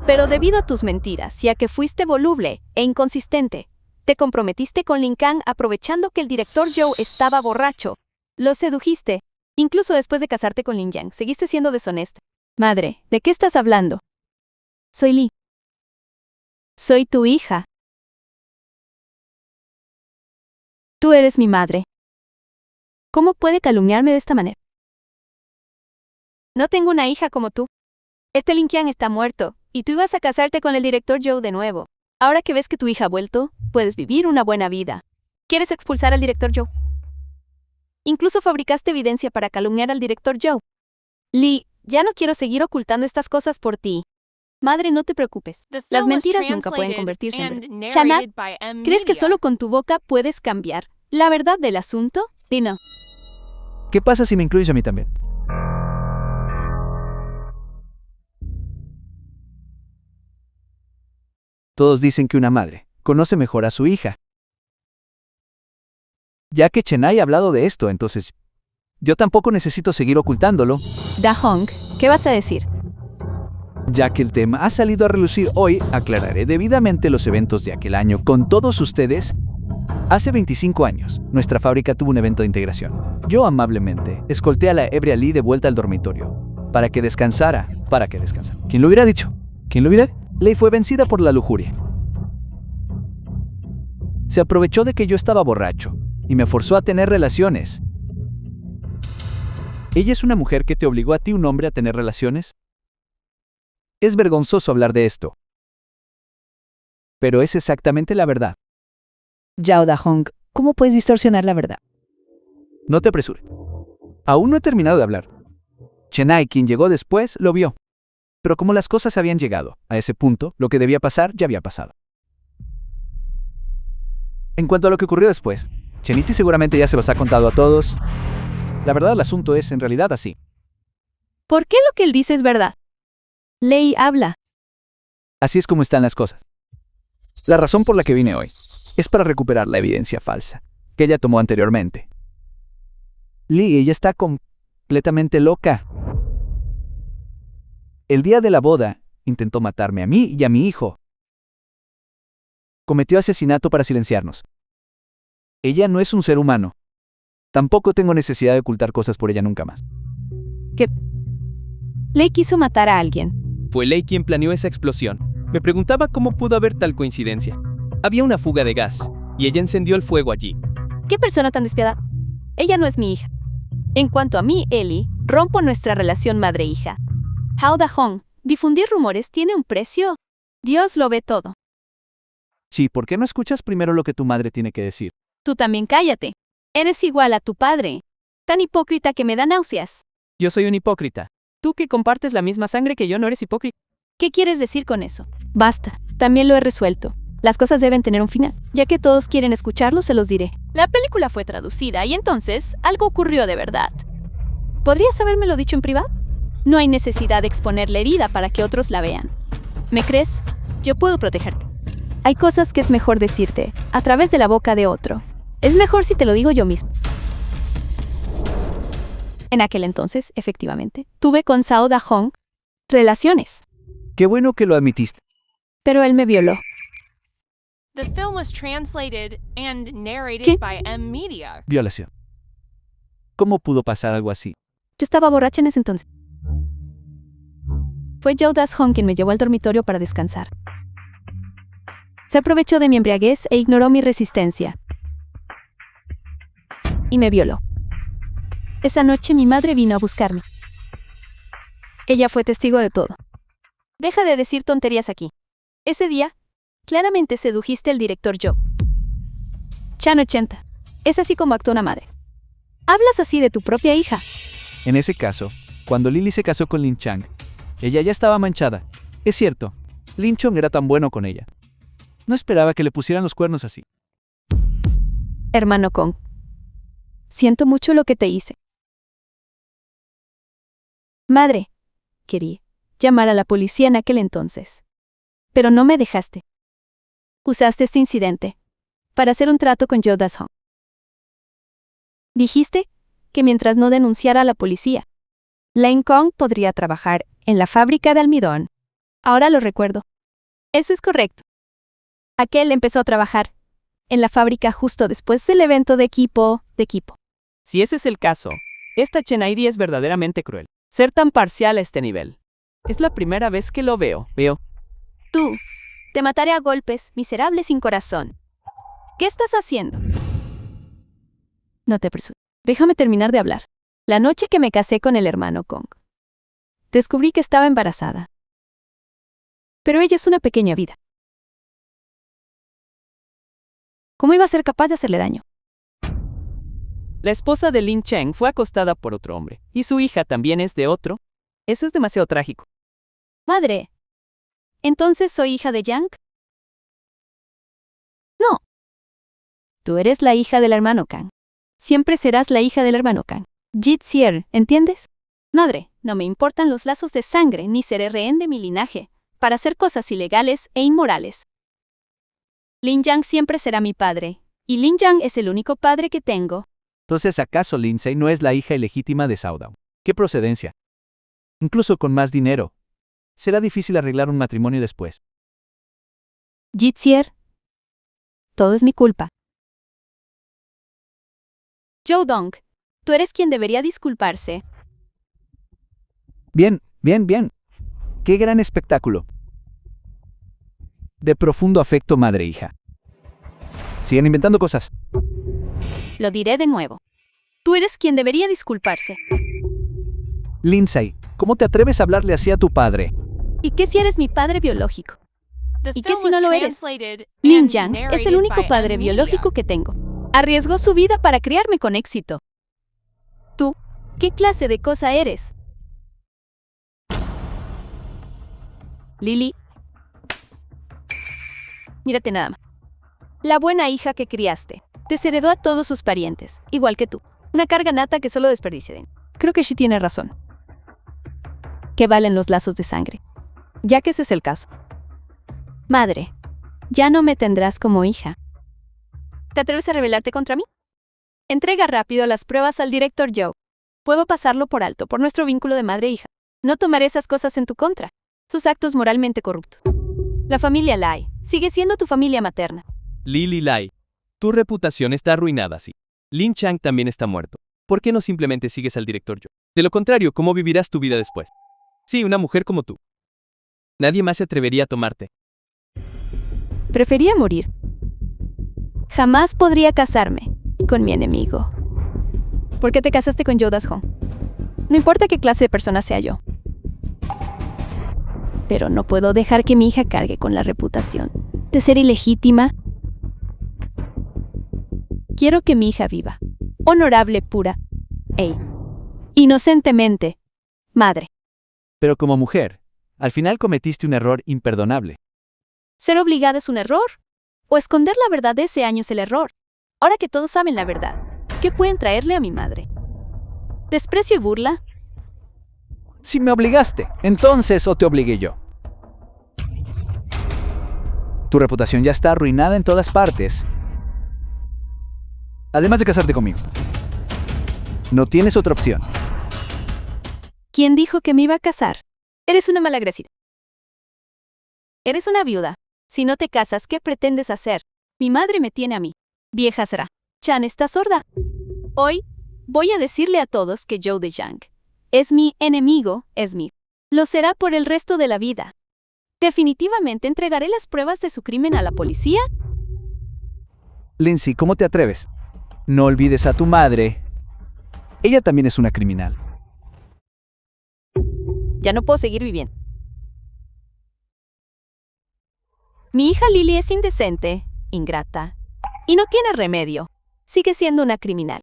Pero debido a tus mentiras y a que fuiste voluble e inconsistente, te comprometiste con Lin Kang aprovechando que el director Joe estaba borracho. Lo sedujiste. Incluso después de casarte con Lin Yang, seguiste siendo deshonesta. Madre, ¿de qué estás hablando? Soy Li. Soy tu hija. Tú eres mi madre. ¿Cómo puede calumniarme de esta manera? No tengo una hija como tú. Este Lin Qiang está muerto, y tú ibas a casarte con el director Joe de nuevo. Ahora que ves que tu hija ha vuelto, puedes vivir una buena vida. ¿Quieres expulsar al director Joe? Incluso fabricaste evidencia para calumniar al director Joe. Li, ya no quiero seguir ocultando estas cosas por ti. Madre, no te preocupes. The film Las was mentiras nunca pueden translated convertirse en and verdad. Chanat, narrated by M ¿crees que Media. solo con tu boca puedes cambiar la verdad del asunto? Dino. ¿Qué pasa si me incluyes a mí también? Todos dicen que una madre conoce mejor a su hija. Ya que Chennai ha hablado de esto, entonces yo tampoco necesito seguir ocultándolo, Da Hong, ¿qué vas a decir? ya que el tema ha salido a relucir hoy. Aclararé debidamente los eventos de aquel año con todos ustedes. Hace 25 años, nuestra fábrica tuvo un evento de integración. Yo amablemente escolté a la ebria Lee de vuelta al dormitorio para que descansara. ¿Quién lo hubiera dicho? ¿Quién lo hubiera? Lei fue vencida por la lujuria. Se aprovechó de que yo estaba borracho y me forzó a tener relaciones. ¿Ella es una mujer que te obligó a ti, un hombre, a tener relaciones? Es vergonzoso hablar de esto, pero es exactamente la verdad. Zhao Dahong, ¿cómo puedes distorsionar la verdad? No te apresures. Aún no he terminado de hablar. Chennai, quien llegó después, lo vio. Pero como las cosas habían llegado a ese punto, lo que debía pasar ya había pasado. En cuanto a lo que ocurrió después, Cheniti seguramente ya se los ha contado a todos. La verdad, el asunto es en realidad así. ¿Por qué lo que él dice es verdad? Ley habla. Así es como están las cosas. La razón por la que vine hoy es para recuperar la evidencia falsa que ella tomó anteriormente. Lee, ella está completamente loca. El día de la boda, intentó matarme a mí y a mi hijo. Cometió asesinato para silenciarnos. Ella no es un ser humano. Tampoco tengo necesidad de ocultar cosas por ella nunca más. Ley quiso matar a alguien. Fue Lei quien planeó esa explosión. Me preguntaba cómo pudo haber tal coincidencia. Había una fuga de gas, y ella encendió el fuego allí. ¿Qué persona tan despiadada? Ella no es mi hija. En cuanto a mí, Ellie, rompo nuestra relación madre-hija. How Da Hong, difundir rumores tiene un precio. Dios lo ve todo. Sí, ¿por qué no escuchas primero lo que tu madre tiene que decir? Tú también cállate. Eres igual a tu padre. Tan hipócrita que me da náuseas. Yo soy un hipócrita. Tú que compartes la misma sangre que yo no eres hipócrita. ¿Qué quieres decir con eso? Basta, también lo he resuelto. Las cosas deben tener un final. Ya que todos quieren escucharlo, se los diré. La película fue traducida y entonces algo ocurrió de verdad. ¿Podrías habérmelo dicho en privado? No hay necesidad de exponer la herida para que otros la vean. ¿Me crees? Yo puedo protegerte. Hay cosas que es mejor decirte, a través de la boca de otro. Es mejor si te lo digo yo mismo. En aquel entonces, efectivamente, tuve con Sao Da Hong relaciones, Qué bueno que lo admitiste. pero él me violó. The film was translated and narrated ¿Qué? by M Media. Violación. ¿Cómo pudo pasar algo así? Yo estaba borracha en ese entonces. Fue Joe Das Hong quien me llevó al dormitorio para descansar. Se aprovechó de mi embriaguez e ignoró mi resistencia. Y me violó. Esa noche mi madre vino a buscarme. Ella fue testigo de todo. Deja de decir tonterías aquí. Ese día, claramente sedujiste al director Joe. Chan 80. Es así como actúa una madre. Hablas así de tu propia hija. En ese caso, cuando Lily se casó con Lin Chang, ella ya estaba manchada. Es cierto, Lin Chong era tan bueno con ella. No esperaba que le pusieran los cuernos así. Hermano Kong. Siento mucho lo que te hice. Madre, quería llamar a la policía en aquel entonces. Pero no me dejaste. Usaste este incidente para hacer un trato con Joe Das Hong. Dijiste que mientras no denunciara a la policía, Lane Kong podría trabajar en la fábrica de almidón. Ahora lo recuerdo. Eso es correcto. Aquel empezó a trabajar en la fábrica justo después del evento de equipo. Si ese es el caso, esta Chenaidi es verdaderamente cruel. Ser tan parcial a este nivel. Es la primera vez que lo veo. Tú, te mataré a golpes, miserable sin corazón. ¿Qué estás haciendo? No te apresures. Déjame terminar de hablar. La noche que me casé con el hermano Kong, descubrí que estaba embarazada. Pero ella es una pequeña vida. ¿Cómo iba a ser capaz de hacerle daño? La esposa de Lin Cheng fue acostada por otro hombre, y su hija también es de otro. Eso es demasiado trágico. Madre. ¿Entonces soy hija de Yang? No. Tú eres la hija del hermano Kang. Siempre serás la hija del hermano Kang. Jit Sier, ¿entiendes? Madre, no me importan los lazos de sangre ni seré rehén de mi linaje para hacer cosas ilegales e inmorales. Lin Yang siempre será mi padre, y Lin Yang es el único padre que tengo. Entonces, ¿acaso Lindsay no es la hija ilegítima de Sao Dao? ¿Qué procedencia? Incluso con más dinero, será difícil arreglar un matrimonio después. Jit Sier. Todo es mi culpa. Joe Dong, tú eres quien debería disculparse. Bien. ¡Qué gran espectáculo! De profundo afecto madre-hija. Sigan inventando cosas. Lo diré de nuevo. Tú eres quien debería disculparse. Lindsay, ¿cómo te atreves a hablarle así a tu padre? ¿Y qué si eres mi padre biológico? The ¿Y qué film si no was lo eres? translated Lin and Yang es narrated el único by padre M biológico Media. que tengo. Arriesgó su vida para criarme con éxito. Tú, ¿qué clase de cosa eres? Lily. Mírate nada más. La buena hija que criaste. Desheredó a todos sus parientes, igual que tú. Una carga nata que solo desperdicia. Creo que sí tiene razón. que valen los lazos de sangre. Ya que ese es el caso. Madre, ya no me tendrás como hija. ¿Te atreves a rebelarte contra mí? Entrega rápido las pruebas al director Joe. Puedo pasarlo por alto por nuestro vínculo de madre e hija. No tomaré esas cosas en tu contra. Sus actos moralmente corruptos. La familia Lai sigue siendo tu familia materna. Lily Lai, tu reputación está arruinada, sí. Lin Chang también está muerto. ¿Por qué no simplemente sigues al director Joe? De lo contrario, ¿cómo vivirás tu vida después? Sí, una mujer como tú. Nadie más se atrevería a tomarte. Prefería morir. Jamás podría casarme con mi enemigo. ¿Por qué te casaste con Joe Das-hong? No importa qué clase de persona sea yo. Pero no puedo dejar que mi hija cargue con la reputación de ser ilegítima. Quiero que mi hija viva, honorable, pura, inocentemente, madre. Pero como mujer, al final cometiste un error imperdonable. ¿Ser obligada es un error? ¿O esconder la verdad de ese año es el error? Ahora que todos saben la verdad, ¿qué pueden traerle a mi madre? ¿Desprecio y burla? Si me obligaste, entonces o te obligué yo. Tu reputación ya está arruinada en todas partes. Además de casarte conmigo. No tienes otra opción. ¿Quién dijo que me iba a casar? Eres una malagradecida. Eres una viuda. Si no te casas, ¿qué pretendes hacer? Mi madre me tiene a mí. Vieja será. Chan está sorda. Hoy voy a decirle a todos que Joe DeYoung es mi enemigo, lo será por el resto de la vida. Definitivamente entregaré las pruebas de su crimen a la policía. Lindsay, ¿cómo te atreves? No olvides a tu madre. Ella también es una criminal. Ya no puedo seguir viviendo. Mi hija Lily es indecente, ingrata, y no tiene remedio. Sigue siendo una criminal.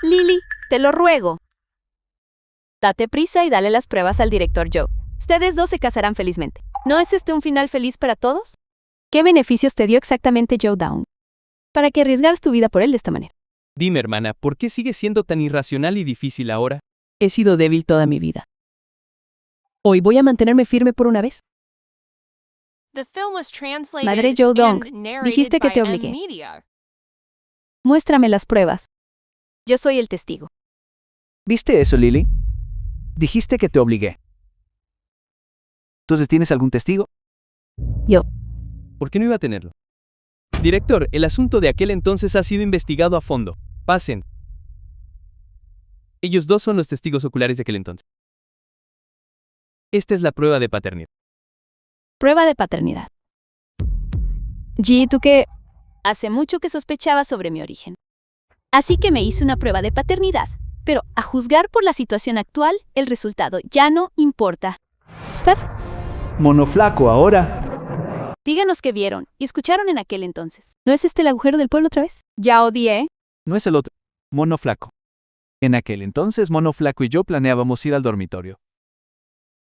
Lily, te lo ruego. Date prisa y dale las pruebas al director Joe. Ustedes dos se casarán felizmente. ¿No es este un final feliz para todos? ¿Qué beneficios te dio exactamente Joe Down para que arriesgaras tu vida por él de esta manera? Dime, hermana, ¿por qué sigues siendo tan irracional y difícil ahora? He sido débil toda mi vida. Hoy voy a mantenerme firme por una vez. The film was translated Madre Joe Dong, and narrated dijiste que by te M obligué. Media. Muéstrame las pruebas. Yo soy el testigo. ¿Viste eso, Lily? Dijiste que te obligué. Entonces, ¿tienes algún testigo? ¿Por qué no iba a tenerlo? Director, el asunto de aquel entonces ha sido investigado a fondo. Pasen. Ellos dos son los testigos oculares de aquel entonces. Esta es la prueba de paternidad. Prueba de paternidad. G, ¿tú qué? Hace mucho que sospechaba sobre mi origen. Así que me hice una prueba de paternidad. Pero, a juzgar por la situación actual, el resultado ya no importa. Monoflaco ahora. Díganos qué vieron y escucharon en aquel entonces. ¿No es este el agujero del pueblo otra vez? Ya odié. No es el otro. Monoflaco. En aquel entonces, Monoflaco y yo planeábamos ir al dormitorio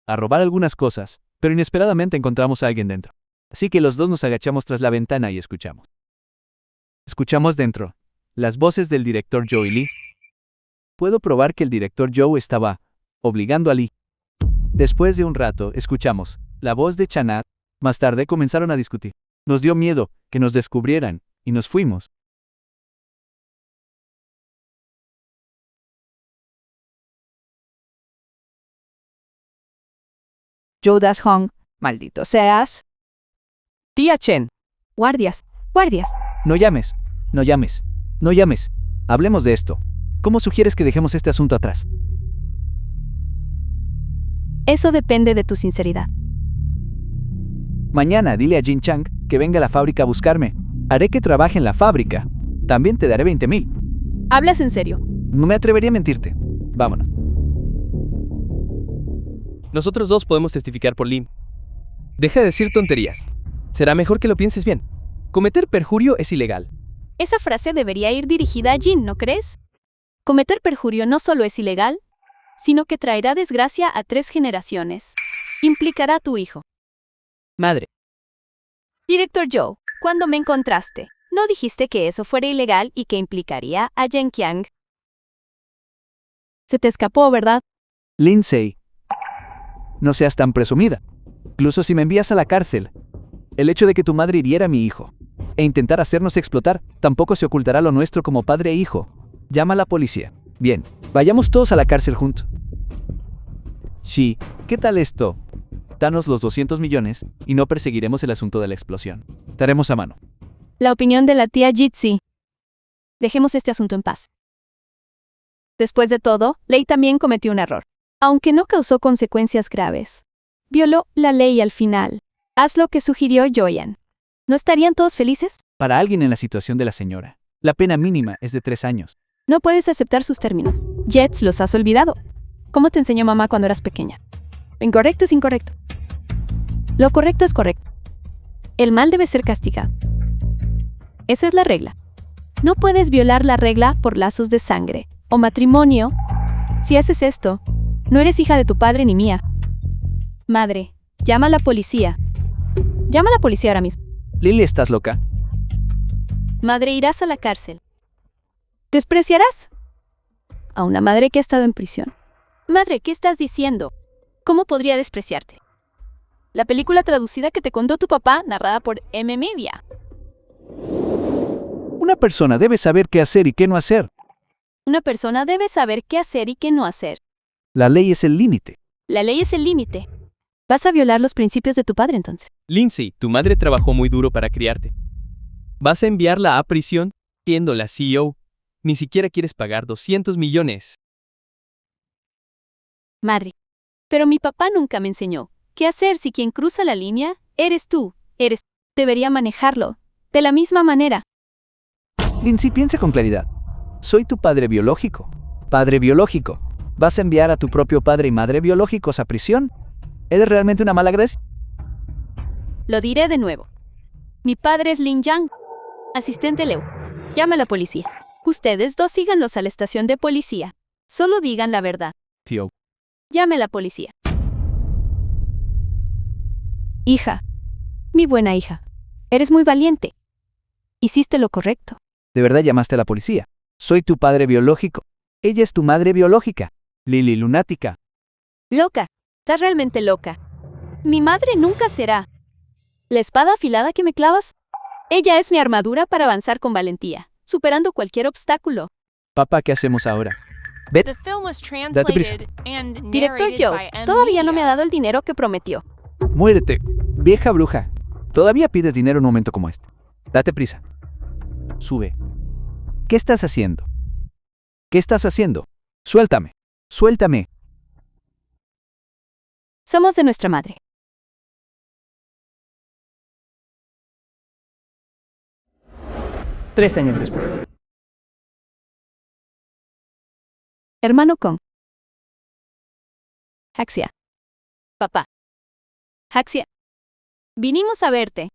a robar algunas cosas, pero inesperadamente encontramos a alguien dentro. Así que los dos nos agachamos tras la ventana y escuchamos. Escuchamos dentro las voces del director Joe y Lee. Puedo probar que el director Joe estaba obligando a Lee. Después de un rato, escuchamos la voz de Chanat. Más tarde comenzaron a discutir. Nos dio miedo que nos descubrieran y nos fuimos. Joe Das-hong, maldito seas. Tía Chen, Guardias, guardias. No llames, no llames, no llames. Hablemos de esto. ¿Cómo sugieres que dejemos este asunto atrás? Eso depende de tu sinceridad. Mañana dile a Jin Chang que venga a la fábrica a buscarme. Haré que trabaje en la fábrica. También te daré 20,000. ¿Hablas en serio? No me atrevería a mentirte. Vámonos. Nosotros dos podemos testificar por Lim. Deja de decir tonterías. Será mejor que lo pienses bien. Cometer perjurio es ilegal. Esa frase debería ir dirigida a Jin, ¿no crees? Cometer perjurio no solo es ilegal, sino que traerá desgracia a 3 generaciones. Implicará a tu hijo. madre. Director Joe, cuando me encontraste, ¿no dijiste que eso fuera ilegal y que implicaría a Jen Qiang? Se te escapó, ¿verdad? Lindsay, no seas tan presumida. Incluso si me envías a la cárcel, el hecho de que tu madre hiriera a mi hijo e intentara hacernos explotar, tampoco se ocultará lo nuestro como padre e hijo. Llama a la policía. Bien, vayamos todos a la cárcel juntos. Sí, ¿qué tal esto? Danos los 200 millones y no perseguiremos el asunto de la explosión. Estaremos a mano. La opinión de la tía Jitsi. Dejemos este asunto en paz. Después de todo, Lei también cometió un error. Aunque no causó consecuencias graves, violó la ley al final. Haz lo que sugirió Joyan. ¿No estarían todos felices? Para alguien en la situación de la señora, la pena mínima es de 3 años. No puedes aceptar sus términos. Jets, los has olvidado. ¿Cómo te enseñó mamá cuando eras pequeña? Lo incorrecto es incorrecto. Lo correcto es correcto. El mal debe ser castigado. Esa es la regla. No puedes violar la regla por lazos de sangre o matrimonio. Si haces esto, no eres hija de tu padre ni mía. Madre, llama a la policía. Llama a la policía ahora mismo. Lily, ¿estás loca? Madre, irás a la cárcel. ¿Despreciarás a una madre que ha estado en prisión? Madre, ¿qué estás diciendo? ¿Cómo podría despreciarte? La película traducida que te contó tu papá, narrada por M Media. Una persona debe saber qué hacer y qué no hacer. Una persona debe saber qué hacer y qué no hacer. La ley es el límite. La ley es el límite. ¿Vas a violar los principios de tu padre entonces? Lindsay, tu madre trabajó muy duro para criarte. ¿Vas a enviarla a prisión siendo la CEO? Ni siquiera quieres pagar 200 millones. Madre. Pero mi papá nunca me enseñó qué hacer si quien cruza la línea eres tú. Debería manejarlo de la misma manera. Lindsay, piensa con claridad. Soy tu padre biológico. Padre biológico. ¿Vas a enviar a tu propio padre y madre biológicos a prisión? ¿Eres realmente una mala gracia? Lo diré de nuevo. Mi padre es Lin Yang. Asistente Leu. Llama a la policía. Ustedes dos síganlos a la estación de policía. Solo digan la verdad. Tío. Llame a la policía. Hija. Mi buena hija. Eres muy valiente. Hiciste lo correcto. ¿De verdad llamaste a la policía? Soy tu padre biológico. Ella es tu madre biológica. Lily, lunática. Loca. Estás realmente loca. Mi madre nunca será. ¿La espada afilada que me clavas? Ella es mi armadura para avanzar con valentía, superando cualquier obstáculo. Papá, ¿qué hacemos ahora? The film was Date prisa. translated and Director narrated Joe, by M. todavía no me Media. ha dado el dinero que prometió. Muérete, vieja bruja. Todavía pides dinero en un momento como este. Date prisa. Sube. ¿Qué estás haciendo? ¿Qué estás haciendo? Suéltame. Suéltame. Somos de nuestra madre. Tres años después. Hermano Kong. Haxia. Papá. Haxia. Vinimos a verte.